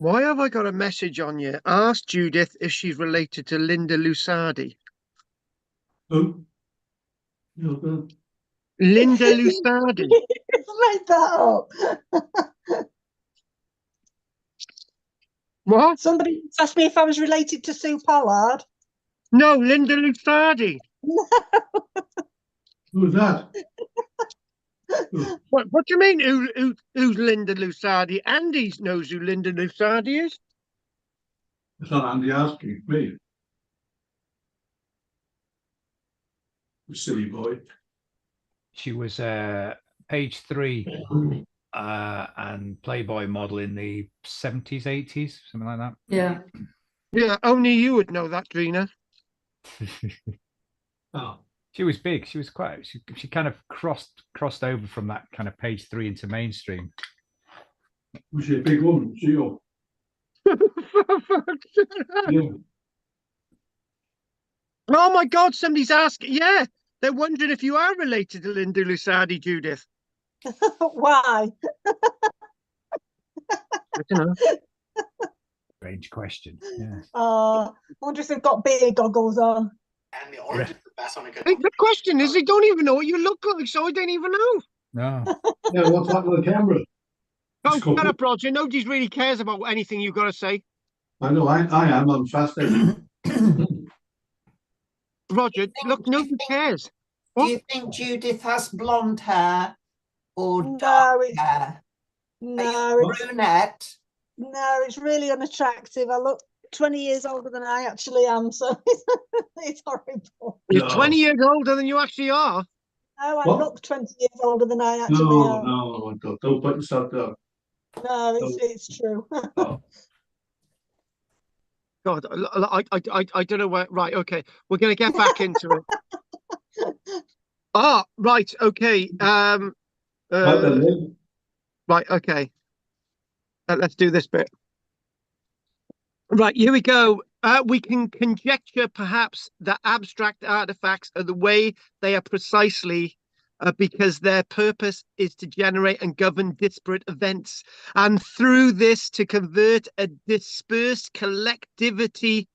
[SPEAKER 1] Why have I got a message on you? Ask Judith if she's related to Linda Lusardi.
[SPEAKER 2] Oh.
[SPEAKER 1] Linda Lusardi.
[SPEAKER 6] Made that up.
[SPEAKER 1] What?
[SPEAKER 6] Somebody asked me if I was related to Sue Pollard.
[SPEAKER 1] No, Linda Lusardi.
[SPEAKER 2] Who's that?
[SPEAKER 1] What do you mean? Who's Linda Lusardi? Andy knows who Linda Lusardi is.
[SPEAKER 2] It's not Andy asking me. Silly boy.
[SPEAKER 5] She was page 3 and Playboy model in the 70s, 80s, something like that.
[SPEAKER 3] Yeah.
[SPEAKER 1] Yeah, only you would know that, Trina.
[SPEAKER 2] Oh.
[SPEAKER 5] She was big. She was quite. She kind of crossed over from that kind of page 3 into mainstream.
[SPEAKER 2] Was she a big woman? She or? Yeah.
[SPEAKER 1] Oh my God! Somebody's asking. Yeah, they're wondering if you are related to Linda Lusardi, Judith.
[SPEAKER 6] Why?
[SPEAKER 1] I don't know.
[SPEAKER 5] Strange question. Yeah.
[SPEAKER 6] I wonder if they've got beer goggles on.
[SPEAKER 7] And the origin of Masonic
[SPEAKER 1] Hey, the question is, they don't even know what you look like, so I don't even know.
[SPEAKER 5] No.
[SPEAKER 2] Yeah, what's happened to the camera?
[SPEAKER 1] Oh, shut up, Roger. Nobody really cares about anything you've got to say.
[SPEAKER 2] I know, I am. I'm fascinated.
[SPEAKER 1] Roger, look, nobody cares.
[SPEAKER 4] Do you think Judith has blonde hair or
[SPEAKER 6] No,
[SPEAKER 4] dark hair?
[SPEAKER 6] No, it's,
[SPEAKER 4] brunette?
[SPEAKER 6] no, it's really unattractive. I look 20 years older than I actually am, so it's horrible.
[SPEAKER 1] You're
[SPEAKER 2] No.
[SPEAKER 1] 20 years older than you actually are.
[SPEAKER 6] No, I
[SPEAKER 2] What?
[SPEAKER 6] look 20 years older than I actually
[SPEAKER 2] No,
[SPEAKER 6] am.
[SPEAKER 2] no, don't put yourself down.
[SPEAKER 6] No, it's true.
[SPEAKER 2] Oh.
[SPEAKER 1] God, I don't know where. Right, okay, we're going to get back into it. Ah, right, okay.
[SPEAKER 2] Right then, Lynn.
[SPEAKER 1] Right, okay. Let's do this bit. Right, here we go. We can conjecture perhaps that abstract artifacts are the way they are precisely because their purpose is to generate and govern disparate events, and through this to convert a dispersed collectively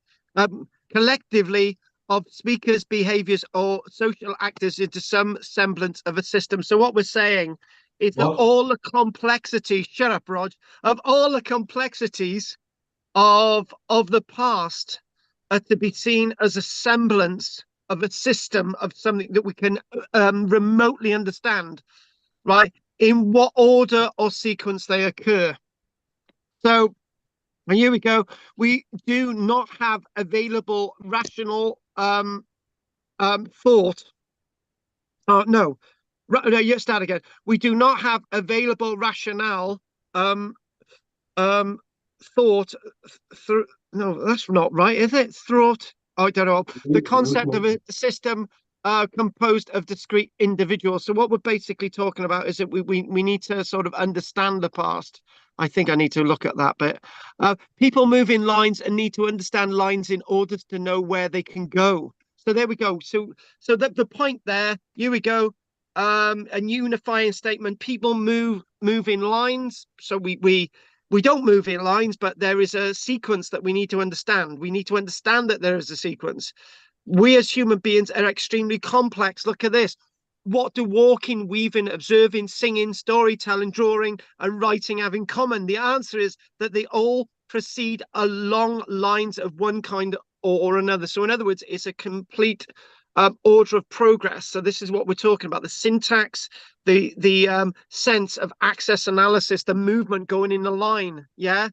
[SPEAKER 1] of speakers, behaviors, or social actors into some semblance of a system. So what we're saying is that all the complexity, shut up, Rog, of all the complexities of the past are to be seen as a semblance of a system of something that we can remotely understand, right? In what order or sequence they occur. So, and here we go. We do not have available rational thought. No, you start again. We do not have available rationale thought through. No, that's not right, is it? Thought. I don't know. The concept of a system composed of discrete individuals. So what we're basically talking about is that we need to sort of understand the past. I think I need to look at that bit. People move in lines and need to understand lines in order to know where they can go. So there we go. So the point there, here we go. A unifying statement. People move in lines. So we don't move in lines, but there is a sequence that we need to understand. We need to understand that there is a sequence. We as human beings are extremely complex. Look at this. What do walking, weaving, observing, singing, storytelling, drawing, and writing have in common? The answer is that they all proceed along lines of one kind or another. So in other words, it's a complete order of progress. So this is what we're talking about: the syntax, the sense of access analysis, the movement going in a line. Yeah.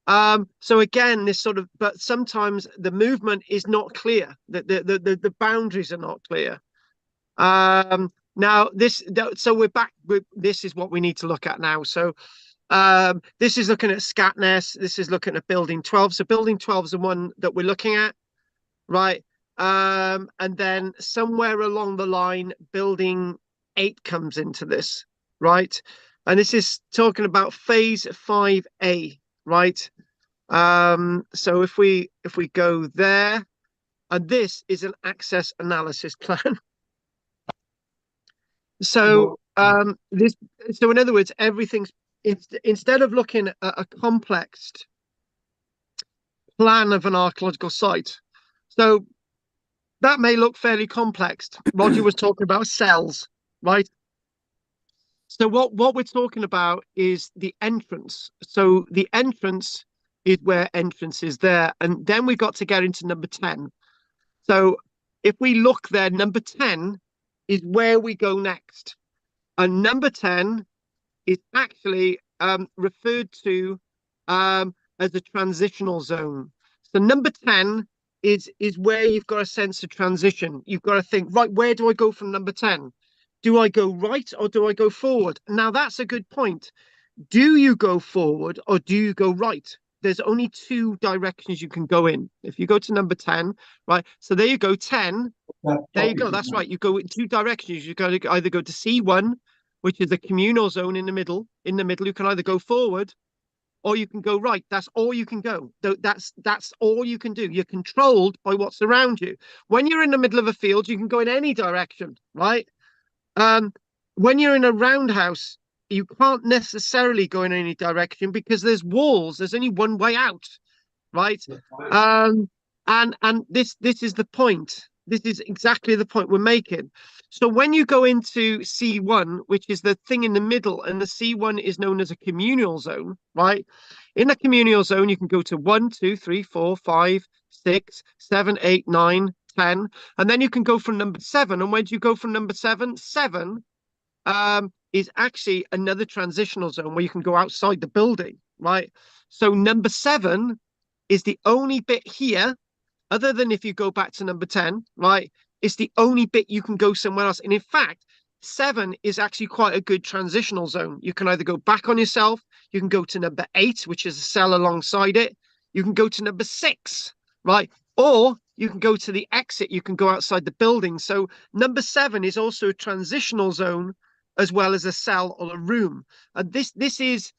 [SPEAKER 1] So again, this sort of, but sometimes the movement is not clear. The boundaries are not clear. Now so we're back. This is what we need to look at now. So This is looking at Scatness. This is looking at building 12. So building 12 is the one that we're looking at, right? And then somewhere along the line, building 8 comes into this, right? And this is talking about phase 5A, right? So if we go there, and this is an access analysis plan. So so in other words, everything's instead of looking at a complex plan of an archaeological site. So that may look fairly complex. Roger was talking about cells, right? So what we're talking about is the entrance. So the entrance is where entrance is there. And then we've got to get into number 10. So if we look there, number 10 is where we go next. And number 10 is actually referred to as a transitional zone. So number 10 is where you've got a sense of transition. You've got to think, right, where do I go from number 10? Do I go right or do I go forward? Now, that's a good point. Do you go forward or do you go right? There's only 2 directions you can go in. If you go to number 10, right? So there you go, 10. There you go. That's right. You go in 2 directions. You got to either go to C1, which is the communal zone in the middle. In the middle, you can either go forward or you can go right. That's all you can go. That's all you can do. You're controlled by what's around you. When you're in the middle of a field, you can go in any direction, right? When you're in a roundhouse, you can't necessarily go in any direction because there's walls. There's only one way out, right? And this is the point. This is exactly the point we're making. So when you go into C1, which is the thing in the middle, and the C1 is known as a communal zone, right? In the communal zone, you can go to 1, 2, 3, 4, 5, 6, 7, 8, 9, 10, and then you can go from number 7. And when do you go from number 7? 7 is actually another transitional zone where you can go outside the building, right? So number 7 is the only bit here, other than if you go back to number 10, right? It's the only bit you can go somewhere else. And in fact, 7 is actually quite a good transitional zone. You can either go back on yourself, you can go to number 8, which is a cell alongside it. You can go to number 6, right? Or you can go to the exit, you can go outside the building. So number 7 is also a transitional zone as well as a cell or a room. And this is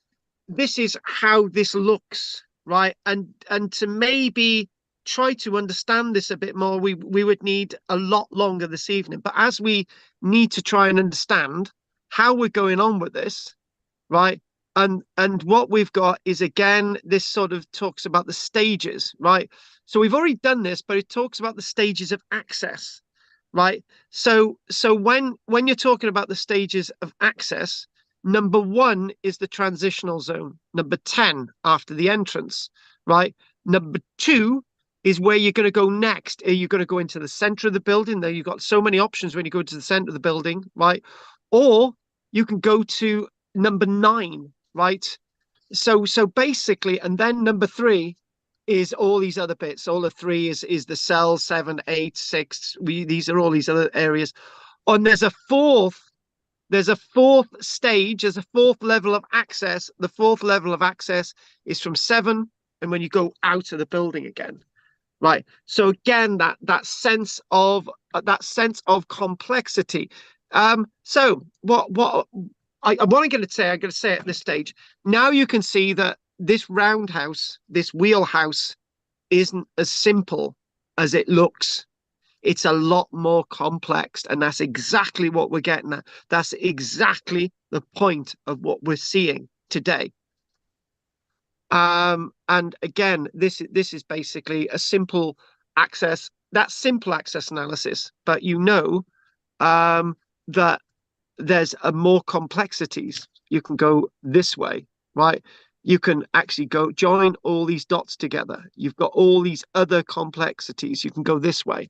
[SPEAKER 1] how this looks, right? And to maybe try to understand this a bit more, we would need a lot longer this evening. But as we need to try and understand how we're going on with this, right? And what we've got is, again, this sort of talks about the stages, right? So we've already done this, but it talks about the stages of access, right? So when you're talking about the stages of access, number 1 is the transitional zone. Number 10 after the entrance, right? Number 2 is where you're going to go next. Are you going to go into the center of the building? There you've got so many options when you go to the center of the building, right? Or you can go to number 9, right? So basically, and then number 3 is all these other bits. All of 3 is the cell, 7, 8, 6. These are all these other areas. And there's a fourth stage, there's a 4th level of access. The 4th level of access is from 7, and when you go out of the building again. Right. So again, that sense of complexity. So what I'm going to say at this stage. Now you can see that this roundhouse, this wheelhouse, isn't as simple as it looks. It's a lot more complex, and that's exactly what we're getting at. That's exactly the point of what we're seeing today. And again, this is basically a simple access analysis, but that there's more complexities. You can go this way, right? You can actually go join all these dots together. You've got all these other complexities. You can go this way.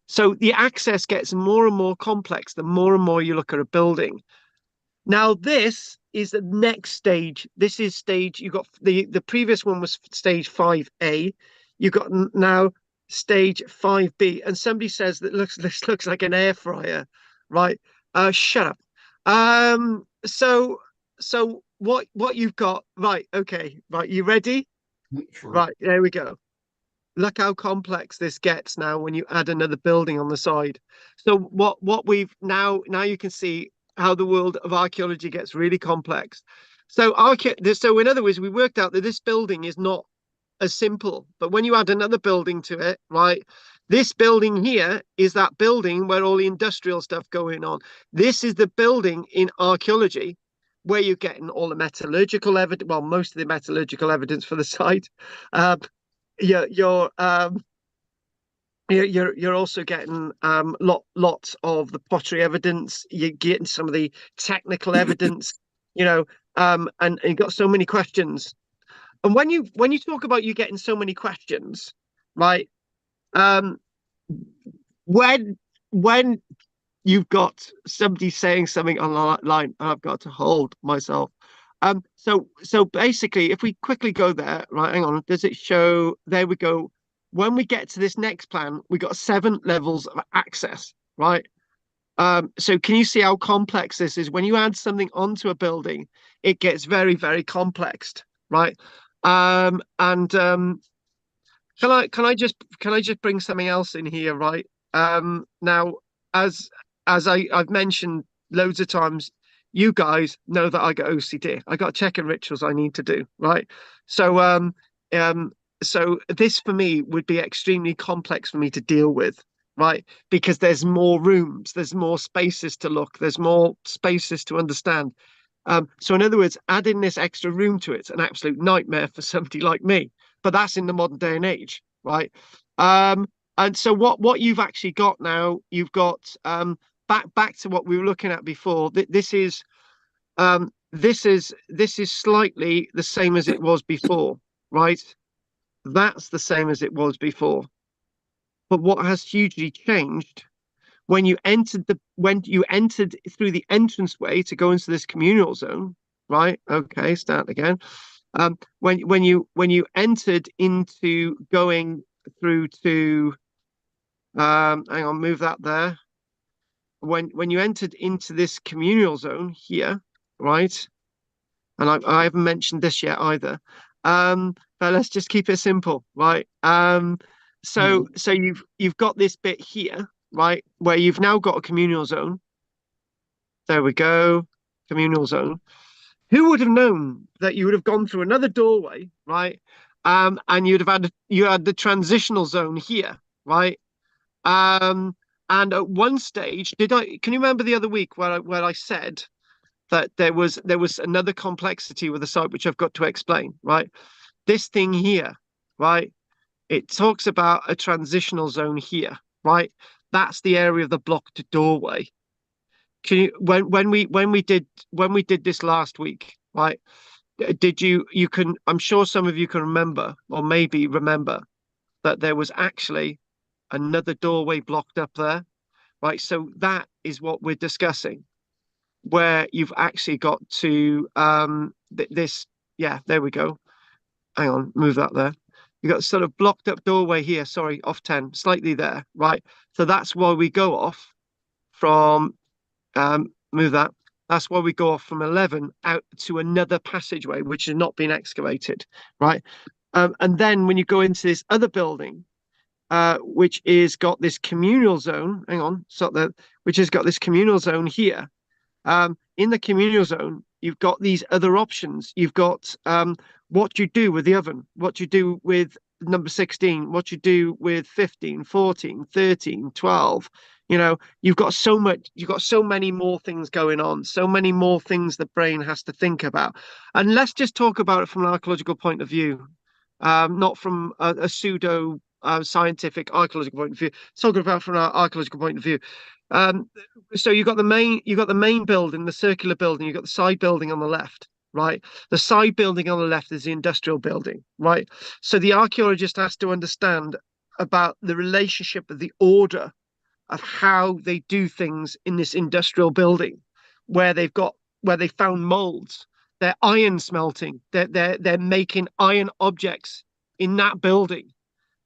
[SPEAKER 1] So the access gets more and more complex the more and more you look at a building. Now, this is the next stage. This is stage, you got the previous one was stage 5A. You got now stage 5B. And somebody says that this looks like an air fryer, right? Shut up. So what you've got, right? Okay, right. You ready?
[SPEAKER 2] Literally.
[SPEAKER 1] Right, there we go. Look how complex this gets now when you add another building on the side. So what we've now you can see how the world of archaeology gets really complex. So so in other words, we worked out that this building is not as simple, but when you add another building to it, right? This building here is that building where all the industrial stuff going on. This is the building in archaeology where you're getting all the metallurgical evidence, well, most of the metallurgical evidence for the site. You're you're also getting lots of the pottery evidence. You're getting some of the technical evidence, and you got so many questions. And when you talk about you getting so many questions, right? When you've got somebody saying something online, and I've got to hold myself. So basically, if we quickly go there, right? Hang on, does it show? There we go. When we get to this next plan, we got 7 levels of access, right? So can you see how complex this is? When you add something onto a building, it gets very, very complex, right? Can I just bring something else in here, right? Now, as I've mentioned loads of times, you guys know that I got OCD. I got checking rituals I need to do, right? So so this for me would be extremely complex for me to deal with, right? Because there's more rooms, there's more spaces to look, there's more spaces to understand. So in other words, adding this extra room to it's an absolute nightmare for somebody like me. But that's in the modern day and age, right? And so what you've actually got now, you've got back to what we were looking at before. This is slightly the same as it was before, right? That's the same as it was before. But what has hugely changed when you entered through the entranceway to go into this communal zone, right? Okay, start again. When you entered into going through to hang on, move that there. When you entered into this communal zone here, right? And I haven't mentioned this yet either. But let's just keep it simple, right? So you've got this bit here, right, where you've now got a communal zone. There we go, communal zone. Who would have known that you would have gone through another doorway, right? And you had the transitional zone here, right? And at one stage, can you remember the other week where I said that there was another complexity with the site which I've got to explain, right? This thing here, right? It talks about a transitional zone here, right? That's the area of the blocked doorway. Can you when we did this last week, right? I'm sure some of you can remember, or maybe remember, that there was actually another doorway blocked up there, right? So that is what we're discussing, where you've actually got to this. Yeah, there we go. Hang on, move that there. You got sort of blocked up doorway here. Sorry, off 10, slightly there, right? So that's why we go off from move that. That's why we go off from 11 out to another passageway which has not been excavated, right? And then when you go into this other building, which is got this communal zone. Hang on, which has got this communal zone here. In the communal zone, you've got these other options. You've got what you do with the oven, what you do with number 16, what you do with 15, 14, 13, 12. You've got so many more things going on, so many more things the brain has to think about. And let's just talk about it from an archaeological point of view, not from a pseudo scientific archaeological point of view. Talking about from an archaeological point of view. So you've got the main building, the circular building. You've got the side building on the left, right? The side building on the left is the industrial building, right? So the archaeologist has to understand about the relationship of the order of how they do things in this industrial building, where they found molds. They're iron smelting. They're making iron objects in that building,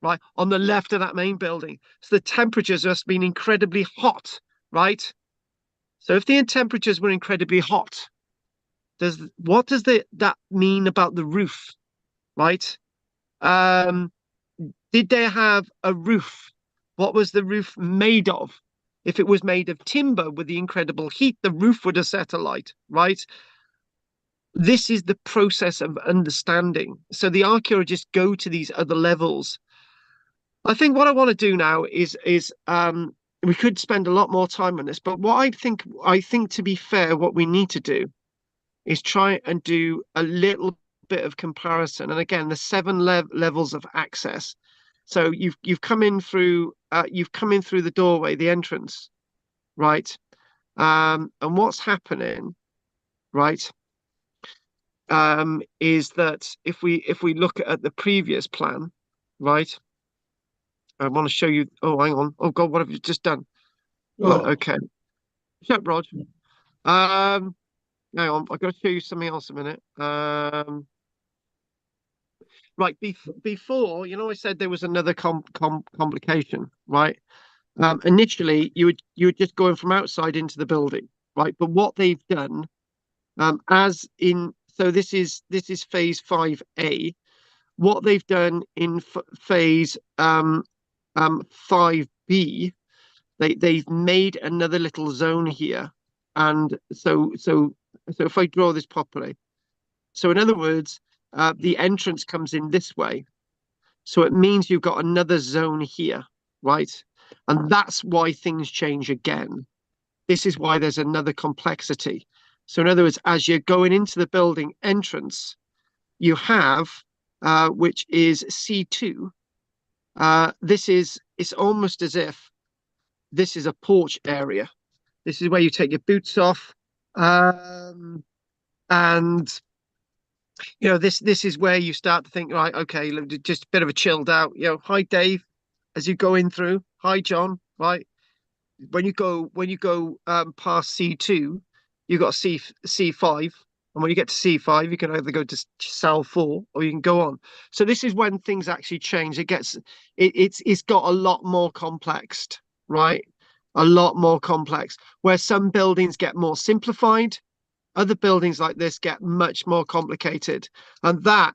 [SPEAKER 1] right, on the left of that main building. So the temperatures must have been incredibly hot, right? So if the temperatures were incredibly hot, what does that mean about the roof, right? Did they have a roof? What was the roof made of? If it was made of timber with the incredible heat, the roof would have set alight, right? This is the process of understanding. So the archaeologists go to these other levels. I think what I want to do now is we could spend a lot more time on this, but what I think to be fair, what we need to do is try and do a little bit of comparison. And again, the 7 levels of access. So you've come in through the doorway, the entrance, right? And what's happening, right? Is that if we look at the previous plan, right? I want to show you. Oh, hang on. Oh God, what have you just done? Oh, okay. Shut, Rod. Hang on. I've got to show you something else a minute. Right. Before, I said there was another complication, right? Initially, you were just going from outside into the building, right? But what they've done, so this is phase 5A. What they've done in phase 5B, they've made another little zone here, and so if I draw this properly, so in other words, the entrance comes in this way, so it means you've got another zone here, right? And that's why things change again. This is why there's another complexity. So in other words, as you're going into the building entrance, you have which is C2. It's almost as if this is a porch area. This is where you take your boots off, and this is where you start to think, right, okay, just a bit of a chilled out. Hi Dave, as you go in through. Hi John, right? When you go past C2, you got C5. And when you get to C5, you can either go to cell 4 or you can go on. So this is when things actually change. It's got a lot more complex, right? A lot more complex. Where some buildings get more simplified, other buildings like this get much more complicated. And that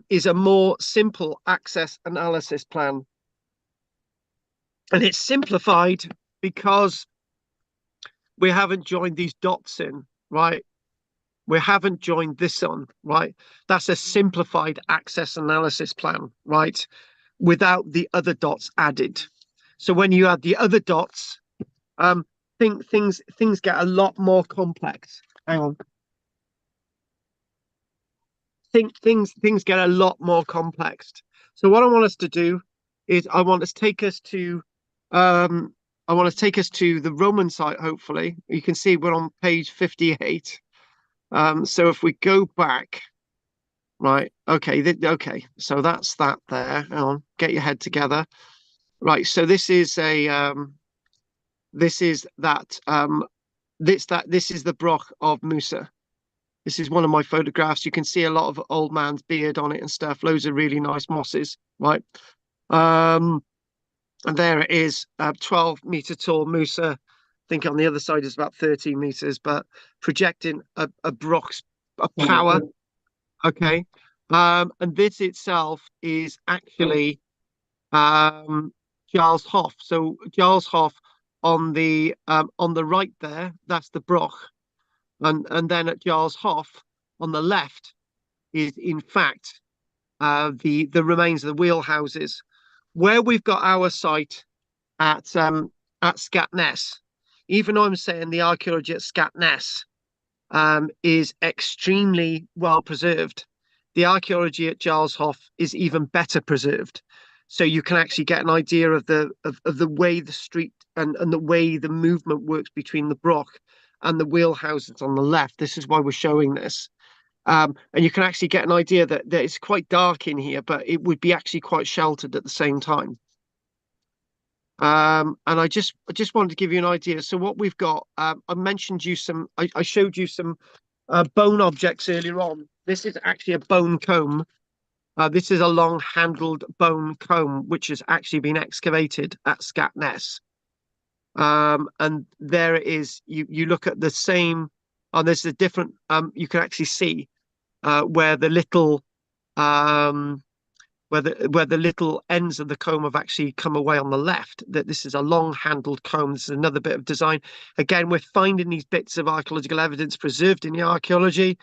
[SPEAKER 1] is a more simple access analysis plan. And it's simplified because we haven't joined these dots in, right? We haven't joined this on, right? That's a simplified access analysis plan, right? Without the other dots added. So when you add the other dots, things get a lot more complex. Hang on. Things get a lot more complex. So what I want us to do is I want to take us to the Roman site. Hopefully, you can see we're on page 58. So if we go back, right, okay, so that's that there. Hang on, get your head together. Right, so this is the Broch of Musa. This is one of my photographs. You can see a lot of old man's beard on it and stuff. Loads of really nice mosses, right? And there it is, 12-meter tall Musa. I think on the other side is about 13 meters, but projecting a Broch's power. Okay. And this itself is actually Giles Hof. So Giles Hof on the right there, that's the Broch. And then at Giles Hof on the left is in fact the remains of the wheelhouses. Where we've got our site at Scatness, even though I'm saying the archaeology at Scatness is extremely well preserved, the archaeology at Giles Hof is even better preserved. So you can actually get an idea of the way the street and the way the movement works between the Broch and the wheelhouses on the left. This is why we're showing this. And you can actually get an idea that it's quite dark in here, but it would be actually quite sheltered at the same time. And I just wanted to give you an idea. So what we've got, I mentioned you some, I showed you some bone objects earlier on. This is actually a bone comb. This is a long-handled bone comb, which has actually been excavated at Scatness. And there it is. You look at the same and there's a different. You can actually see where the little where the little ends of the comb have actually come away on the left. That this is a long-handled comb. This is another bit of design. Again, we're finding these bits of archaeological evidence preserved in the archaeology.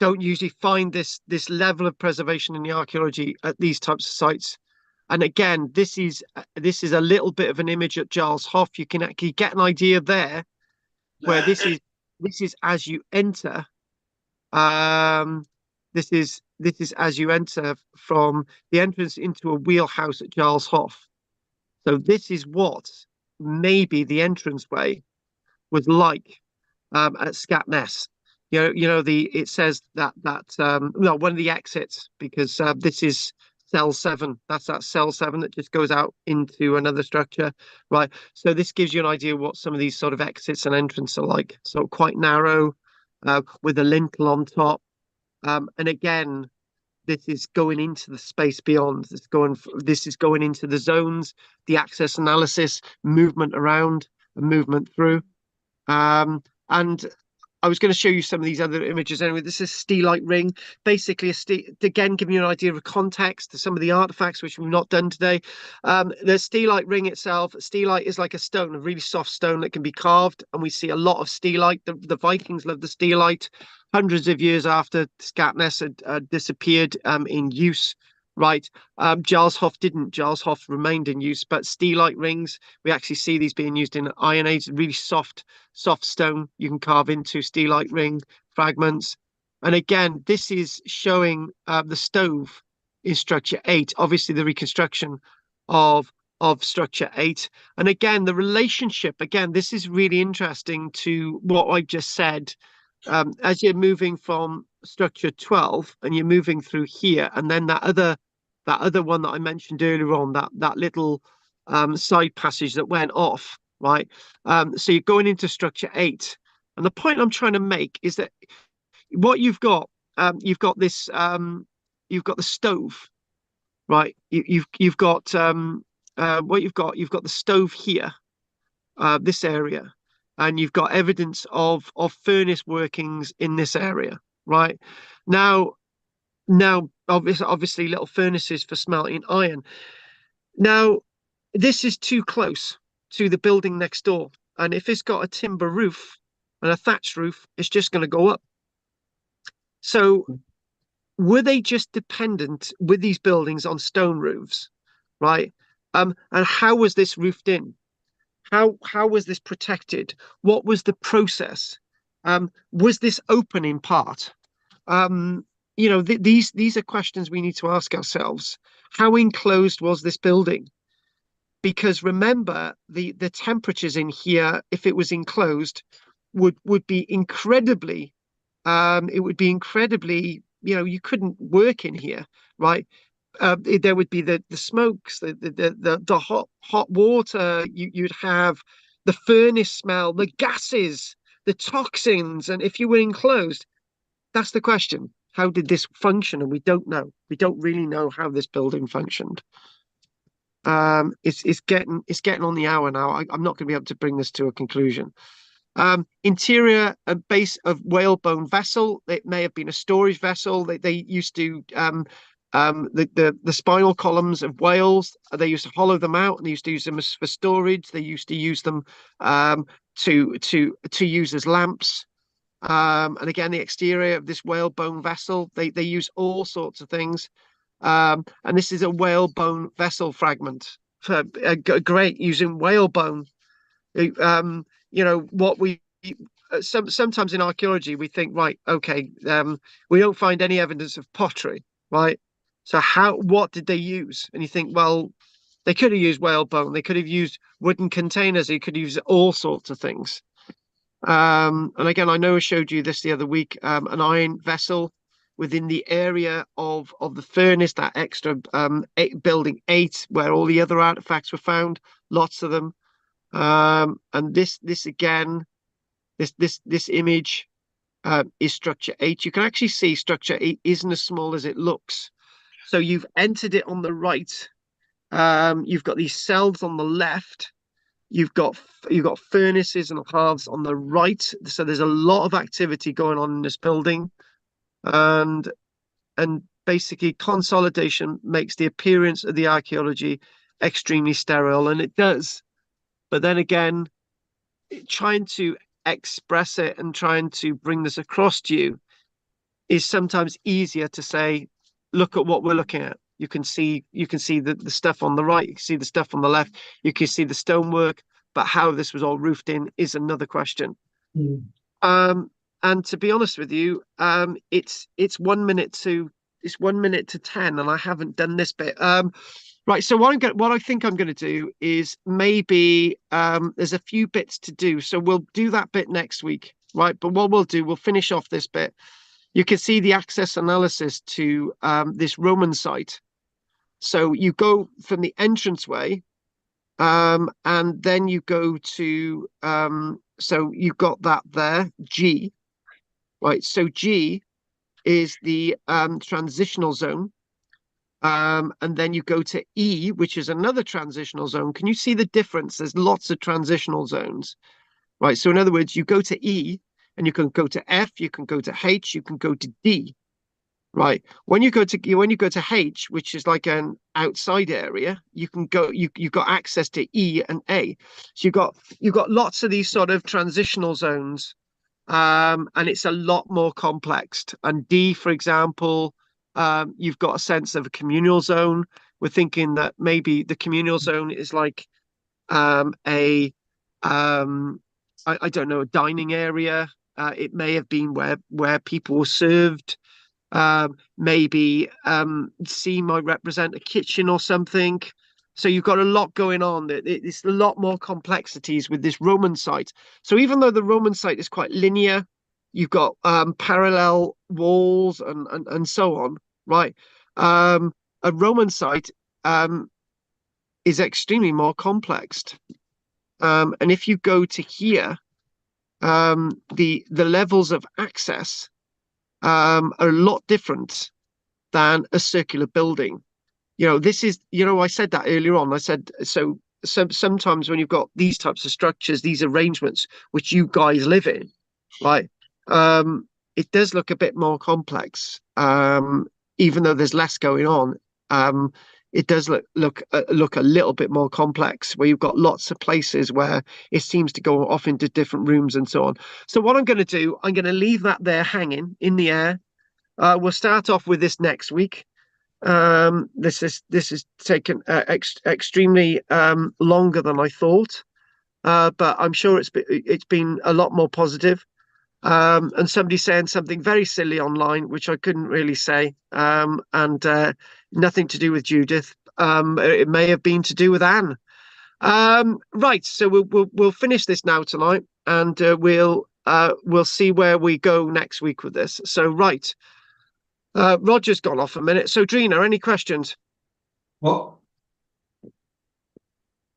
[SPEAKER 1] Don't usually find this level of preservation in the archaeology at these types of sites. And again, this is a little bit of an image at Giles Hoff. You can actually get an idea there, where this is as you enter. This is as you enter from the entrance into a wheelhouse at Giles Hoff. So this is what maybe the entranceway was like at Scatness. It says that one of the exits, because this is cell 7. That's that cell 7 that just goes out into another structure, right? So this gives you an idea what some of these sort of exits and entrances are like. So quite narrow, with a lintel on top. And again, this is going into the space beyond. This is going into the zones, the access analysis, movement around, and movement through. And I was going to show you some of these other images anyway. This is Steelite ring, basically again giving you an idea of context to some of the artifacts which we've not done today. The Steelite ring itself, Steelite is like a stone, a really soft stone that can be carved, and we see a lot of Steelite. The Vikings loved the Steelite. Hundreds of years after Scatness had disappeared in use, right? Giles Hoff didn't. Giles Hoff remained in use, but Steelite rings, we actually see these being used in Iron Age. Really soft stone you can carve into Steelite ring fragments. And again, this is showing the stove in structure 8, obviously the reconstruction of structure 8. And again, the relationship, again, this is really interesting to what I just said. As you're moving from structure 12 and you're moving through here, and then that other one that I mentioned earlier on, that little side passage that went off, right? So you're going into structure 8, and the point I'm trying to make is that what you've got this you've got the stove, right? You've got the stove here, this area, and you've got evidence of furnace workings in this area, right? Now obviously little furnaces for smelting iron. Now this is too close to the building next door, and if it's got a timber roof and a thatched roof, it's just going to go up. So were they just dependent with these buildings on stone roofs, right? And how was this roofed in? How was this protected? What was the process? Was this open in part? These are questions we need to ask ourselves. How enclosed was this building? Because remember, the temperatures in here, if it was enclosed, would be incredibly. It would be incredibly. You couldn't work in here, right? There would be the smokes, the hot water. You'd have the furnace smell, the gases, the toxins, and if you were enclosed, that's the question. How did this function? And we don't know. We don't really know how this building functioned. It's getting on the hour now. I'm not going to be able to bring this to a conclusion. Interior and base of whalebone vessel. It may have been a storage vessel. They used to the spinal columns of whales. They used to hollow them out, and they used to use them for storage. They used to use them to use as lamps. And again, the exterior of this whalebone vessel, they use all sorts of things. And this is a whalebone vessel fragment. Great, using whalebone. What we sometimes in archaeology we think, right, okay, we don't find any evidence of pottery, right? So what did they use? And you think, well, they could have used whalebone, they could have used wooden containers, they could use all sorts of things. And again, I know I showed you this the other week, an iron vessel within the area of the furnace, that extra building 8, where all the other artifacts were found, lots of them. And this again, this image is structure 8. You can actually see structure 8 isn't as small as it looks. So you've entered it on the right. You've got these cells on the left. You've got furnaces and hearths on the right, so there's a lot of activity going on in this building, and basically consolidation makes the appearance of the archaeology extremely sterile, and it does. But then again, trying to express it and trying to bring this across to you is sometimes easier to say, look at what we're looking at. You can see the stuff on the right, you can see the stuff on the left, you can see the stonework, but how this was all roofed in is another question. And to be honest with you, it's 1 minute to 10, and I haven't done this bit. Right, so what I think I'm going to do is maybe there's a few bits to do, so we'll do that bit next week, right? But what we'll finish off this bit. You can see the access analysis to this Roman site. So you go from the entranceway, and then you go to so you got that there, G, right? So G is the transitional zone. And then you go to E, which is another transitional zone. Can you see the difference? There's lots of transitional zones, right? So in other words, you go to E and you can go to F, you can go to H, you can go to D, right? When you go to H, which is like an outside area, you can go, you've got access to E and A. So you've got lots of these sort of transitional zones, and it's a lot more complex. And D, for example, you've got a sense of a communal zone. We're thinking that maybe the communal zone is like I don't know, a dining area. It may have been where people were served. Maybe C might represent a kitchen or something. So you've got a lot going on. It's a lot more complexities with this Roman site. So even though the Roman site is quite linear, you've got parallel walls and so on, right? A Roman site is extremely more complex. And if you go to here, the levels of access are a lot different than a circular building. This is, I said that earlier on. I said, so sometimes when you've got these types of structures, these arrangements, which you guys live in, right, it does look a bit more complex, even though there's less going on. It does look a little bit more complex, where you've got lots of places where it seems to go off into different rooms and so on. So what I'm going to do, I'm going to leave that there hanging in the air. We'll start off with this next week. This is taken extremely longer than I thought, but I'm sure it's been a lot more positive. And somebody saying something very silly online, which I couldn't really say, and nothing to do with Judith. It may have been to do with Anne. Right, so we'll finish this now tonight, and we'll see where we go next week with this. So right, Roger's gone off a minute. So Drina, any questions?
[SPEAKER 2] What?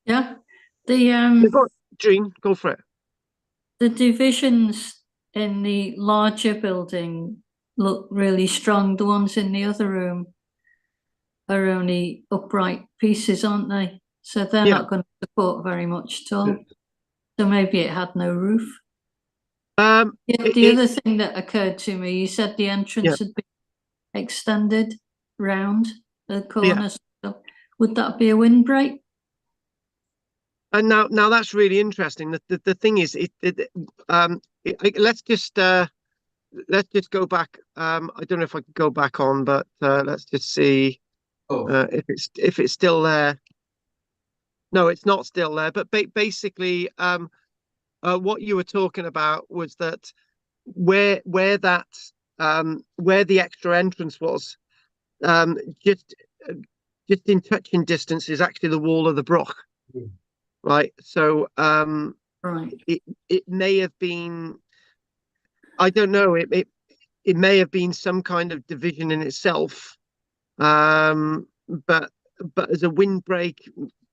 [SPEAKER 3] Yeah,
[SPEAKER 1] Jean, go for it.
[SPEAKER 3] The divisions in the larger building look really strong. The ones in the other room are only upright pieces, aren't they? So they're not going to support very much at all. So maybe it had no roof. The other thing that occurred to me, you said the entrance had been extended round the corner. So would that be a windbreak?
[SPEAKER 1] And now that's really interesting. The thing is, let's just go back. I don't know if I can go back on, but let's just see if it's still there. No, it's not still there. But basically, what you were talking about was that where the extra entrance was, just in touching distance is actually the wall of the broch. Right, so it may have been, I don't know, it may have been some kind of division in itself, but as a windbreak,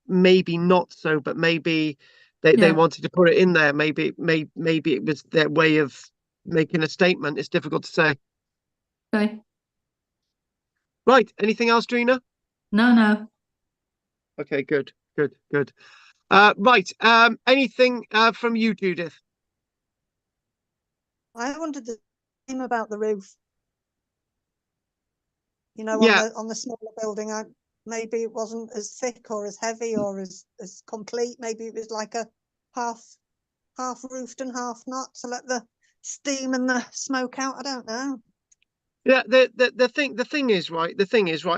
[SPEAKER 1] maybe not so. But maybe they wanted to put it in there. Maybe it was their way of making a statement. It's difficult to say.
[SPEAKER 3] Okay.
[SPEAKER 1] Right. Anything else, Drina?
[SPEAKER 3] No.
[SPEAKER 1] Okay. Good. Right. Anything from you, Judith?
[SPEAKER 6] I wanted to same about the roof. You know,
[SPEAKER 1] Yeah.
[SPEAKER 6] on the smaller building, maybe it wasn't as thick or as heavy or as complete. Maybe it was like a half roofed and half not, to let the steam and the smoke out. I don't know.
[SPEAKER 1] Yeah, the thing is, right,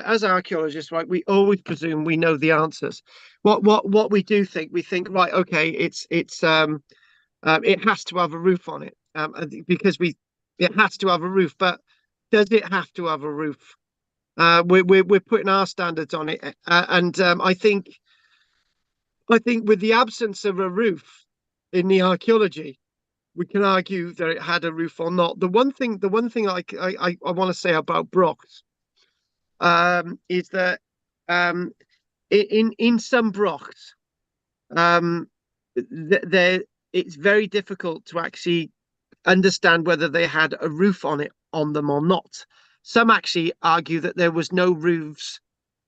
[SPEAKER 1] as archaeologists, right, we always presume we know the answers. What we do think, we think, right, okay, it has to have a roof on it, because it has to have a roof, but does it have to have a roof? We're putting our standards on it, and I think with the absence of a roof in the archaeology, we can argue that it had a roof or not. The one thing I want to say about Brochs, is that in some Brochs, it's very difficult to actually understand whether they had a roof on them or not. Some actually argue that there was no roofs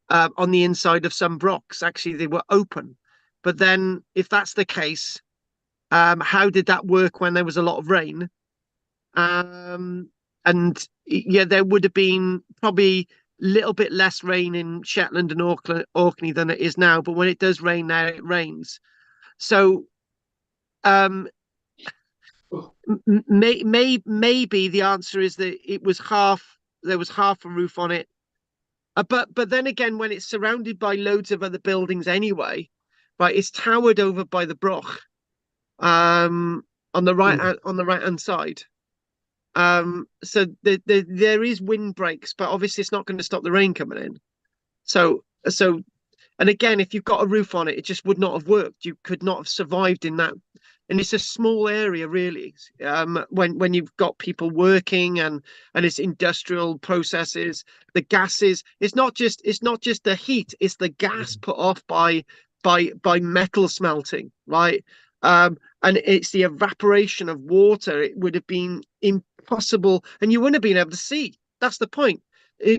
[SPEAKER 1] on the inside of some Brochs. Actually, they were open. But then, if that's the case, how did that work when there was a lot of rain? And yeah, there would have been probably a little bit less rain in Shetland and Orkney than it is now. But when it does rain there, it rains. So maybe the answer is that there was half a roof on it. But then again, when it's surrounded by loads of other buildings anyway, right, it's towered over by the Broch, on the right hand side. So there is wind breaks, but obviously it's not going to stop the rain coming in. So and again, if you've got a roof on it, it just would not have worked. You could not have survived in that. And it's a small area, really. When you've got people working and it's industrial processes, the gases. It's not just the heat; it's the gas put off by metal smelting, right? And it's the evaporation of water. It would have been impossible, and you wouldn't have been able to see. That's the point.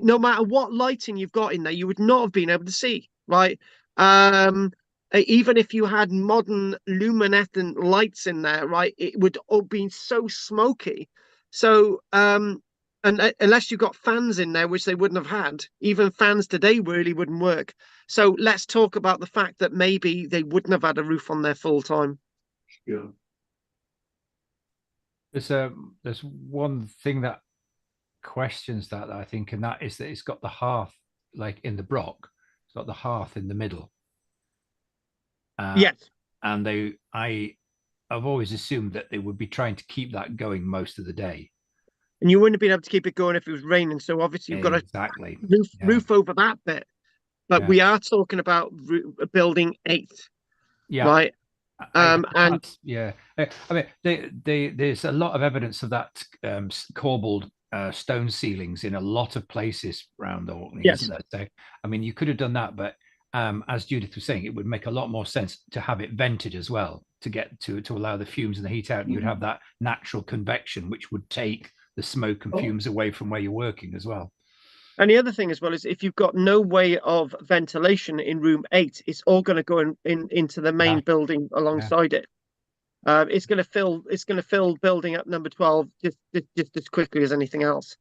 [SPEAKER 1] No matter what lighting you've got in there, you would not have been able to see, right? Even if you had modern luminescent lights in there, right, it would all be so smoky. So, and unless you got fans in there, which they wouldn't have had, even fans today really wouldn't work. So let's talk about the fact that maybe they wouldn't have had a roof on there full time.
[SPEAKER 2] Yeah.
[SPEAKER 5] There's one thing that questions that I think, and that is that it's got the hearth, like in the Broch, it's got the hearth in the middle.
[SPEAKER 1] Yes.
[SPEAKER 5] And I've always assumed that they would be trying to keep that going most of the day.
[SPEAKER 1] And you wouldn't have been able to keep it going if it was raining. So obviously you've got a roof over that bit. But we are talking about building 8.
[SPEAKER 5] Yeah.
[SPEAKER 1] Right.
[SPEAKER 5] I mean, there's a lot of evidence of that corbelled stone ceilings in a lot of places around Orkney, isn't there? So, I mean, you could have done that, but as Judith was saying, it would make a lot more sense to have it vented as well, to get to allow the fumes and the heat out. And you'd have that natural convection, which would take the smoke and fumes away from where you're working as well.
[SPEAKER 1] And the other thing as well is, if you've got no way of ventilation in room 8, it's all going to go into the main building alongside it. It's going to fill building up number 12 just as quickly as anything else.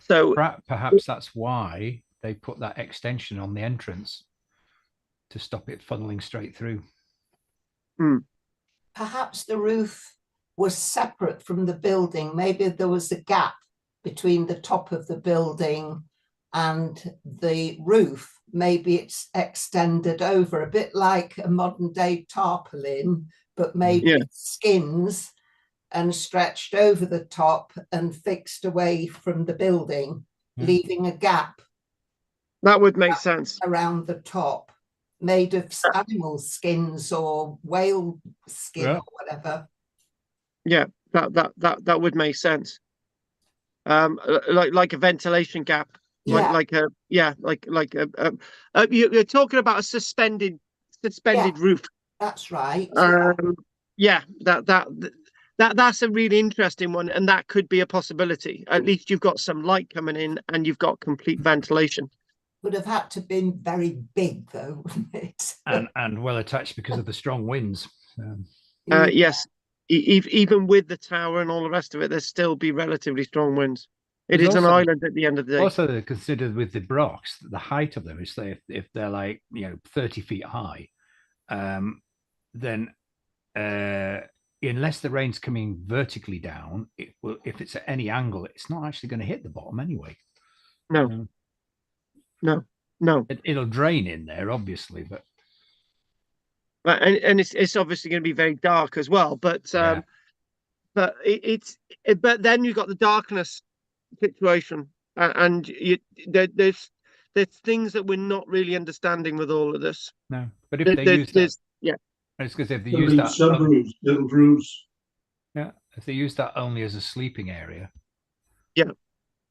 [SPEAKER 1] So
[SPEAKER 5] perhaps that's why they put that extension on the entrance, to stop it funneling straight through.
[SPEAKER 4] Perhaps the roof was separate from the building. Maybe there was a gap between the top of the building and the roof. Maybe it's extended over, a bit like a modern day tarpaulin, but made with skins and stretched over the top and fixed away from the building, leaving a gap.
[SPEAKER 1] That would make sense.
[SPEAKER 4] Around the top, made of animal skins or whale skin or whatever.
[SPEAKER 1] Yeah, that would make sense. Like a ventilation gap. You're talking about a suspended roof.
[SPEAKER 4] That's right.
[SPEAKER 1] That's a really interesting one, and that could be a possibility. At least you've got some light coming in, and you've got complete ventilation.
[SPEAKER 4] would have had to been very big, though, wouldn't it?
[SPEAKER 5] and well attached because of the strong winds.
[SPEAKER 1] Yes, even with the tower and all the rest of it, there'd still be relatively strong winds. It is an island at the end of the day.
[SPEAKER 5] Also considered with the brocks, the height of them is if they're like 30 feet high, then unless the rain's coming vertically down, it will, if it's at any angle, it's not actually going to hit the bottom anyway.
[SPEAKER 1] No.
[SPEAKER 5] It'll drain in there, obviously, but
[SPEAKER 1] and it's obviously going to be very dark as well. But but but then you've got the darkness situation, and there's things that we're not really understanding with all of this.
[SPEAKER 5] No, but if they use that, it's because if they use that
[SPEAKER 2] little rooms.
[SPEAKER 5] Yeah, if they use that only as a sleeping area,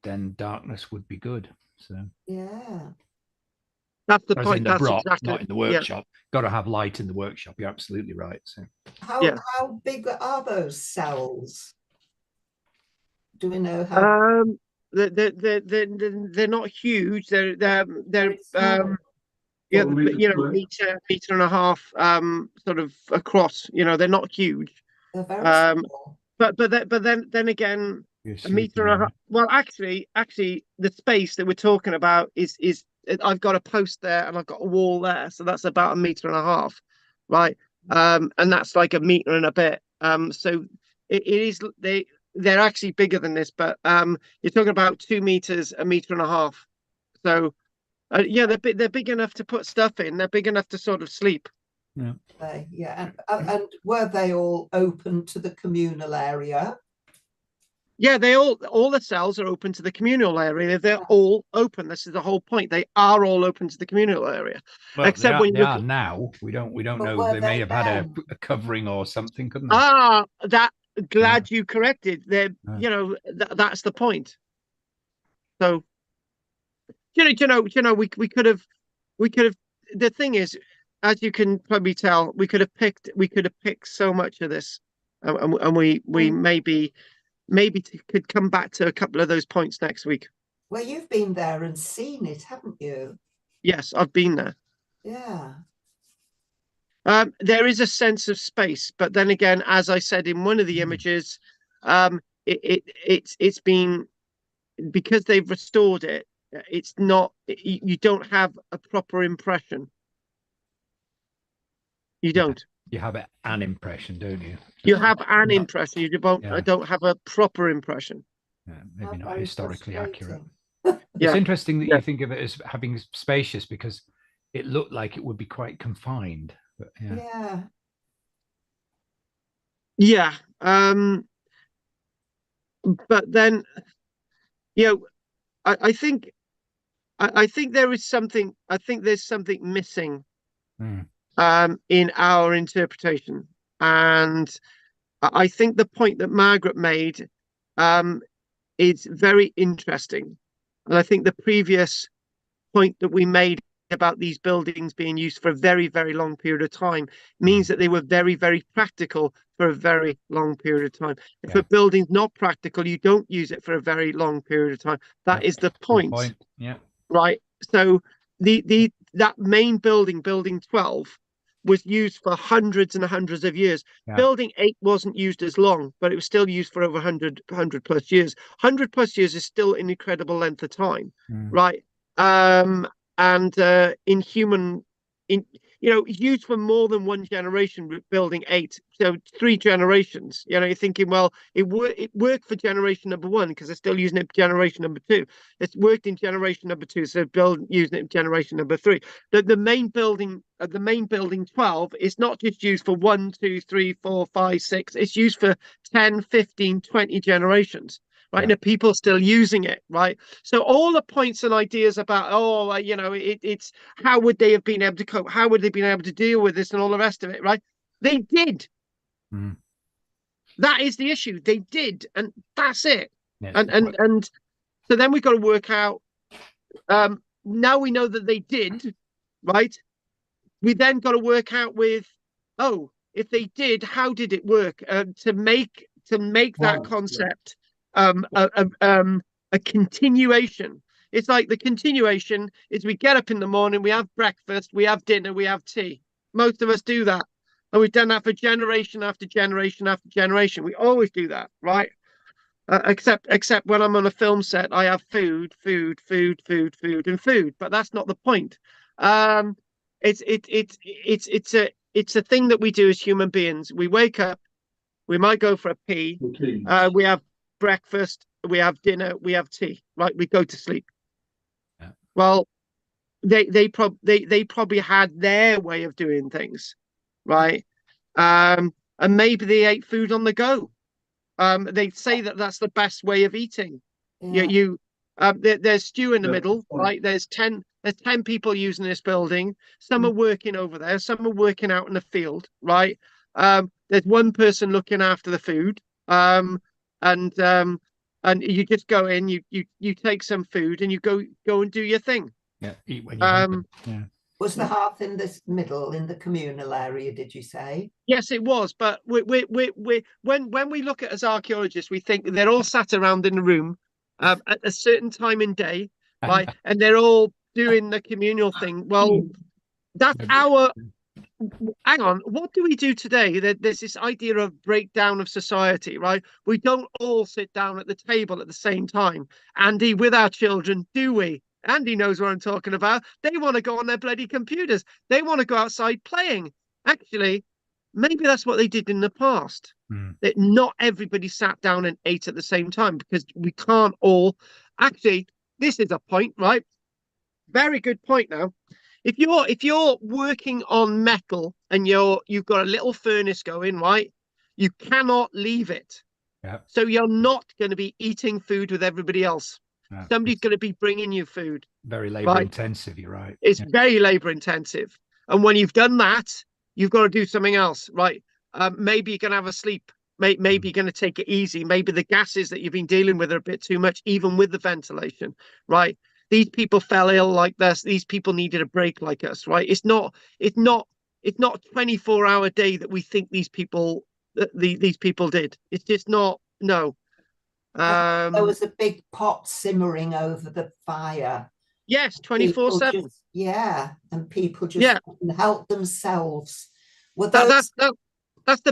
[SPEAKER 5] then darkness would be good. So
[SPEAKER 1] that's the point.
[SPEAKER 5] That's
[SPEAKER 1] exactly,
[SPEAKER 5] not in the workshop. Got to have light in the workshop. You're absolutely right. So
[SPEAKER 4] how big are those cells? Do we know how?
[SPEAKER 1] They're not huge. They're meter and a half sort of across. They're not huge.
[SPEAKER 4] They're very small.
[SPEAKER 1] But then again, a meter and a half. Well, actually, the space that we're talking about is I've got a post there and I've got a wall there, so that's about a meter and a half, right? And that's like a meter and a bit. So it is they're actually bigger than this, but you're talking about 2 meters, a meter and a half. So they're big enough to put stuff in. They're big enough to sort of sleep.
[SPEAKER 4] Yeah. And were they all open to the communal area?
[SPEAKER 1] Yeah, all the cells are open to the communal area. They're all open. This is the whole point. They are all open to the communal area.
[SPEAKER 5] Well,
[SPEAKER 1] except
[SPEAKER 5] they
[SPEAKER 1] when you
[SPEAKER 5] are now. We don't know. They may have had a covering or something, couldn't they?
[SPEAKER 1] Glad you corrected. They're that's the point. So we could have the thing is, as you can probably tell, we could have picked so much of this, and we maybe could come back to a couple of those points next week.
[SPEAKER 4] Well, you've been there and seen it, haven't you?
[SPEAKER 1] Yes, I've been there.
[SPEAKER 4] Yeah.
[SPEAKER 1] There is a sense of space, but then again, as I said in one of the images, it's been, because they've restored it. It's not. You don't have a proper impression. You don't.
[SPEAKER 5] You have an impression, don't you?
[SPEAKER 1] You have an impression. You don't have a proper impression.
[SPEAKER 5] Maybe not historically accurate. It's interesting that you think of it as having spacious, because it looked like it would be quite confined. But but then, I think there is something. I think there's something missing in our interpretation, and I think the point that Margaret made is very interesting, and I think the previous point that we made about these buildings being used for a very, very long period of time means that they were very, very practical for a very long period of time. If a building's not practical, you don't use it for a very long period of time. That is the point. Right. So that main building, building 12, was used for hundreds and hundreds of years. Building 8 wasn't used as long, but it was still used for over 100 plus years. 100 plus years is still an incredible length of time, right? And used for more than one generation. Building 8, so 3 generations. You're thinking, well, it worked for generation number 1 because they're still using it for generation number 2. It's worked in generation number 2, so using it in generation number 3. The main building 12 is not just used for 1, 2, 3, 4, 5, 6. It's used for 10, 15, 20 generations. Right, and people still using it, right? So all the points and ideas about, it's how would they have been able to cope? How would they have been able to deal with this and all the rest of it, right? They did. That is the issue. They did, and that's it. And so then we've got to work out. Now we know that they did, right? We then got to work out with, if they did, how did it work to make that concept a continuation,
[SPEAKER 1] it's like the continuation is we get up in the morning, we have breakfast, we have dinner, we have tea. Most of us do that. And we've done that for generation after generation after generation. We always do that, right? Except when I'm on a film set, I have food, food, food, food, food, and food. But that's not the point. It's a thing that we do as human beings. We wake up, we might go for a pee, we have breakfast, we have dinner, we have tea, right? We go to sleep.
[SPEAKER 5] Yeah.
[SPEAKER 1] Well, they probably had their way of doing things, right? And maybe they ate food on the go. They say that that's the best way of eating. Yeah. There's stew in the middle, right? There's 10 people using this building. Some are working over there, some are working out in the field, right? There's one person looking after the food. And you just go in, you take some food and you go and do your thing.
[SPEAKER 5] Yeah, eat when you yeah.
[SPEAKER 4] Was the hearth in the middle, in the communal area, did you say?
[SPEAKER 1] Yes, it was. But when we look at as archaeologists, we think they're all sat around in a room at a certain time in day, right? And they're all doing the communal thing. Well, that's our... Hang on, what do we do today? There's this idea of breakdown of society, right? We don't all sit down at the table at the same time, Andy, with our children, do we? Andy knows what I'm talking about. They want to go on their bloody computers. They want to go outside playing. Actually, maybe that's what they did in the past. That not everybody sat down and ate at the same time, because we can't all... Actually, this is a point, right? Very good point now. If you're working on metal and you've got a little furnace going, right? You cannot leave it.
[SPEAKER 5] Yeah.
[SPEAKER 1] So you're not going to be eating food with everybody else.
[SPEAKER 5] No,
[SPEAKER 1] somebody's going to be bringing you food.
[SPEAKER 5] Very labor intensive, you're right.
[SPEAKER 1] It's very labor intensive. And when you've done that, you've got to do something else, right? Maybe you're going to have a sleep. Maybe you're going to take it easy. Maybe the gases that you've been dealing with are a bit too much, even with the ventilation, right? These people fell ill like this. These people needed a break like us, right? It's not a 24-hour day that we think these people did. It's just not. No.
[SPEAKER 4] There was a big pot simmering over the fire.
[SPEAKER 1] Yes, 24/7.
[SPEAKER 4] Yeah, and people just couldn't help themselves. Well,
[SPEAKER 1] that's the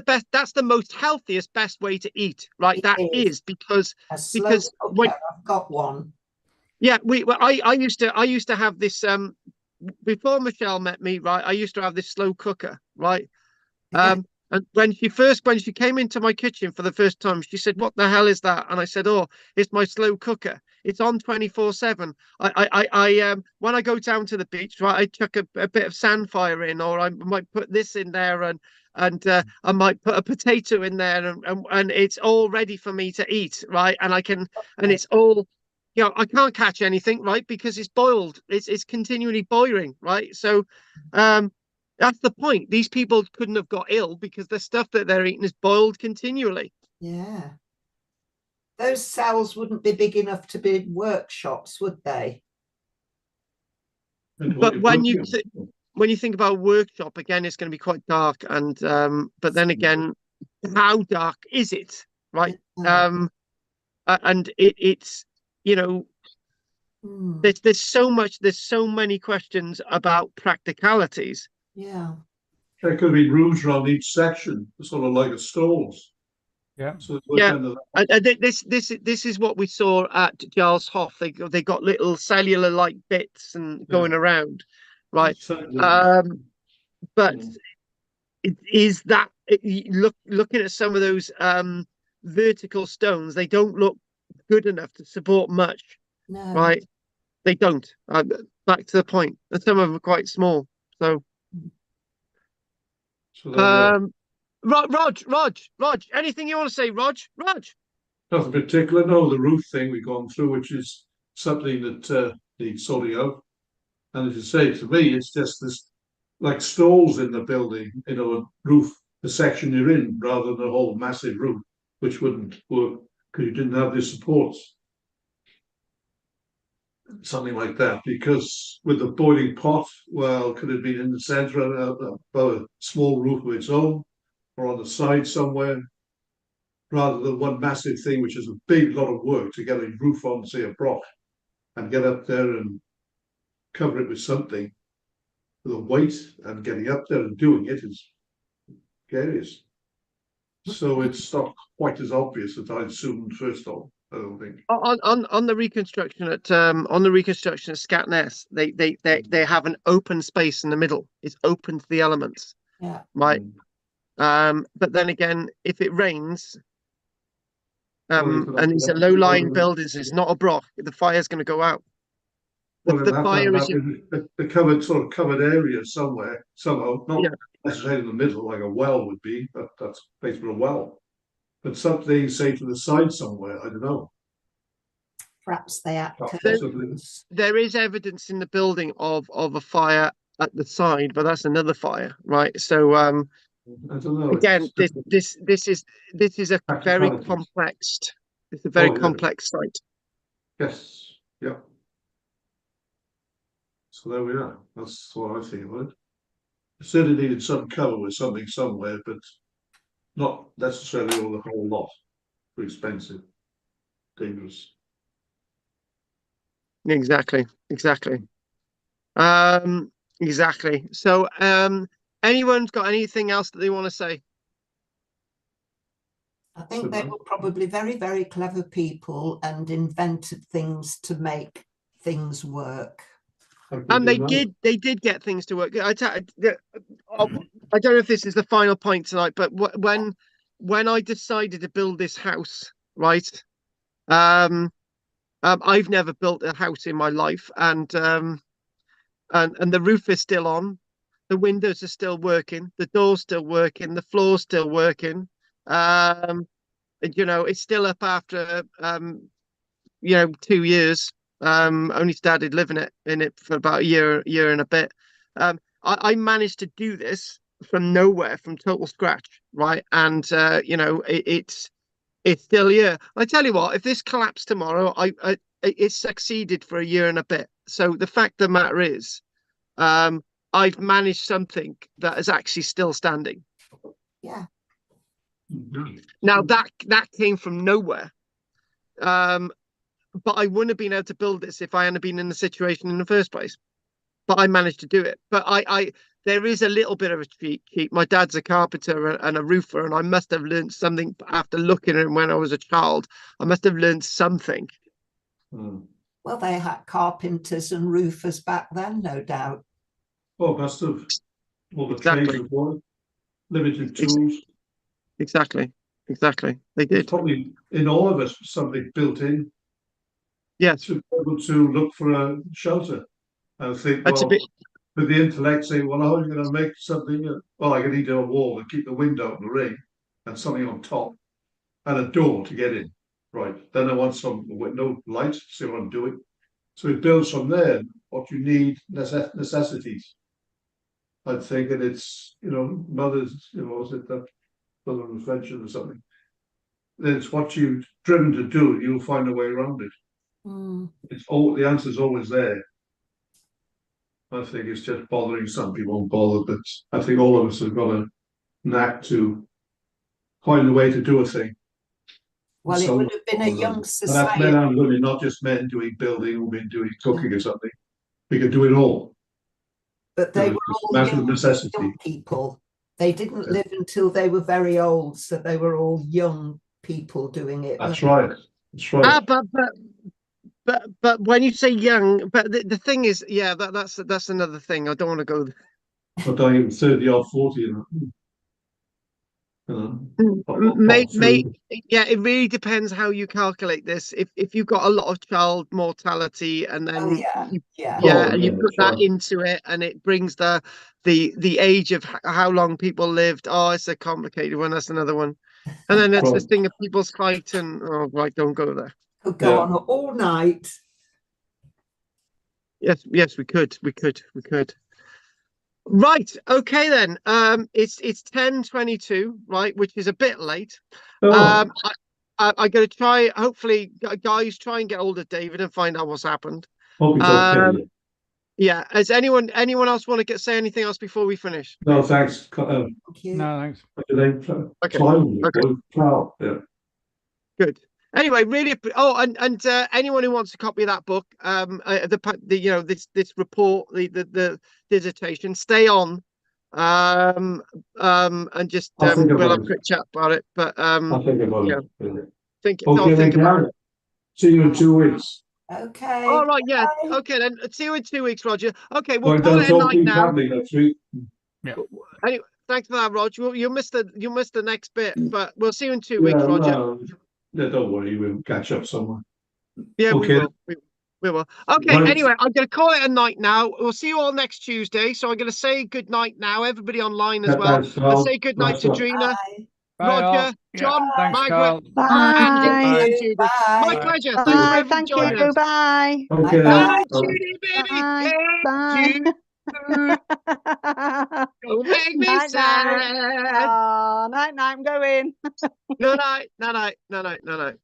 [SPEAKER 1] best. That's the most healthiest, best way to eat, right? That is because
[SPEAKER 4] when I've got one.
[SPEAKER 1] Yeah, I used to have this before Michelle met me, right? I used to have this slow cooker, right? And when she came into my kitchen for the first time, she said, "What the hell is that?" And I said, "Oh, it's my slow cooker. It's on 24/7. I when I go down to the beach, right, I chuck a bit of sandfire in, or I might put this in there, and I might put a potato in there, and it's all ready for me to eat, right? And and it's all, I can't catch anything, right? Because it's boiled. It's continually boiling, right? So, that's the point. These people couldn't have got ill because the stuff that they're eating is boiled continually.
[SPEAKER 4] Yeah. Those cells wouldn't be big enough to be workshops, would they?
[SPEAKER 1] But when you think about workshop, again, it's going to be quite dark. And but then again, how dark is it, right? And it's there's so many questions about practicalities.
[SPEAKER 4] Yeah.
[SPEAKER 2] There could be rooms around each section, sort of like a stalls.
[SPEAKER 5] Yeah.
[SPEAKER 2] So
[SPEAKER 1] this is what we saw at Giles Hoff. They got little cellular like bits and going around, right? But is that looking at some of those vertical stones? They don't look good enough to support much, right? They don't. Back to the point, and some of them are quite small. So, Rog, anything you want to say, Rog?
[SPEAKER 2] Nothing particular. No, the roof thing we've gone through, which is something that needs sorting out. And as you say, to me, it's just this like stalls in the building, a roof, the section you're in, rather than a whole massive roof, which wouldn't work because you didn't have the supports. Something like that, because with the boiling pot, well, could it have been in the centre of a small roof of its own, or on the side somewhere, rather than one massive thing, which is a big lot of work to get a roof on, say, a block. and get up there and cover it with something, with a weight, and getting up there and doing it is precarious. So it's not quite as obvious as I assumed first off. I don't think.
[SPEAKER 1] On the reconstruction at Scatness, they have an open space in the middle. It's open to the elements.
[SPEAKER 4] Yeah.
[SPEAKER 1] Right. But then again, if it rains, and these are low-lying buildings, it's not a broch. The fire's going to go out. The fire is
[SPEAKER 2] the covered sort of covered area somewhere, somehow, not necessarily in the middle, like a well would be. That's a place for a well, but something, say, to the side somewhere. I don't know.
[SPEAKER 4] Perhaps they have.
[SPEAKER 1] There is evidence in the building of a fire at the side, but that's another fire, right? So
[SPEAKER 2] I don't know.
[SPEAKER 1] Again, this is a very complex. It's a very complex site.
[SPEAKER 2] Yes. Yeah. So there we are. That's what I think about it. It certainly needed some cover with something somewhere, but not necessarily all the whole lot. Too expensive, dangerous.
[SPEAKER 1] Exactly. Exactly. So, anyone's got anything else that they want to say?
[SPEAKER 4] I think they were probably very, very clever people and invented things to make things work.
[SPEAKER 1] And they did get things to work. I don't know if this is the final point tonight, but when I decided to build this house, right? I've never built a house in my life, and the roof is still on, the windows are still working, the door's still working, the floor's still working. It's still up after 2 years. Only started living in it for about a year and a bit. I managed to do this from nowhere, from total scratch, right? And it's still here. I tell you what, if this collapsed tomorrow, it succeeded for a year and a bit. So the fact of the matter is, I've managed something that is actually still standing.
[SPEAKER 4] Yeah.
[SPEAKER 1] Now that came from nowhere. But I wouldn't have been able to build this if I hadn't been in the situation in the first place. But I managed to do it. But there is a little bit of a cheat. My dad's a carpenter and a roofer, and I must have learned something after looking at him when I was a child. I must have learned something.
[SPEAKER 4] Well, they had carpenters and roofers back then, no doubt.
[SPEAKER 2] Oh, must have. All the trades of one, limited tools.
[SPEAKER 1] Exactly. They did.
[SPEAKER 2] It's probably in all of us something built in.
[SPEAKER 1] Yes.
[SPEAKER 2] To be able to look for a shelter. And think, well, with the intellect, say, well, how are you going to make something? Well, I can need a wall and keep the window and the rain and something on top and a door to get in. Right. Then I want some window light, see what I'm doing. So it builds from there what you need, necessities. I think, and it's, mothers, is it that mother of invention or something? It's what you've driven to do, you'll find a way around it. It's all, the answer's always there. I think it's just bothering some people, won't bother, but I think all of us have got a knack to find a way to do a thing.
[SPEAKER 4] Well, it would have been a young society.
[SPEAKER 2] And that's men and women, not just men doing building, women doing cooking or something. We could do it all.
[SPEAKER 4] But they were all young people. They didn't live until they were very old, so they were all young people doing it.
[SPEAKER 2] That's right. That's right.
[SPEAKER 1] But when you say young, but the thing is, that's another thing. I don't want to go there.
[SPEAKER 2] But I am 30 or 40.
[SPEAKER 1] It really depends how you calculate this. If you've got a lot of child mortality, and then you put that into it, and it brings the age of how long people lived. Oh, it's a complicated one. That's another one. And then there's this thing of people's height, and don't go there.
[SPEAKER 4] Could go on all night.
[SPEAKER 1] Yes, we could. Right. Okay then. It's 10:22, right, which is a bit late. I'm going to try. Hopefully, guys, try and get hold of David and find out what's happened.
[SPEAKER 2] Hope it's okay.
[SPEAKER 1] Yeah. Has anyone else want to say anything else before we finish?
[SPEAKER 2] No, thanks.
[SPEAKER 5] No, thanks.
[SPEAKER 1] Okay.
[SPEAKER 2] Yeah.
[SPEAKER 1] Good. Anyway, really. Oh, and anyone who wants a copy of that book, this report, the dissertation, stay on, and just we'll have a quick chat about it. But
[SPEAKER 2] I'll think about it.
[SPEAKER 1] Think
[SPEAKER 2] about it. See you in 2 weeks.
[SPEAKER 4] Okay.
[SPEAKER 1] All right, yeah.
[SPEAKER 4] Bye.
[SPEAKER 1] Okay, then. See you in 2 weeks, Roger. Okay, we'll
[SPEAKER 2] Right,
[SPEAKER 1] call
[SPEAKER 2] don't
[SPEAKER 1] it a
[SPEAKER 2] talk
[SPEAKER 1] night
[SPEAKER 2] too
[SPEAKER 1] now.
[SPEAKER 2] badly next week.
[SPEAKER 5] Yeah.
[SPEAKER 1] Anyway, thanks for that, Roger. You missed the next bit, but we'll see you in 2 weeks, Roger.
[SPEAKER 2] Well, don't worry, we'll catch up somewhere.
[SPEAKER 1] Yeah,
[SPEAKER 2] Okay.
[SPEAKER 1] we will. We will. Okay,
[SPEAKER 2] Right.
[SPEAKER 1] anyway, I'm going to call it a night now. We'll see you all next Tuesday. So I'm going to say good night now, everybody online as well.
[SPEAKER 2] Thanks,
[SPEAKER 1] I'll
[SPEAKER 2] Carl.
[SPEAKER 1] say good night to Drina,
[SPEAKER 5] Bye, all.
[SPEAKER 1] Roger,
[SPEAKER 5] Yeah.
[SPEAKER 1] John,
[SPEAKER 5] Thanks,
[SPEAKER 1] Margaret,
[SPEAKER 5] Carl.
[SPEAKER 1] and
[SPEAKER 6] Bye.
[SPEAKER 1] Judith.
[SPEAKER 4] Bye.
[SPEAKER 1] My
[SPEAKER 5] Bye.
[SPEAKER 1] pleasure.
[SPEAKER 6] Bye.
[SPEAKER 1] Thanks very much for
[SPEAKER 6] Thank
[SPEAKER 1] joining
[SPEAKER 6] you.
[SPEAKER 1] us.
[SPEAKER 6] Bye.
[SPEAKER 2] Okay.
[SPEAKER 1] Bye,
[SPEAKER 2] then.
[SPEAKER 1] Judy, baby.
[SPEAKER 6] Bye.
[SPEAKER 1] Hey,
[SPEAKER 6] Bye.
[SPEAKER 1] Jude, don't make me
[SPEAKER 6] Night, night.
[SPEAKER 1] sad.
[SPEAKER 6] Oh, night, night. I'm going.
[SPEAKER 1] No night, no night, no night, no night.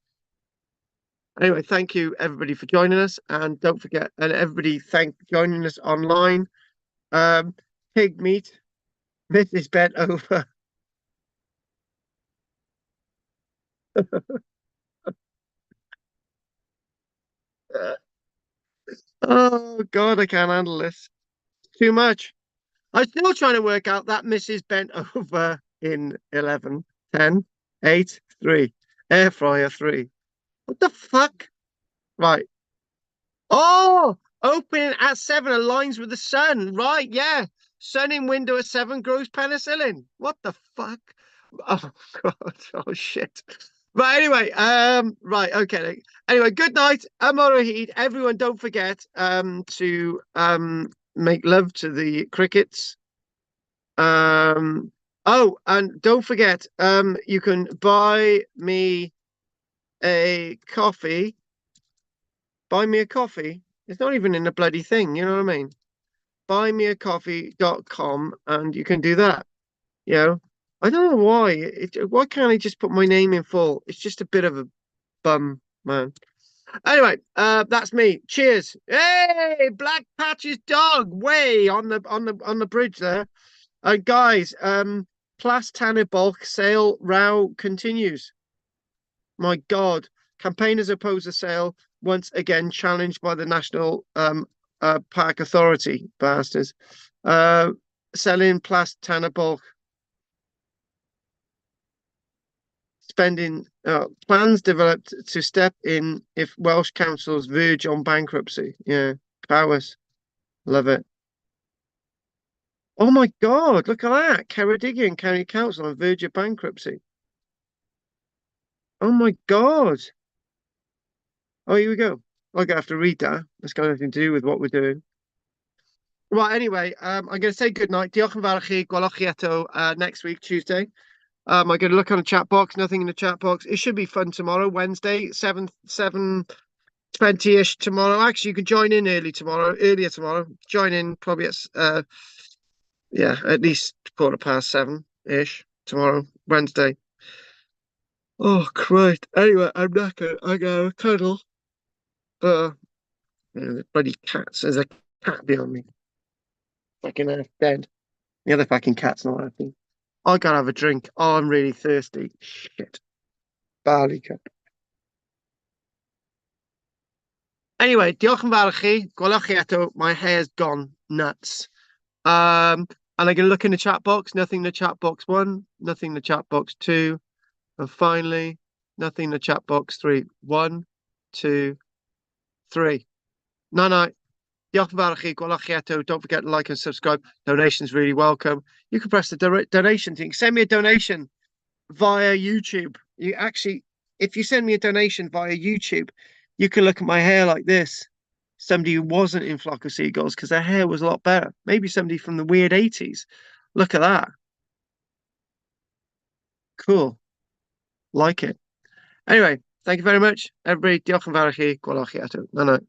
[SPEAKER 1] Anyway, thank you everybody for joining us, and don't forget, and everybody thank joining us online. Pig meat, Mrs. Bent over. Oh God, I can't handle this. Too much. I'm still trying to work out that Mrs. Bent over in 11, 10, 8, 3. Air fryer 3. What the fuck? Right. Oh, opening at 7 aligns with the sun. Right, yeah. Sun in window at 7 grows penicillin. What the fuck? Oh God. Oh shit. Right, anyway, right, okay. Anyway, good night. Amorahid. Everyone, don't forget to make love to the crickets. Oh, and don't forget, you can buy me a coffee. Buy me a coffee. It's not even in the bloody thing, you know what I mean? Buymeacoffee.com, and you can do that. You know, I don't know why. Why can't I just put my name in full? It's just a bit of a bum, man. Anyway, that's me. Cheers. Hey, Black Patch's dog, way on the bridge there. Guys, Plas Tanner bulk sale row continues. My God, campaigners oppose the sale once again challenged by the National Park Authority, bastards. Selling Plas Tanner bulk. Spending plans developed to step in if Welsh councils verge on bankruptcy. Yeah, powers. Love it. Oh my God, look at that. Ceredigion County Council on verge of bankruptcy. Oh my God. Oh, here we go. I'm gonna have to read that. That's got nothing to do with what we're doing. Right, anyway, I'm gonna say good night. Diolch yn fawr I chi. Gwelwch chi eto next week, Tuesday. I'm gonna look on the chat box, nothing in the chat box. It should be fun tomorrow, Wednesday, 7:20ish tomorrow. Actually, you can join in earlier tomorrow. Join in probably at at least 7:15ish tomorrow, Wednesday. Oh Christ. Anyway, I'm knackered. I go cuddle. The bloody cats. There's a cat behind me. Fucking half dead. The other fucking cat's not happy. I gotta have a drink. Oh, I'm really thirsty. Shit. Barley cup. Anyway, diolch yn fawr I chi. Gwelwch chi eto. My hair's gone nuts. And I'm gonna look in the chat box. Nothing in the chat box 1. Nothing in the chat box 2. And finally, nothing in the chat box 3. 1, 2, 3. No. Diolch yn fawr I chi. Gwelwch chi eto. Don't forget to like and subscribe. Donations really welcome. You can press the donation thing. Send me a donation via YouTube. You actually, if you send me a donation via YouTube, you can look at my hair like this. Somebody who wasn't in Flock of Seagulls because their hair was a lot better. Maybe somebody from the weird 80s. Look at that. Cool. Like it. Anyway, thank you very much. Everybody, diolch yn fawr I chi. Gwelwch chi eto. No.